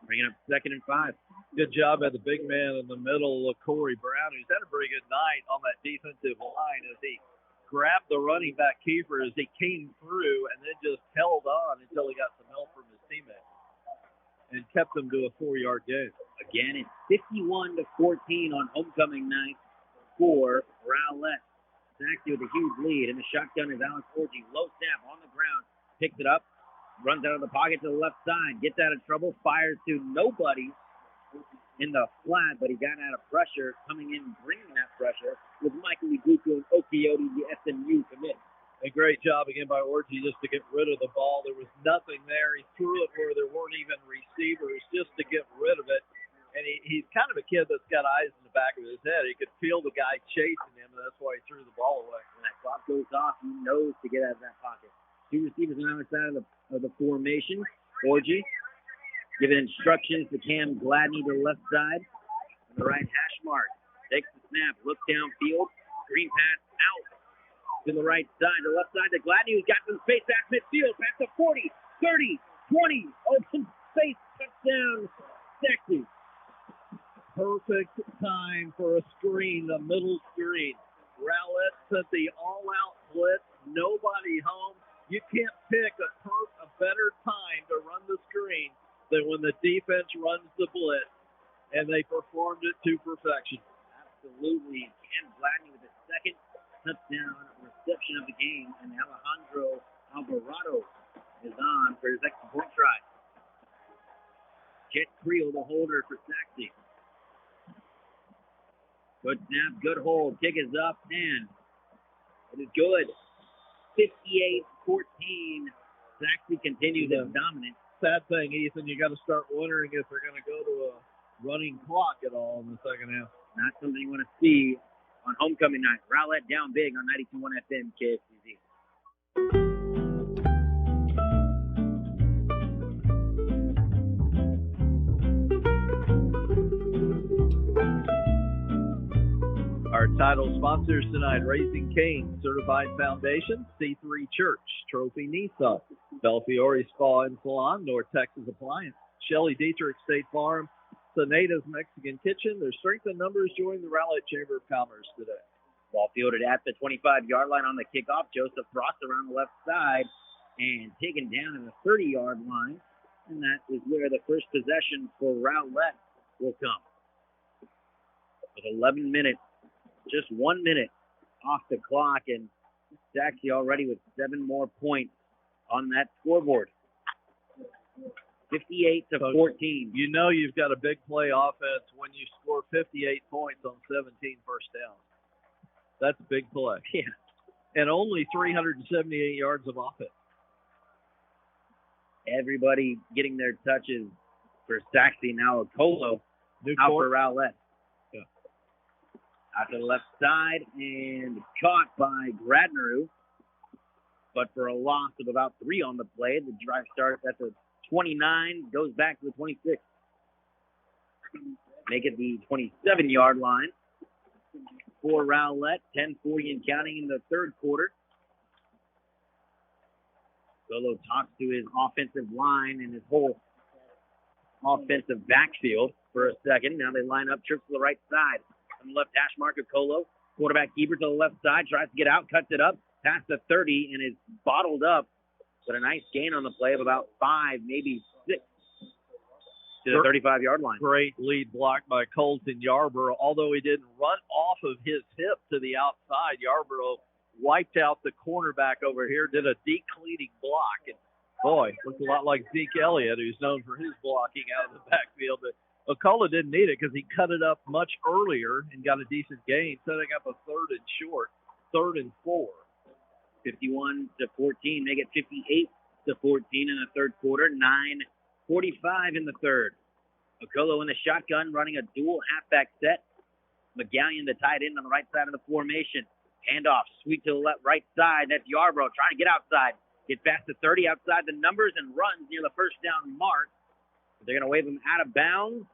Bringing up 2nd and 5. Good job by the big man in the middle of Corey Brown, who's had a pretty good night on that defensive line as he grabbed the running back Kiefer as he came through and then just held on until he got some help from his teammates and kept them to a 4-yard gain. Again, it's 51-14 on homecoming night for Rowlett. Sachse with a huge lead. In the shotgun is Alex Orgy. Low snap on the ground. Picks it up. Runs out of the pocket to the left side. Gets out of trouble. Fires to nobody in the flat, but he got out of pressure. Coming in, bringing that pressure with Michael Ibuku and Okioti, the SMU commit. A great job again by Orgy just to get rid of the ball. There was nothing there. He threw it where there weren't even receivers just to get rid of it. And he's kind of a kid that's got eyes in the back of his head. He could feel the guy chasing him, and that's why he threw the ball away. When that clock goes off, he knows to get out of that pocket. 2 receivers on the side of the formation. Orgy giving instructions to Cam Gladney to the left side. On the right hash mark. Takes the snap, looks downfield. Screen pass out to the right side. The left side to Gladney, who's got some space back midfield. Pass to 40, 30, 20. Open space, touchdown, Sachse. Perfect time for a screen, the middle screen. Rowlett sent the all-out blitz, nobody home. You can't pick a better time to run the screen than when the defense runs the blitz, and they performed it to perfection. Absolutely. Cam Gladney with the second touchdown reception of the game, and Alejandro Alvarado is on for his extra point try. Jet Creel, the holder for Sachse. Good snap, good hold. Kick is up, and it is good. 58-14. Sachse continues its dominance. Sad thing, Ethan, you got to start wondering if they're going to go to a running clock at all in the second half. Not something you want to see on homecoming night. Rowlett down big on 92.1 FM KXEZ. Our title sponsors tonight: Raising Cane's Certified Foundation, C3 Church, Trophy Nissan, Belfiore Spa and Salon, North Texas Appliance, Shelley Dietrich State Farm, Soneda's Mexican Kitchen. Their strength in numbers join the Rowlett Chamber of Commerce today. Ball fielded at the 25-yard line on the kickoff. Joseph Frost around the left side and taken down at the 30-yard line. And that is where the first possession for Rowlett will come. With 11 minutes, just 1 minute off the clock, and Sachse already with 7 more points on that scoreboard. 58-14. You know you've got a big play offense when you score 58 points on 17 first downs. That's a big play. Yeah. And only 378 yards of offense. Everybody getting their touches for Sachse now. Okolo out for Rowlett. Yeah. Out to the left side and caught by Gradneru. But for a loss of about 3 on the play, the drive starts at the 29, goes back to the 26. Make it the 27-yard line for Rowlett. 10:40 and counting in the third quarter. Solo talks to his offensive line and his whole offensive backfield for a second. Now they line up, trips to the right side. On the left hash mark of Colo. Quarterback keeper to the left side, tries to get out, cuts it up, past the 30, and is bottled up. But a nice gain on the play of about 5, maybe 6 to the 35-yard line. Great lead block by Colton Yarborough. Although he didn't run off of his hip to the outside, Yarborough wiped out the cornerback over here, did a decleating block. And boy, looks a lot like Zeke Elliott, who's known for his blocking out of the backfield. But Okola didn't need it because he cut it up much earlier and got a decent gain, setting up a 3rd and short, 3rd and 4. 51-14, make it 58-14 in the third quarter. 9:45 in the third. Okolo in the shotgun, running a dual halfback set. McGallion, the tight end, on the right side of the formation. Handoff, sweep to the left, right side. That's Yarborough trying to get outside. Get past the 30, outside the numbers, and runs near the first down mark. They're going to wave him out of bounds.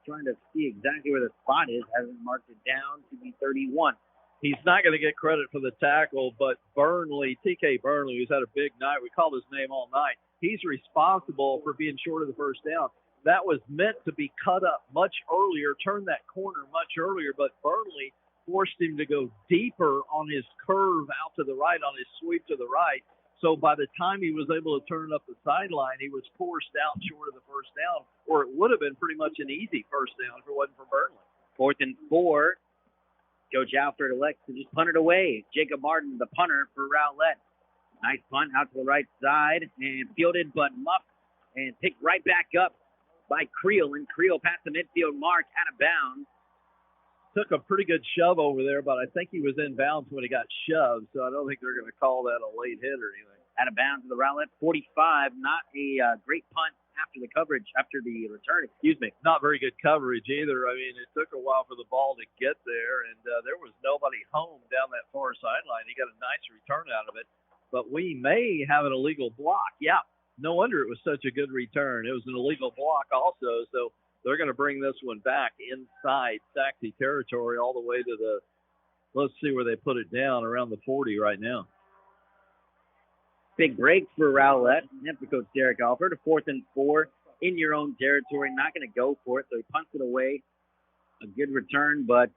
Trying to see exactly where the spot is. Hasn't marked it down to be 31. He's not going to get credit for the tackle, but Burnley, TK Burnley, who's had a big night, we called his name all night, he's responsible for being short of the first down. That was meant to be cut up much earlier, turn that corner much earlier, but Burnley forced him to go deeper on his curve out to the right, on his sweep to the right. So by the time he was able to turn up the sideline, he was forced out short of the first down, or it would have been pretty much an easy first down if it wasn't for Burnley. 4th and 4. Coach Alford elects to just punt it away. Jacob Martin, the punter for Rowlett. Nice punt out to the right side and fielded but muffed and picked right back up by Creel. And Creel past the midfield mark, out of bounds. Took a pretty good shove over there, but I think he was in bounds when he got shoved, so I don't think they're going to call that a late hit or anything. Out of bounds to the Rowlett 45. Not a great punt after the coverage, after the return, Not very good coverage either. I mean, it took a while for the ball to get there, and there was nobody home down that far sideline. He got a nice return out of it, but we may have an illegal block. Yeah, no wonder it was such a good return. It was an illegal block also, so they're going to bring this one back inside Sachse territory all the way to the, let's see where they put it down, around the 40 right now. Big break for Rowlett. And for Coach Derek Alford. A 4th and 4 in your own territory. Not going to go for it, so he punts it away. A good return, but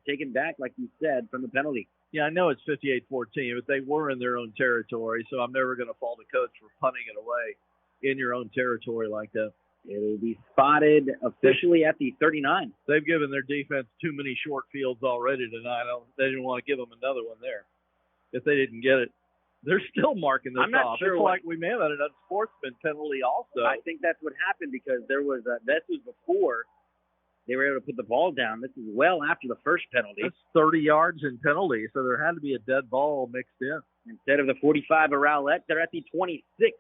taken back, like you said, from the penalty. Yeah, I know it's 58-14, but they were in their own territory, so I'm never going to fault a coach for punting it away in your own territory like that. It'll be spotted officially at the 39. They've given their defense too many short fields already tonight. They didn't want to give them another one there if they didn't get it. They're still marking this I'm not off. sure It's what- like we may have had an unsportsman penalty also. I think that's what happened because this was before they were able to put the ball down. This is well after the first penalty. That's 30 yards in penalty, so there had to be a dead ball mixed in. Instead of the 45 of Rowlett, they're at the 26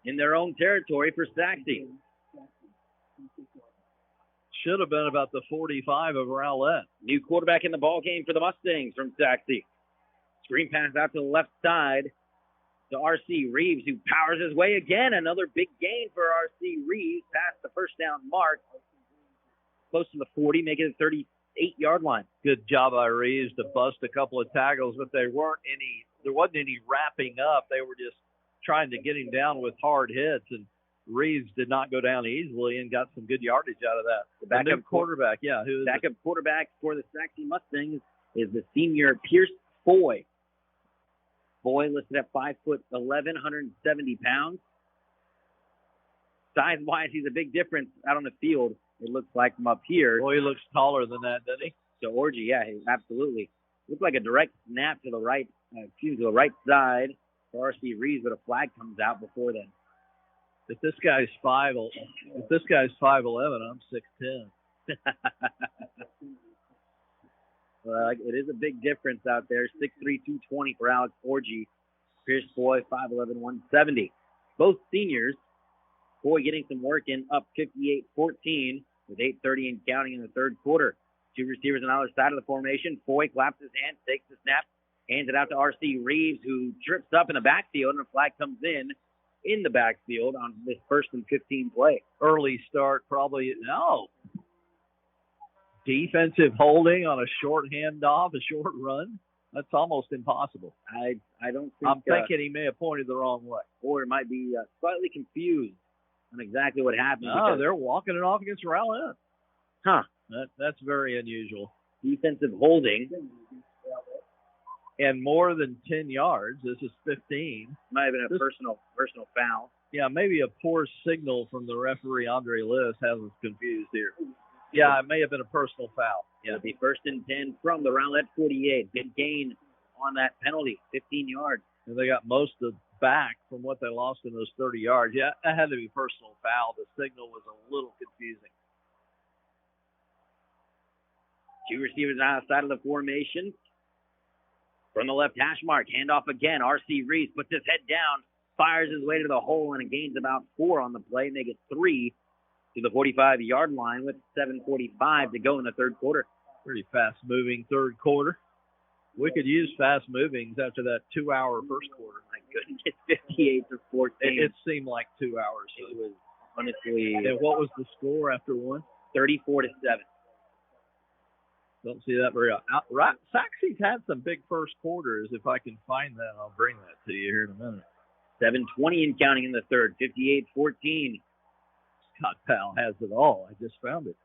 in their own territory for Sachse. Should have been about the 45 of Rowlett. New quarterback in the ball game for the Mustangs from Sachse. Screen pass out to the left side to R.C. Reeves, who powers his way again. Another big gain for R.C. Reeves past the first down mark. Close to the 40, making it 38-yard line. Good job by Reeves to bust a couple of tackles, but there wasn't any wrapping up. They were just trying to get him down with hard hits, and Reeves did not go down easily and got some good yardage out of that. The backup quarterback, quarterback for the Sachse Mustangs is the senior Pierce Foy. Foy listed at 5'11", 170 pounds. Size-wise, he's a big difference out on the field. It looks like from up here. Boy, he looks taller than that, doesn't he? So Orgy, yeah, absolutely. Looks like a direct snap to the right, to the right side for R.C. Reeves, but a flag comes out before then. If this guy's 5'11", I'm 6'10". Well, it is a big difference out there. 6'3", 220 for Alex Orgy. Pierce Boy, 5'11", 170. Both seniors. Boy getting some work in, up 58-14 with 8:30 and counting in the third quarter. Two receivers on the other side of the formation. Foy claps his hands, takes the snap, hands it out to R.C. Reeves, who trips up in the backfield, and a flag comes in the backfield on this 1st and 15 play. Early start, probably. No. Defensive holding on a short handoff, a short run. That's almost impossible. I don't think. I'm thinking he may have pointed the wrong way. Or it might be slightly confused on exactly what happened. No, they're walking it off against Rowlett. Huh. That's very unusual. Defensive holding. And more than 10 yards. This is 15. Might have been a personal foul. Yeah, maybe a poor signal from the referee, Andre Liss, has us confused here. Yeah, it may have been a personal foul. Yeah, it'll be 1st and 10 from the Rowlett 48. Big gain on that penalty, 15 yards. And they got most of back from what they lost in those 30 yards. Yeah, that had to be personal foul. The signal was a little confusing. Two receivers outside of the formation. From the left hash mark, handoff again. R.C. Reeves puts his head down, fires his way to the hole, and gains about 4 on the play. Make it 3 to the 45-yard line with 7:45 to go in the third quarter. Pretty fast-moving third quarter. We could use fast movings after that 2-hour first quarter. My goodness, 58-14. It seemed like 2 hours. It was honestly. And what was the score after one? 34-7. Don't see that very often. Right, Sachse's had some big first quarters. If I can find that, I'll bring that to you here in a minute. 7:20 and counting in the third. 58-14. Scott Powell has it all. I just found it.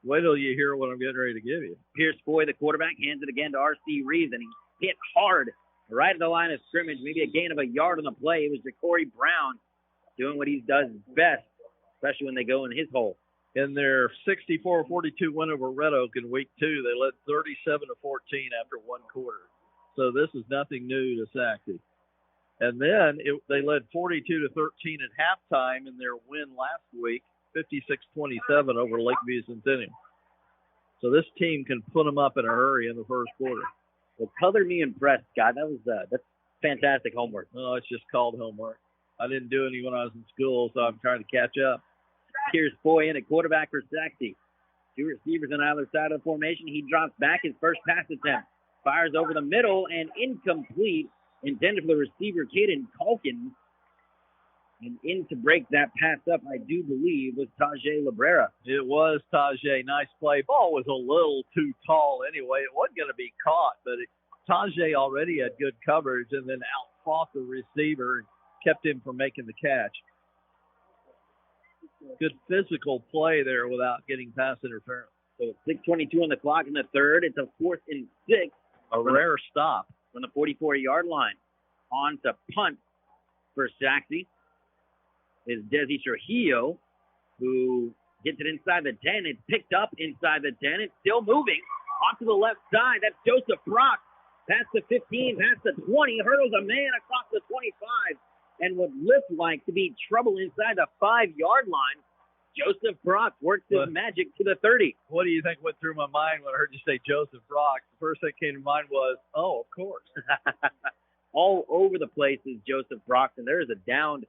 Wait till you hear what I'm getting ready to give you. Pierce Foy, the quarterback, hands it again to R.C. Reeves, and he hit hard right at the line of scrimmage. Maybe a gain of a yard on the play. It was Ja'Cory Brown doing what he does best, especially when they go in his hole. In their 64-42 win over Red Oak in week 2, they led 37-14 after one quarter. So this is nothing new to Sachse. And then they led 42-13 at halftime in their win last week, 56-27 over Lakeview Centennial. So this team can put them up in a hurry in the first quarter. Well, color me impressed, Scott. That's fantastic homework. Oh, it's just called homework. I didn't do any when I was in school, so I'm trying to catch up. Here's Foy in at quarterback for Sachse. Two receivers on either side of the formation. He drops back his first pass attempt. Fires over the middle and incomplete. Intended for the receiver, Caden Calkins. And in to break that pass up, I do believe, was Tajay Librera. It was Tajay. Nice play. Ball was a little too tall anyway. It wasn't going to be caught, but Tajay already had good coverage and then out-fought the receiver and kept him from making the catch. Good physical play there without getting pass interference. So 6:22 on the clock in the third. It's a 4th and 6. A rare stop. From the 44-yard line. On to punt for Sachse is Desi Trujillo, who gets it inside the 10. It's picked up inside the 10. It's still moving off to the left side. That's Joseph Brock Past the 15, past the 20, hurdles a man across the 25, and what looked like to be trouble inside the 5-yard line. Joseph Brock works his magic to the 30. What do you think went through my mind when I heard you say Joseph Brock? The first thing that came to mind was, oh, of course. All over the place is Joseph Brock, and there is a downed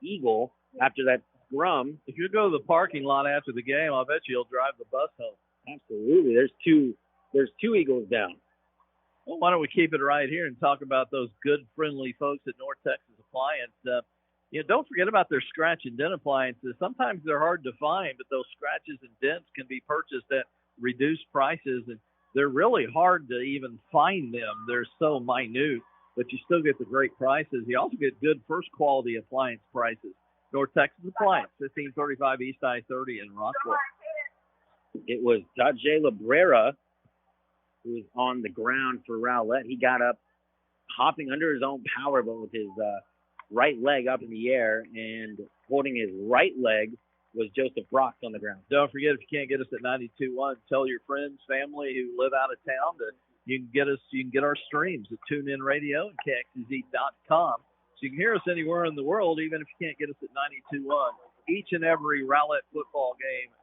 eagle after that scrum. If you go to the parking lot after the game, I'll bet you'll drive the bus home. Absolutely. There's two eagles down. Well, why don't we keep it right here and talk about those good, friendly folks at North Texas Appliance. Don't forget about their scratch and dent appliances. Sometimes they're hard to find, but those scratches and dents can be purchased at reduced prices, and they're really hard to even find them. They're so minute, but you still get the great prices. You also get good first-quality appliance prices. North Texas Appliance, 1535 East I-30 in Rockwell. It was Tajay Labrera who was on the ground for Rowlett. He got up, hopping under his own power boat with his right leg up in the air, and holding his right leg was Joseph Brock on the ground. Don't forget, if you can't get us at 92.1, tell your friends, family who live out of town that you can get our streams at TuneIn Radio and KXEZ.com. So you can hear us anywhere in the world, even if you can't get us at 92.1. Each and every Rowlett football game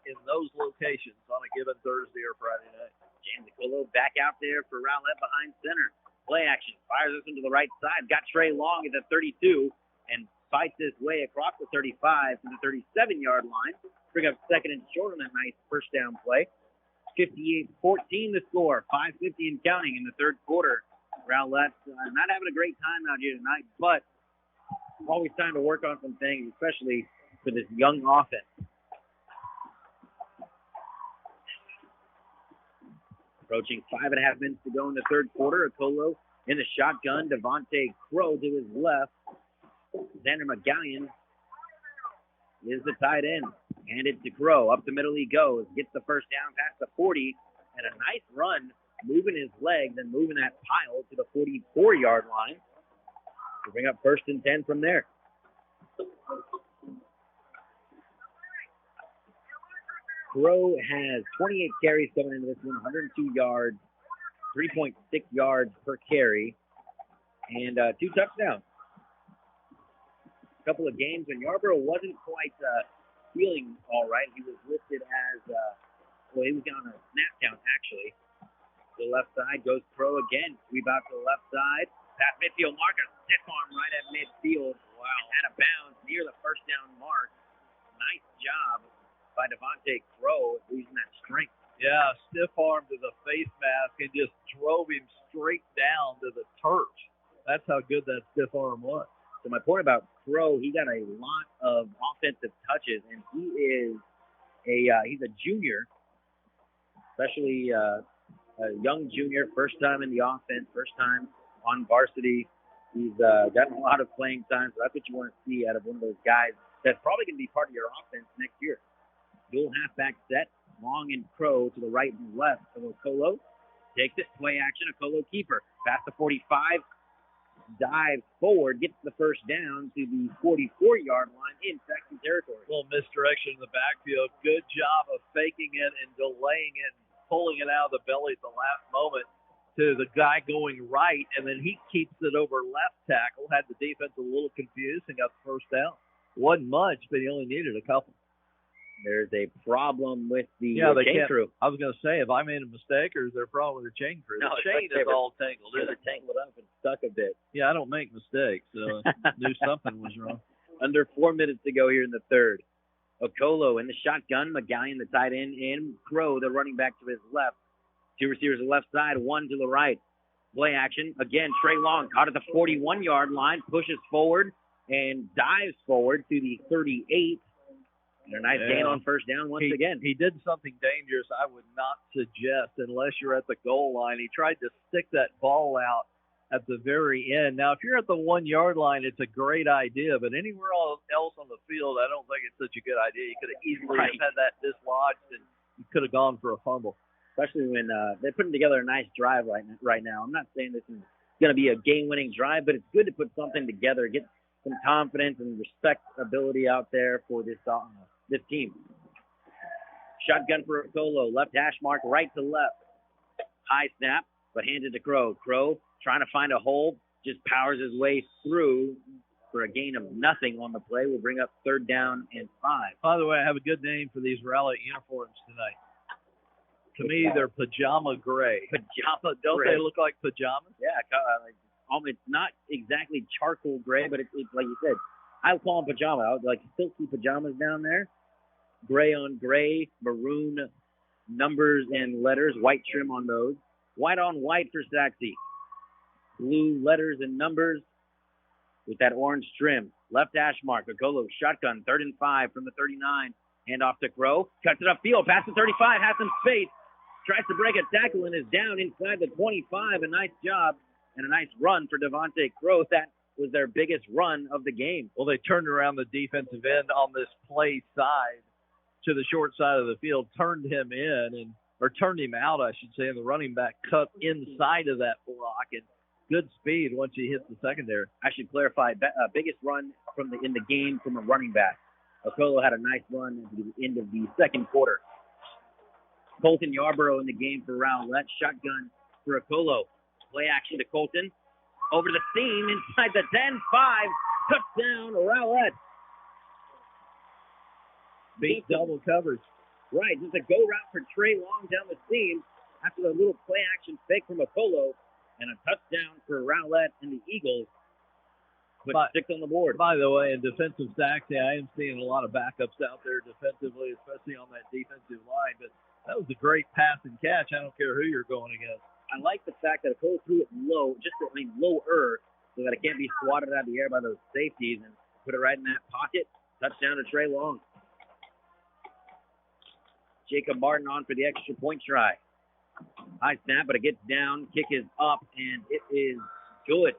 in those locations on a given Thursday or Friday night. James Aquillo back out there for Rowlett behind center. Play action. Fires this into the right side. Got Trey Long at the 32 and fights his way across the 35 to the 37-yard line. Bring up second and short on that nice first down play. 58-14 the score. 5:50 and counting in the third quarter. Rowlett not having a great time out here tonight, but always time to work on some things, especially for this young offense. Approaching 5.5 minutes to go in the third quarter. Okolo in the shotgun. Damontre Crow to his left. Xander McGallion is the tight end. Handed to Crow. Up the middle he goes. Gets the first down past the 40. And a nice run, moving his leg, then moving that pile to the 44-yard line to bring up 1st and 10 from there. Crow has 28 carries coming into this one, 102 yards, 3.6 yards per carry, and 2 touchdowns. A couple of games when Yarborough wasn't quite feeling all right. He was listed as, he was on a snap count, actually. To the left side goes Crow again. Sweep out to the left side. Past midfield mark, a stiff arm right at midfield. Wow. Out of bounds near the first down mark. Nice job by Damontre Crow losing that strength. Yeah, stiff arm to the face mask and just drove him straight down to the turf. That's how good that stiff arm was. So my point about Crow, he got a lot of offensive touches, and he is he's a junior, especially a young junior, first time in the offense, first time on varsity. He's gotten a lot of playing time, so that's what you want to see out of one of those guys that's probably going to be part of your offense next year. Dual halfback set, Long and Crow to the right and left. So Okolo takes it, play action, Okolo keeper. Past the 45, dives forward, gets the first down to the 44-yard line in Saxon territory. A little misdirection in the backfield. Good job of faking it and delaying it, and pulling it out of the belly at the last moment to the guy going right, and then he keeps it over left tackle. Had the defense a little confused and got the first down. Wasn't much, but he only needed a couple. There's a problem with the chain crew. I was going to say, if I made a mistake, or is there a problem with the chain crew? No, the chain is all tangled. They're tangled up and stuck a bit. Yeah, I don't make mistakes, so I knew something was wrong. Under 4 minutes to go here in the third. Okolo in the shotgun, McGallion the tight end, and Crow the running back to his left. 2 receivers on the left side, 1 to the right. Play action. Again, Trey Long caught at the 41-yard line, pushes forward and dives forward to the 38. And a nice gain on first down once again. He did something dangerous I would not suggest unless you're at the goal line. He tried to stick that ball out at the very end. Now, if you're at the 1-yard line, it's a great idea, but anywhere else on the field, I don't think it's such a good idea. You could have easily had that dislodged, and you could have gone for a fumble. Especially when they're putting together a nice drive right now. I'm not saying this is going to be a game-winning drive, but it's good to put something together, get some confidence and respectability out there for this team. Shotgun for Okolo, left hash mark, right to left. High snap, but hands it to Crow. Crow trying to find a hole, just powers his way through for a gain of nothing on the play. We'll bring up 3rd down and 5. By the way, I have a good name for these Rowlett uniforms tonight. To me, they're pajama gray. Pajama Don't gray. they look like pajamas? Yeah, it's not exactly charcoal gray, but it's like you said, I would call them pajama. I would like still see pajamas down there. Gray on gray, maroon numbers and letters, white trim on those. White on white for Sachse. Blue letters and numbers with that orange trim. Left hash mark. Okolo shotgun, 3rd and 5 from the 39. Hand off to Crow. Cuts it upfield. Past the 35. Has some space. Tries to break a tackle and is down inside the 25. A nice job and a nice run for Damontre Crow. That was their biggest run of the game. Well, they turned around the defensive end on this play side to the short side of the field, turned him out, I should say, and the running back cut inside of that block, and good speed once he hits the secondary. I should clarify, biggest run in the game from a running back. Okolo had a nice run at the end of the second quarter. Colton Yarborough in the game for Rowlett. Shotgun for Okolo. Play action to Colton. Over the seam inside the 10-5. Touchdown, Rowlett. Beat double coverage. Right, just a go route for Trey Long down the seam after the little play action fake from Okolo, and a touchdown for Rowlett and the Eagles. Put 6 on the board. By the way, in defensive Sachse, I am seeing a lot of backups out there defensively, especially on that defensive line. But that was a great pass and catch. I don't care who you're going against. I like the fact that Okolo threw it low, lower, so that it can't be swatted out of the air by those safeties, and put it right in that pocket. Touchdown to Trey Long. Jacob Martin on for the extra point try. High snap, but it gets down. Kick is up, and it is good.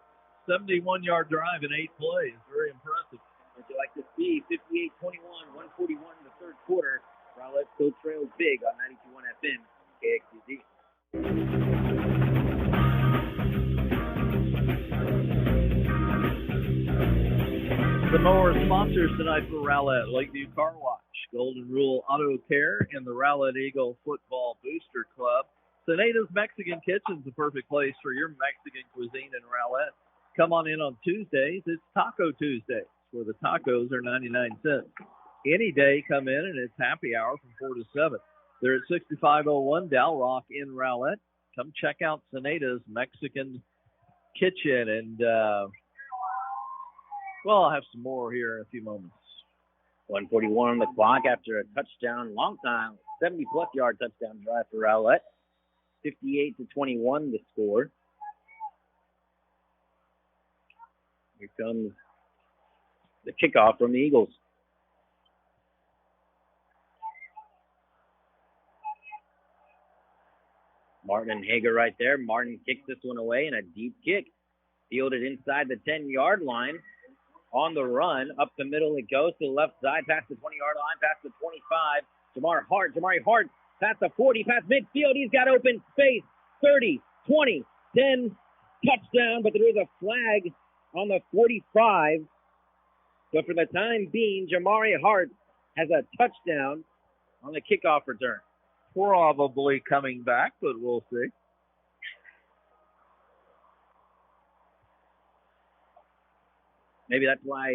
71-yard drive in 8 plays. Very impressive. What you like to see, 58-21, 141 in the third quarter. Rowlett still trails big on 92.1 FM, KXEZ. Some more sponsors tonight for Rowlett: Lakeview Car Wash, Golden Rule Auto Care, and the Rowlett Eagle Football Booster Club. Seneda's Mexican Kitchen's the perfect place for your Mexican cuisine in Rowlett. Come on in on Tuesdays. It's Taco Tuesdays, where the tacos are 99 cents. Any day, come in, and it's happy hour from 4 to 7. They're at 6501 Dal Rock in Rowlett. Come check out Seneda's Mexican Kitchen. And, I'll have some more here in a few moments. 141 on the clock after a touchdown, long time, 70-plus yard touchdown drive for Rowlett. 58-21 the score. Here comes the kickoff from the Eagles. Martin and Hager right there. Martin kicks this one away, and a deep kick. Fielded inside the 10-yard line. On the run, up the middle it goes to the left side, past the 20-yard line, past the 25. Jamari Hart, past the 40, past midfield. He's got open space. 30, 20, 10, touchdown. But there is a flag on the 45. But for the time being, Jamari Hart has a touchdown on the kickoff return. Probably coming back, but we'll see. Maybe that's why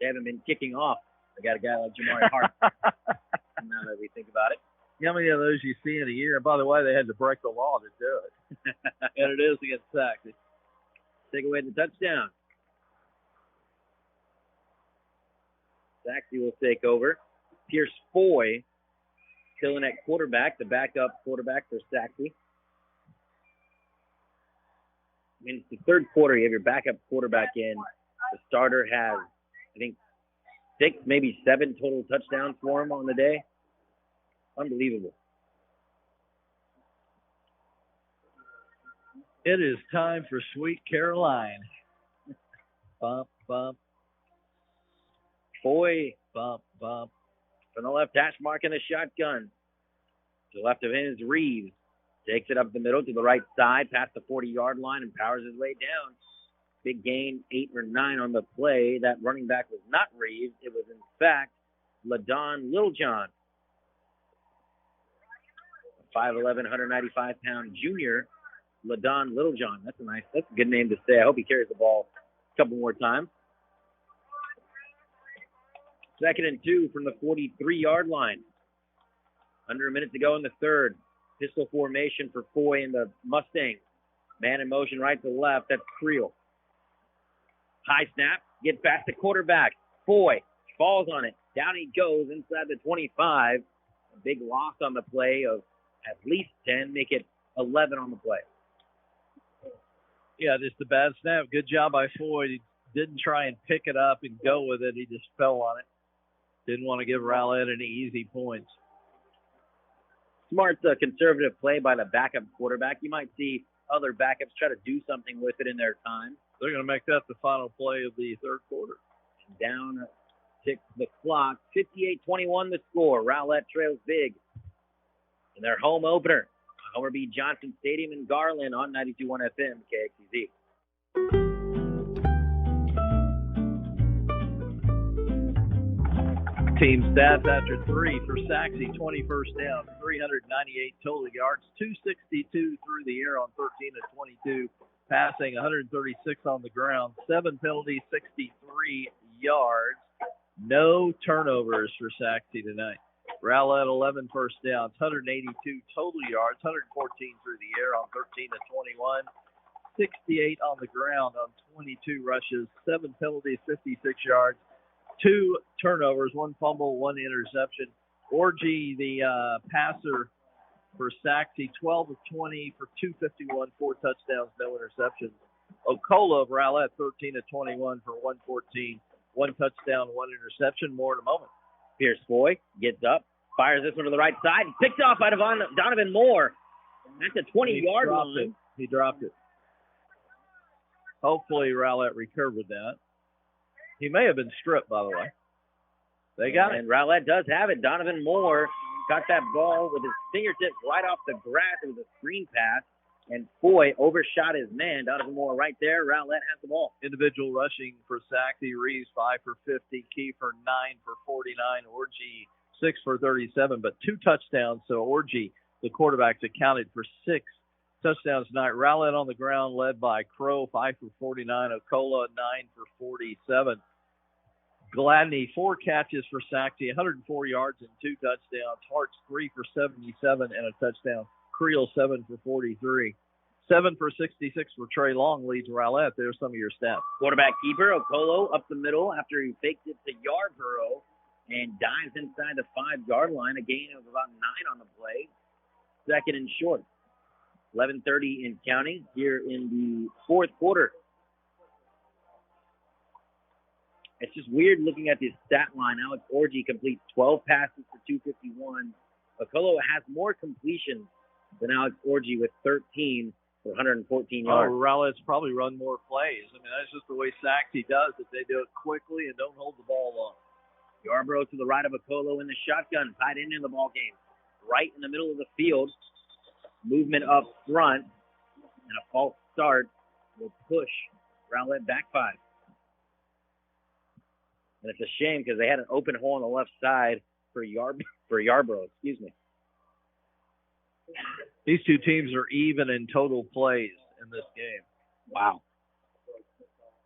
they haven't been kicking off. They got a guy like Jamari Hart. Now that we think about it. How many of those you see in a year? And by the way, they had to break the law to do it. And it is against Sachse. Take away the touchdown. Sachse will take over. Pierce Foy still in at quarterback, the backup quarterback for Sachse. In the third quarter, you have your backup quarterback in. The starter has, I think, 6, maybe 7 total touchdowns for him on the day. Unbelievable. It is time for Sweet Caroline. Bump, bump. Boy, bump, bump. From the left hash mark in the shotgun. To the left of him is Reeves. Takes it up the middle to the right side, past the 40-yard line, and powers his way down. Big gain, 8 or 9 on the play. That running back was not Reeves. It was, in fact, LaDon Littlejohn. A 5'11", 195-pound junior LaDon Littlejohn. That's a good name to say. I hope he carries the ball a couple more times. 2nd and 2 from the 43-yard line. Under a minute to go in the third. Pistol formation for Foy and the Mustangs. Man in motion right to left. That's Creel. High snap. Get past the quarterback. Foy falls on it. Down he goes inside the 25. A big loss on the play of at least 10. Make it 11 on the play. Yeah, just a bad snap. Good job by Foy. He didn't try and pick it up and go with it. He just fell on it. Didn't want to give Rowlett any easy points. Smart conservative play by the backup quarterback. You might see other backups try to do something with it in their time. They're going to make that the final play of the third quarter. Down ticks the clock. 58-21 the score. Rowlett trails big in their home opener. Homer B. Johnson Stadium in Garland on 92.1 FM KXEZ. Team stats after 3 for Sachse, 21st down, 398 total yards, 262 through the air on 13 of 22, passing 136 on the ground, 7 penalties, 63 yards, no turnovers for Sachse tonight. Rowlett 11 first downs, 182 total yards, 114 through the air on 13 of 21, 68 on the ground on 22 rushes, 7 penalties, 56 yards. 2 turnovers, 1 fumble, 1 interception. Orgy, the passer for Sachse, 12 of 20 for 251, 4 touchdowns, no interceptions. Okola of Rowlett, 13 of 21 for 114, 1 touchdown, 1 interception. More in a moment. Pierce Foy gets up, fires this one to the right side, picked off by Donovan Moore. That's a 20-yard line. He dropped it. Hopefully Rowlett recovered that. He may have been stripped, by the way. They got it. And Rowlett does have it. Donovan Moore got that ball with his fingertips right off the grass. It was a screen pass, and Foy overshot his man. Donovan Moore right there. Rowlett has the ball. Individual rushing for Sachse. Reeves 5 for 50. Kiefer 9 for 49. Orgy 6 for 37, but 2 touchdowns. So Orgy, the quarterback's accounted for 6 touchdowns tonight. Rowlett on the ground led by Crow, 5 for 49. Okola, 9 for 47. Gladney, 4 catches for Sachse, 104 yards and 2 touchdowns. Hart's 3 for 77 and a touchdown. Creel, 7 for 43. 7 for 66 for Trey Long leads Rowlett. There's some of your stats. Quarterback keeper, Okolo up the middle after he faked it to Yarborough and dives inside the 5-yard line. A gain of about 9 on the play. 2nd and short. 11:30 in counting here in the fourth quarter. It's just weird looking at this stat line. Alex Orgy completes 12 passes for 251. Okolo has more completions than Alex Orgy with 13 for 114 yards. Rowlett's probably run more plays. I mean, that's just the way Sachse does it. They do it quickly and don't hold the ball long. Yarborough to the right of Okolo in the shotgun, tied in the ball game. Right in the middle of the field. Movement up front, and a false start will push Rowlett back 5. And it's a shame because they had an open hole on the left side for Yarborough. These two teams are even in total plays in this game. Wow.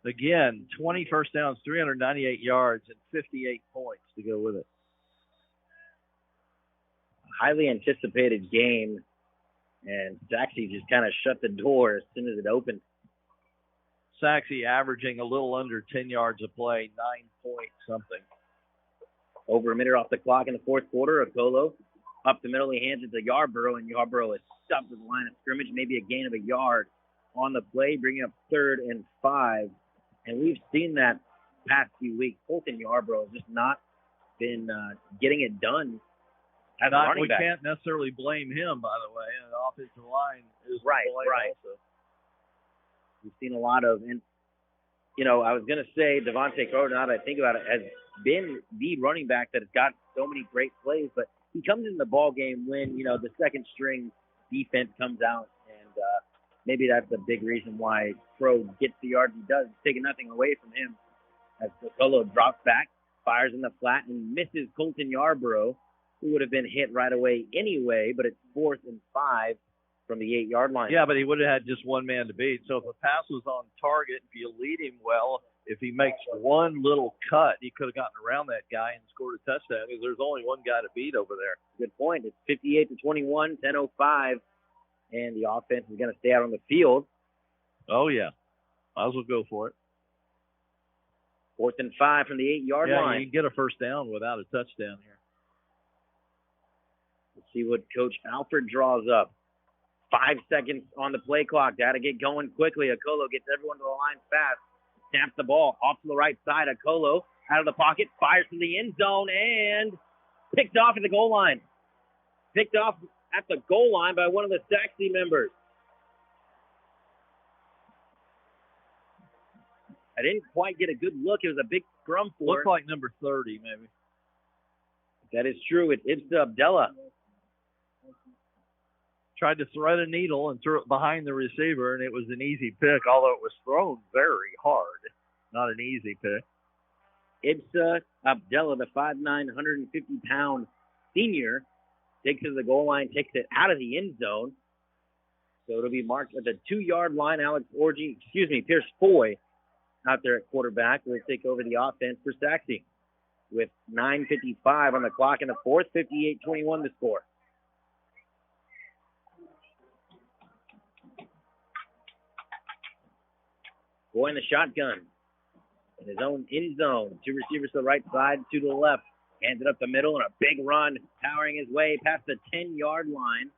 Again, 20 first downs, 398 yards, and 58 points to go with it. A highly anticipated game. And Sachse just kind of shut the door as soon as it opened. Sachse averaging a little under 10 yards a play, 9 point something. Over a minute off the clock in the fourth quarter. Okolo up the middle. He hands it to Yarborough, and Yarborough is stopped at the line of scrimmage. Maybe a gain of a yard on the play, bringing up 3rd and 5. And we've seen that past few weeks. Colton Yarborough has just not been getting it done. We can't necessarily blame him, by the way. And the offensive line is right. Also. We've seen a lot of, and I was going to say Devontae Crow, now that I think about it, has been the running back that has got so many great plays, but he comes in the ball game when, the second string defense comes out, and maybe that's a big reason why Crow gets the yards he does. It's taking nothing away from him as Solo drops back, fires in the flat, and misses Colton Yarborough, who would have been hit right away anyway, but it's 4th and 5 from the 8-yard line. Yeah, but he would have had just one man to beat. So if a pass was on target, if you lead him well, if he makes one little cut, he could have gotten around that guy and scored a touchdown because there's only one guy to beat over there. Good point. It's 58-21, 10:05, and the offense is going to stay out on the field. Oh, yeah. Might as well go for it. 4th and 5 from the 8-yard line. You can get a first down without a touchdown here. Let's see what Coach Alford draws up. 5 seconds on the play clock. Got to get going quickly. Okolo gets everyone to the line fast. Snaps the ball off to the right side. Okolo out of the pocket, fires to the end zone, and picked off at the goal line. Picked off at the goal line by one of the Sachse members. I didn't quite get a good look. It was a big scrum for Looked like number 30, maybe. That is true. It's Ibsa Abdallah. Tried to thread a needle and threw it behind the receiver, and it was an easy pick, although it was thrown very hard. Not an easy pick. Ibsa Abdallah, the 5'9", 150-pound senior, takes it to the goal line, takes it out of the end zone. So it'll be marked at the 2-yard line. Pierce Foy out there at quarterback will take over the offense for Sachse with 9:55 on the clock in the fourth, 58-21 the score. Boy in the shotgun in his own end zone. 2 receivers to the right side, 2 to the left. Hands it up the middle and a big run, powering his way past the 10-yard line.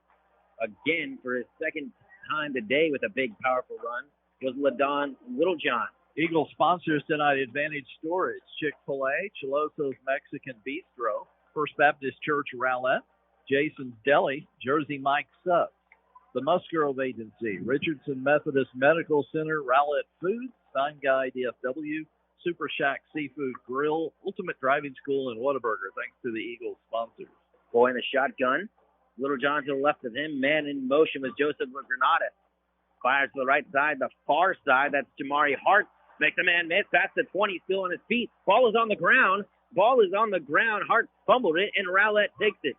Again, for his second time today with a big, powerful run, was LaDon Littlejohn. Eagle sponsors tonight Advantage Storage, Chick-fil-A, Chiloso's Mexican Bistro, First Baptist Church Rowlett, Jason's Deli, Jersey Mike's Subs, the Musgrove Agency, Richardson Methodist Medical Center, Rowlett Foods, Stein Guy DFW, Super Shack Seafood Grill, Ultimate Driving School, and Whataburger, thanks to the Eagles sponsors. Boy in the shotgun. Littlejohn to the left of him. Man in motion was Joseph Granada. Fires to the right side, the far side. That's Jamari Hart. Makes a man miss. That's the 20, still on his feet. Ball is on the ground. Hart fumbled it, and Rowlett takes it.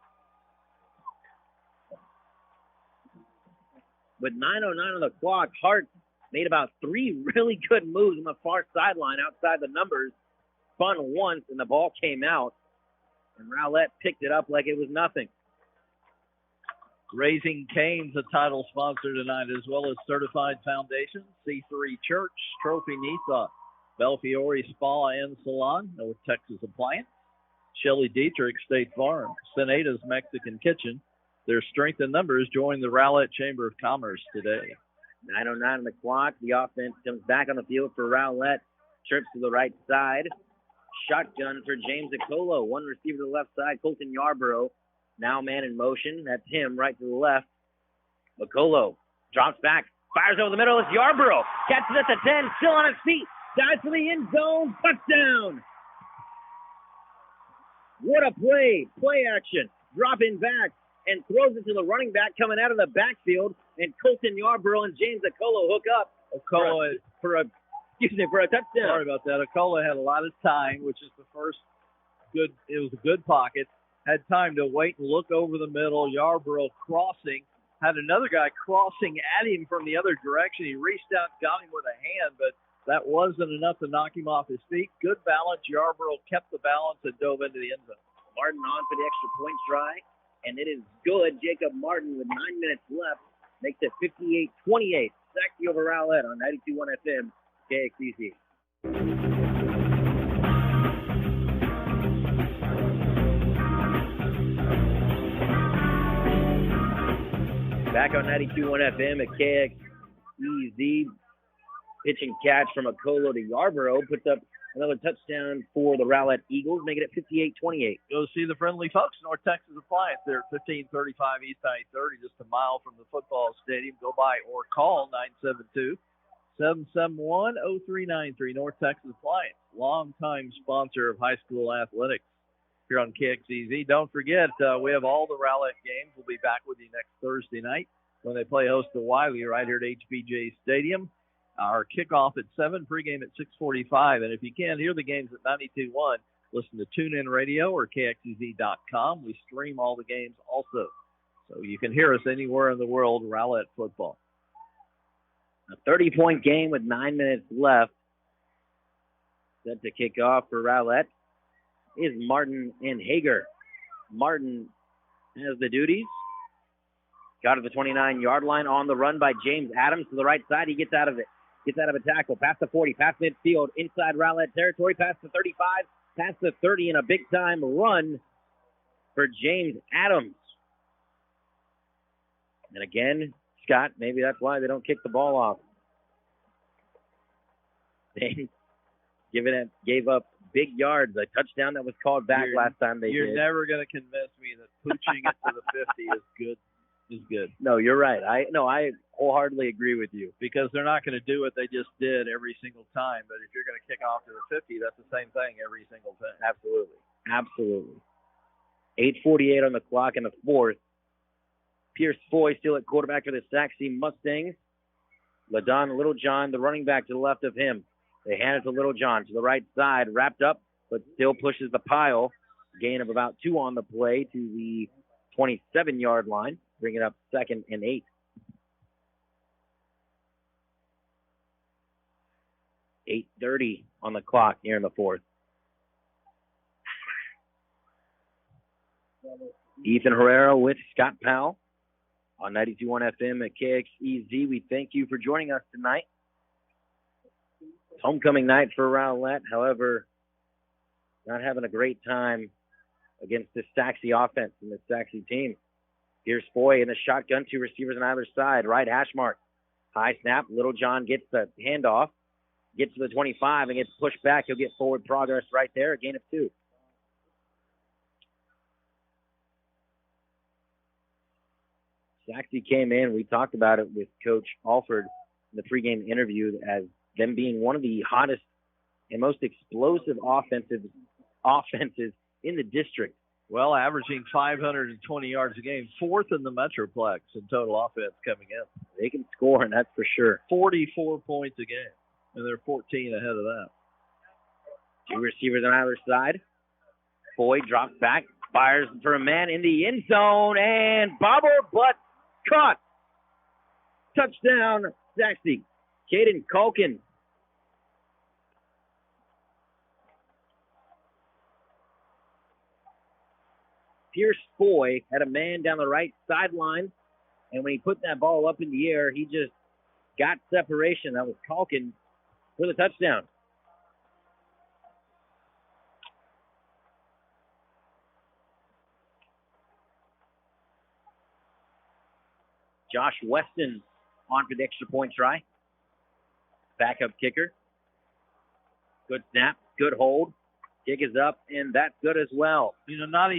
With 9:09 on the clock, Hart made about 3 really good moves on the far sideline outside the numbers. Spun once, and the ball came out. And Rowlett picked it up like it was nothing. Raising Cane's a title sponsor tonight, as well as Certified Foundation, C3 Church, Trophy Nissan, Belfiore Spa and Salon, North Texas Appliance, Shelley Dietrich State Farm, Seneda's Mexican Kitchen. Their strength in numbers join the Rowlett Chamber of Commerce today. 9:09 on the clock. The offense comes back on the field for Rowlett. Trips to the right side. Shotgun for James Okolo. 1 receiver to the left side, Colton Yarborough. Now man in motion. That's him right to the left. Okolo drops back, fires over the middle. It's Yarborough. Catches at the 10, still on his feet. Dives for the end zone. Touchdown. What a play. Play action. Dropping back and throws it to the running back coming out of the backfield. And Colton Yarborough and James Okolo hook up for a touchdown. Sorry about that. Okolo had a lot of time, which is the first good. It was a good pocket. Had time to wait and look over the middle. Yarborough crossing. Had another guy crossing at him from the other direction. He reached out and got him with a hand, but that wasn't enough to knock him off his feet. Good balance. Yarborough kept the balance and dove into the end zone. Martin on for the extra point try, and it is good. Jacob Martin with 9 minutes left makes it 58-28. Sachse over Rowlett on 92.1 FM, KXEZ. Back on 92.1 FM at KXEZ. Pitch and catch from Okolo to Yarborough puts up another touchdown for the Rowlett Eagles, making it 58-28. Go see the friendly folks, North Texas Appliance. They're at 1535 East I-30, just a mile from the football stadium. Go by or call 972-771-0393. North Texas Appliance, longtime sponsor of high school athletics here on KXEZ. Don't forget, we have all the Rowlett games. We'll be back with you next Thursday night when they play host to Wiley right here at HBJ Stadium. Our kickoff at 7, pregame at 6:45. And if you can't hear the games at 92.1, listen to TuneIn Radio or KXEZ.com. We stream all the games also. So you can hear us anywhere in the world, Rowlett football. A 30-point game with 9 minutes left. Set to kick off for Rowlett is Martin and Hager. Martin has the duties. Got to the 29-yard line on the run by James Adams to the right side. He gets out of it. Gets out of a tackle. Past the 40, past midfield, inside Rowlett territory, past the 35, past the 30, and a big-time run for James Adams. And again, Scott, maybe that's why they don't kick the ball off. They gave up big yards, a touchdown that was called back last time they did. You're never going to convince me that pooching it to the 50 is good. No, you're right. I wholeheartedly agree with you. Because they're not going to do what they just did every single time. But if you're going to kick off to the 50, that's the same thing every single time. Absolutely. 8:48 on the clock in the fourth. Pierce Foy still at quarterback for the Sachse Mustangs. LaDon Littlejohn, the running back, to the left of him. They hand it to Littlejohn to the right side, wrapped up, but still pushes the pile. Gain of about 2 on the play to the 27-yard line, bringing up 2nd and 8. 8:30 on the clock here in the fourth. Ethan Herrera with Scott Powell on 92.1 FM at KXEZ. We thank you for joining us tonight. It's homecoming night for Rowlett. However, not having a great time against this Sachse offense and this Sachse team. Here's Foy in the shotgun, 2 receivers on either side. Right hash mark. High snap. Littlejohn gets the handoff. Gets to the 25 and gets pushed back. He'll get forward progress right there. A gain of 2. Sachse came in. We talked about it with Coach Alford in the pregame interview as them being one of the hottest and most explosive offenses in the district. Well, averaging 520 yards a game, 4th in the Metroplex in total offense coming in. They can score, and that's for sure. 44 points a game, and they're 14 ahead of that. 2 receivers on either side. Foy drops back, fires for a man in the end zone, and bobbled, but caught. Touchdown, Sachse. Caden Culkin. Pierce Foy had a man down the right sideline, and when he put that ball up in the air, he just got separation. That was Culkin for the touchdown. Josh Weston on for the extra point try. Backup kicker. Good snap, good hold. Kick is up, and that's good as well. You know, not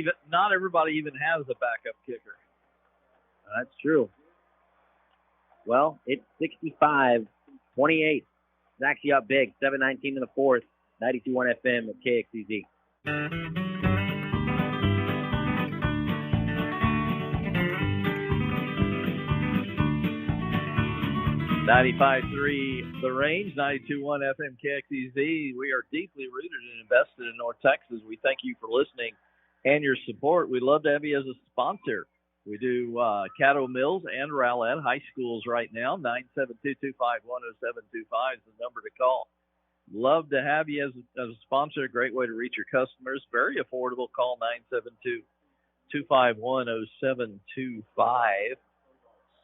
everybody even has a backup kicker. That's true. Well, it's 65-28. Sachse up big, 7:19 in the fourth. 92.1 FM at KXEZ. 95.3 The Range, 92.1 FM KXEZ. We are deeply rooted and invested in North Texas. We thank you for listening and your support. We'd love to have you as a sponsor. We do Caddo Mills and Rowlett High Schools right now. 972-251-0725 is the number to call. Love to have you as a sponsor. A great way to reach your customers. Very affordable. Call 972-251-0725.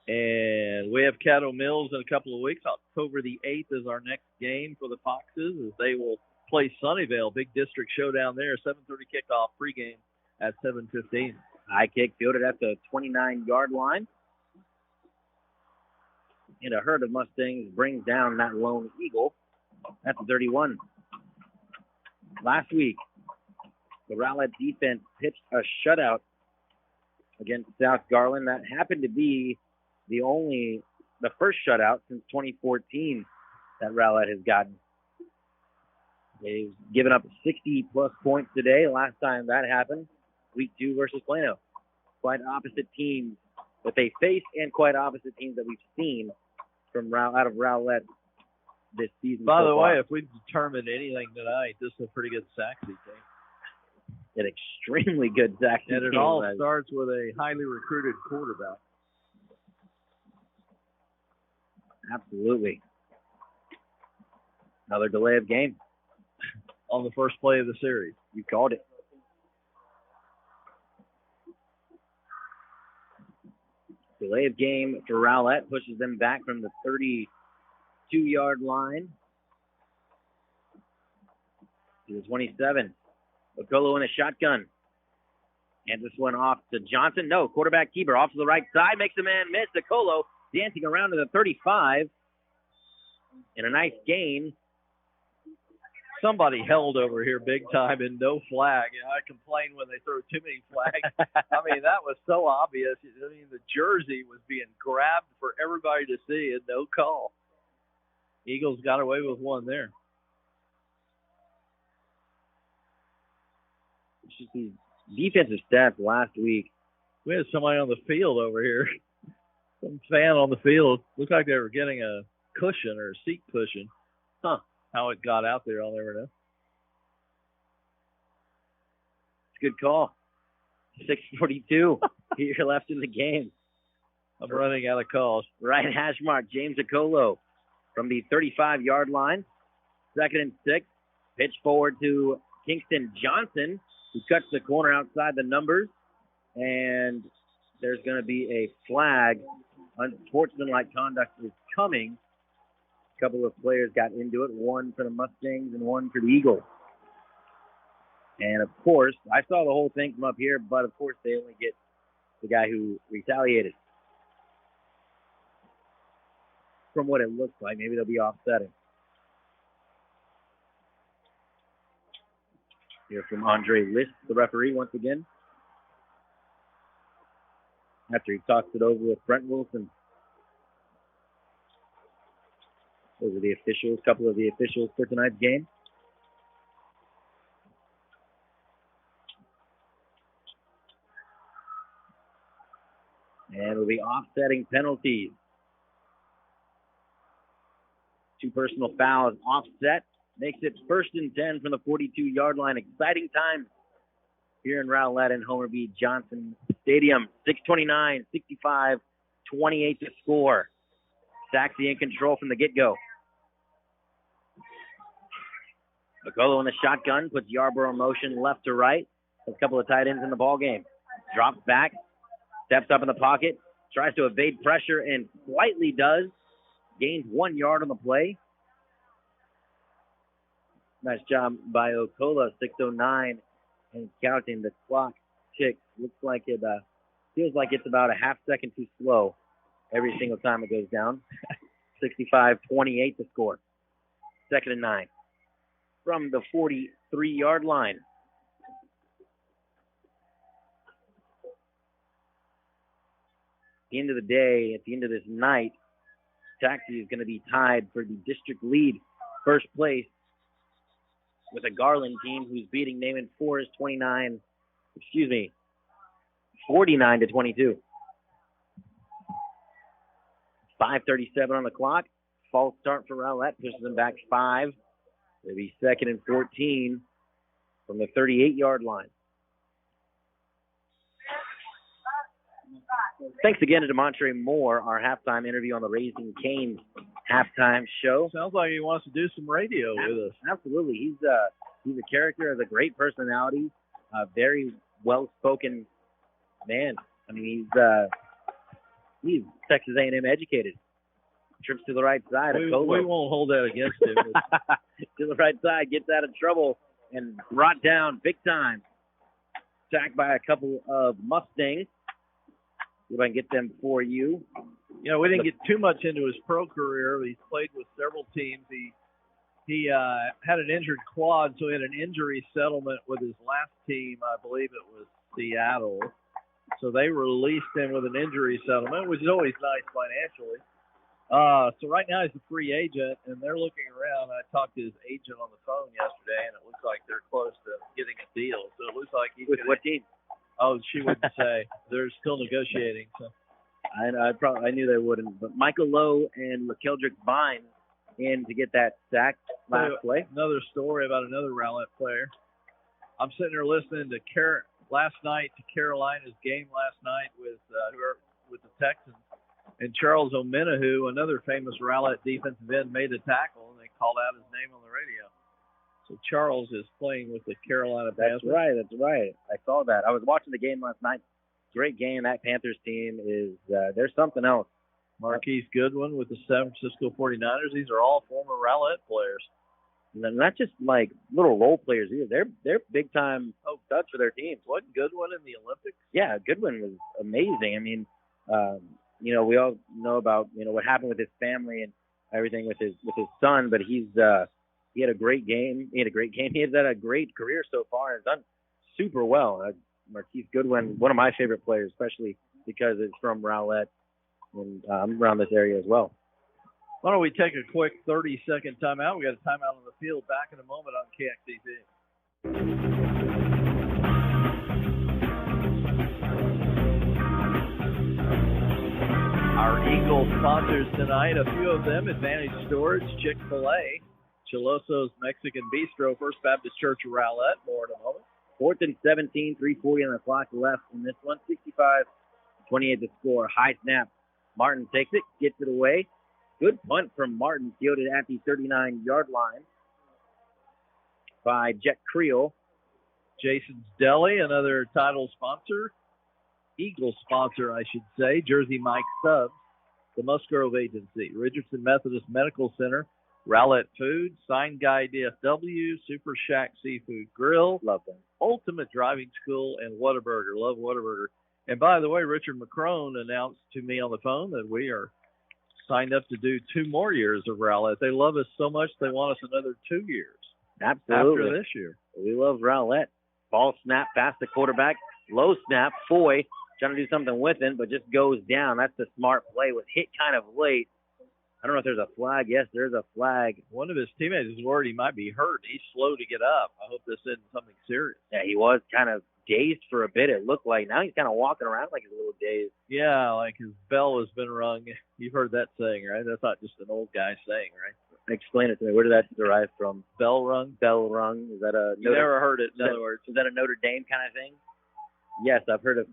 And we have Caddo Mills in a couple of weeks. October the 8th is our next game for the Foxes as they will play Sunnyvale. Big district showdown there. 7:30 kickoff pregame at 7:15. High kick fielded at the 29-yard line. And a herd of Mustangs brings down that lone eagle at the 31. Last week, the Rowlett defense pitched a shutout against South Garland. That happened to be the first shutout since 2014 that Rowlett has gotten. They've given up 60-plus points today. Last time that happened, week 2 versus Plano. Quite opposite teams that they face and quite opposite teams that we've seen from out of Rowlett this season. By the way, if we determined anything tonight, this is a pretty good Sachse team. an extremely good Sachse And it team. all starts with a highly recruited quarterback. Absolutely. Another delay of game. On the first play of the series. You called it. Delay of game for Rowlett pushes them back from the 32-yard line to the 27. Okolo in a shotgun. And this one off to Johnson. No, quarterback keeper off to the right side. Makes the man miss. Okolo dancing around to the 35. And a nice gain. Somebody held over here big time and no flag. I complain when they throw too many flags. I mean, that was so obvious. I mean, the jersey was being grabbed for everybody to see and no call. Eagles got away with one there. It's just these defensive stats last week. We had somebody on the field over here. Some fan on the field. Looked like they were getting a cushion or a seat cushion. Huh. How it got out there, I'll never know. It's a good call. 6:42 here left in the game. I'm running out of calls. Right hash mark, James Okolo from the 35-yard line. 2nd and 6. Pitch forward to Kingston Johnson, who cuts the corner outside the numbers. And there's going to be a flag. Unsportsmanlike conduct is coming. A couple of players got into it, one for the Mustangs and one for the Eagles. And, of course, I saw the whole thing from up here, but, of course, they only get the guy who retaliated. From what it looks like, maybe they'll be offsetting. Hear from Andre List, the referee, once again. After he talks it over with Brent Wilson. Those are the officials, a couple of the officials for tonight's game. And we'll be offsetting penalties. 2 personal fouls offset. Makes it 1st and 10 from the 42-yard line. Exciting times here in Rowlett and Homer B. Johnson Stadium. 6:29, 65, 28 to score. Sachse in control from the get-go. Okolo in the shotgun, puts Yarborough in motion left to right. A couple of tight ends in the ball game. Drops back, steps up in the pocket, tries to evade pressure and slightly does. Gains 1 yard on the play. Nice job by Okolo. 6:09 and counting. The clock ticks. Looks like it feels like it's about a half second too slow every single time it goes down. 65-28 to score. 2nd and 9 from the 43-yard line. At the end of the day, at the end of this night, Sachse is going to be tied for the district lead. First place with a Garland team who's beating Naaman Forest 49 to 22. 5:37 on the clock. False start for Rowlett. Pushes them back 5. It'll be 2nd and 14 from the 38-yard line. Thanks again to Damontre Moore, our halftime interview on the Raising Cane's halftime show. Sounds like he wants to do some radio with us. Absolutely. He's a character, has a great personality, a very well-spoken man. I mean, he's Texas A&M educated. Trips to the right side. We won't hold that against him. To the right side, gets out of trouble and brought down big time. Sacked by a couple of Mustangs. See if I can get them for you. You know, we didn't get too much into his pro career. He's played with several teams. He had an injured quad, so he had an injury settlement with his last team. I believe it was Seattle. So they released him with an injury settlement, which is always nice financially. So right now he's a free agent, and they're looking around. I talked to his agent on the phone yesterday, and it looks like they're close to getting a deal. So it looks like he's with what team? Oh, she wouldn't say. They're still negotiating. So I knew they wouldn't. But Michael Lowe and McKeldrick Vine in to get that sack last play. Another story about another Rowlett player. I'm sitting there listening to Carolina's game last night with the Texans, and Charles Omenahu, another famous Rowlett defensive end, made a tackle, and they called out his name on the radio. So Charles is playing with the Carolina Panthers. That's right. I saw that. I was watching the game last night. Great game. That Panthers team is there's something else. Marquise Goodwin with the San Francisco 49ers. These are all former Rowlett players. And not just like little role players either. They're big time studs for their teams. Wasn't Goodwin in the Olympics? Yeah, Goodwin was amazing. I mean, we all know about what happened with his family and everything with his son, but he had a great game. He has had a great career so far and has done super well. Marquise Goodwin, one of my favorite players, especially because it's from Rowlett, and I'm around this area as well. Why don't we take a quick 30-second timeout? We got a timeout on the field. Back in a moment on KXEZ. Our Eagle sponsors tonight, a few of them: Advantage Storage, Chick-fil-A, Chiloso's Mexican Bistro, First Baptist Church of Rowlett. More in a moment. 4th and 17, 3:40 on the clock left in this one. 65-28 the score. High snap. Martin takes it, gets it away. Good punt from Martin, fielded at the 39-yard line by Jet Creel. Jason's Deli, another title sponsor. Eagle sponsor, I should say. Jersey Mike Subs, the Musgrove Agency, Richardson Methodist Medical Center, Rowlett Foods, Sign Guy DFW, Super Shack Seafood Grill. Love them. Ultimate Driving School, and Whataburger. Love Whataburger. And by the way, Richard McCrone announced to me on the phone that we are signed up to do 2 more years of Rowlett. They love us so much they want us another 2 years. Absolutely. After this year. We love Rowlett. Ball snap past the quarterback. Low snap. Foy trying to do something with it, but just goes down. That's the smart play. Was hit kind of late. I don't know if there's a flag. Yes, there's a flag. One of his teammates is worried he might be hurt. He's slow to get up. I hope this isn't something serious. Yeah, he was kind of dazed for a bit, it looked like. Now he's kind of walking around like he's a little dazed. Yeah, like his bell has been rung. You've heard that saying, right? That's not just an old guy saying, right? Explain it to me. Where did that derive from? Bell rung? Bell rung. Is that a... You never heard it, in other words. Is that a Notre Dame kind of thing? Yes, I've heard of...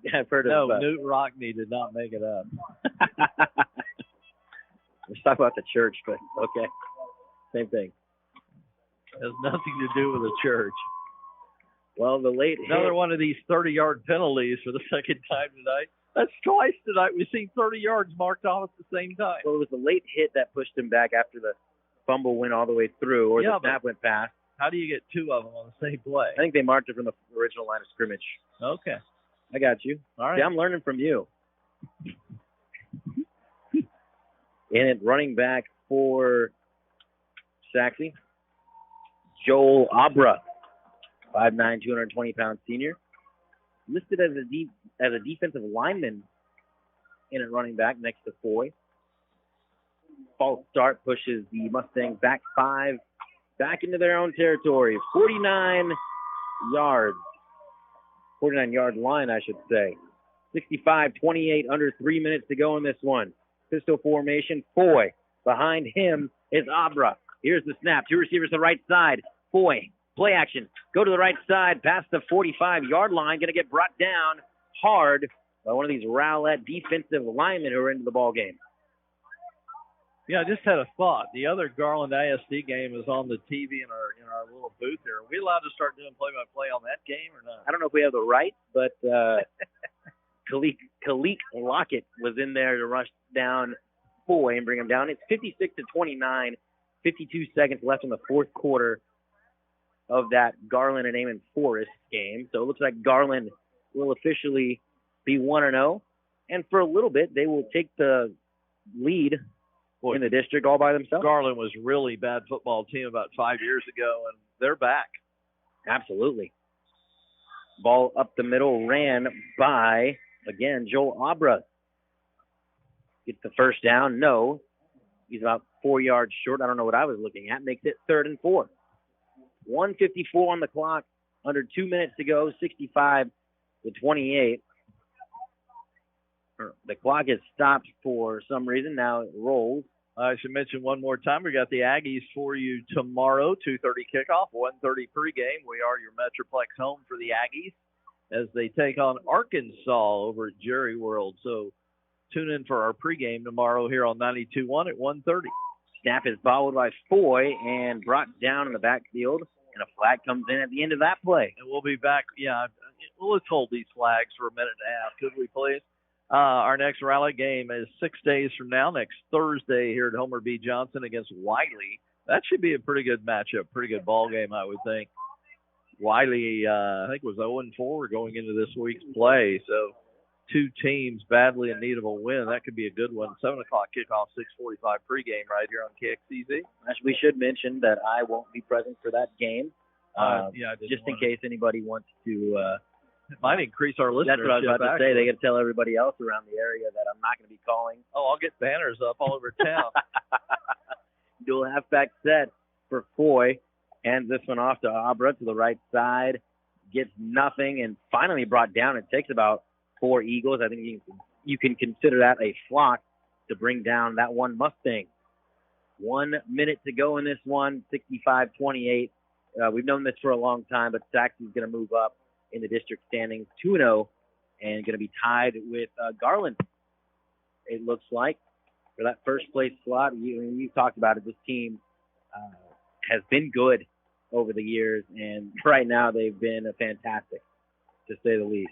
No, Newt Rockne did not make it up. Let's talk about the church, but okay. Same thing. Has nothing to do with the church. Well, the late Another one of these 30-yard penalties for the second time tonight. That's twice tonight. We've seen 30 yards marked off at the same time. Well, it was the late hit that pushed him back after the fumble went all the way through, or the snap went past. How do you get 2 of them on the same play? I think they marked it from the original line of scrimmage. Okay. I got you. All right. See, I'm learning from you. And running back for Sachse, Joel Abra, 5'9", 220-pound senior, listed as a defensive lineman in at running back next to Foy. False start pushes the Mustangs back 5, back into their own territory. 49-yard line, I should say. 65-28, under 3 minutes to go in this one. Pistol formation, Foy. Behind him is Abra. Here's the snap. 2 receivers to the right side. Foy, play action. Go to the right side, past the 45-yard line. Going to get brought down hard by one of these Rowlett defensive linemen who are into the ball game. Yeah, I just had a thought. The other Garland ISD game is on the TV in our little booth here. Are we allowed to start doing play-by-play on that game or not? I don't know if we have the right, but Kalik Lockett was in there to rush down Foy and bring him down. It's 56-29, 52 seconds left in the fourth quarter of that Garland and Amon Forest game. So it looks like Garland will officially be 1-0. And for a little bit, they will take the lead in the district all by themselves. Garland was really bad football team about 5 years ago, and they're back. Absolutely. Ball up the middle, ran by, again, Joel Abra. Gets the first down. No. He's about 4 yards short. I don't know what I was looking at. Makes it 3rd and 4. 1:54 on the clock. Under 2 minutes to go. 65-28. The clock is stopped for some reason. Now it rolls. I should mention one more time, we got the Aggies for you tomorrow, 2:30 kickoff, 1:30 pregame. We are your Metroplex home for the Aggies as they take on Arkansas over at Jerry World. So tune in for our pregame tomorrow here on 92.1 at 1:30. Snap is bobbled by Foy and brought down in the backfield, and a flag comes in at the end of that play. And we'll be back. Yeah, well, let's hold these flags for a minute and a half, could we please? Our next Rowlett game is 6 days from now, next Thursday here at Homer B. Johnson against Wiley. That should be a pretty good matchup, pretty good ball game, I would think. Wiley, I think, was 0-4 going into this week's play, so two teams badly in need of a win. That could be a good one. 7 o'clock kickoff, 6:45 pregame right here on KXEZ. We should mention that I won't be present for that game, just in case anybody wants to it might increase our listenership. That's what I was about to say. They got to tell everybody else around the area that I'm not going to be calling. Oh, I'll get banners up all over town. Dual halfback set for Foy. Hands this one off to Abra to the right side. Gets nothing and finally brought down. It takes about 4 Eagles. I think you can consider that a flock to bring down that one Mustang. 1 minute to go in this one, 65-28. We've known this for a long time, but Sachse is going to move up in the district standings 2-0 and going to be tied with Garland, it looks like, for that first place slot. You've talked about it. This team has been good over the years, and right now they've been fantastic, to say the least.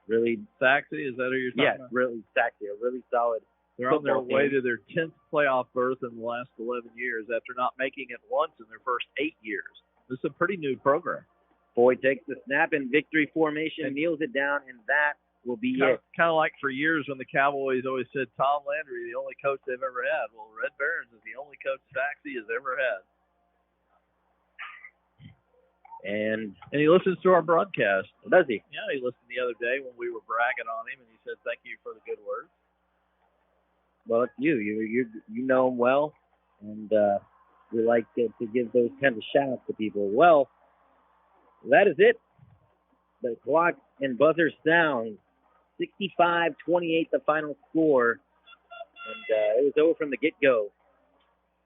Really, Sachse, is that who you're talking about? Yeah, really Sachse, a really solid. They're on their way to their 10th playoff berth in the last 11 years after not making it once in their first 8 years. This is a pretty new program. Boyd takes the snap in victory formation, kneels it down, and that will be it. Kind of like for years when the Cowboys always said Tom Landry, the only coach they've ever had. Well, Red Barons is the only coach Sachse has ever had. And he listens to our broadcast. Does he? Yeah, he listened the other day when we were bragging on him, and he said, "Thank you for the good words." Well, it's you. You know him well, and we like to give those kinds of shout-outs to people. Well, that is it. The clock and buzzer sounds. 65-28 the final score. And it was over from the get-go.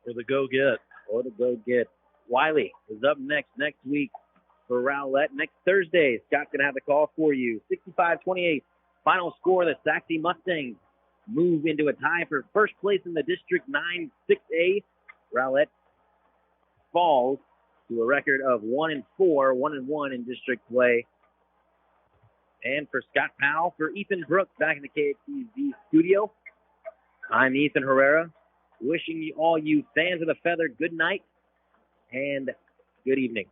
Or the go-get. Or the go-get. Wiley is up next week for Rowlett. Next Thursday, Scott's going to have the call for you. 65-28 final score. The Sachse Mustangs move into a tie for first place in the District 9 6A. Rowlett falls to a record of 1-4, 1-1 in district play. And for Scott Powell, for Ethan Brooks back in the KXEZ studio, I'm Ethan Herrera, wishing all you fans of the Feather good night and good evening.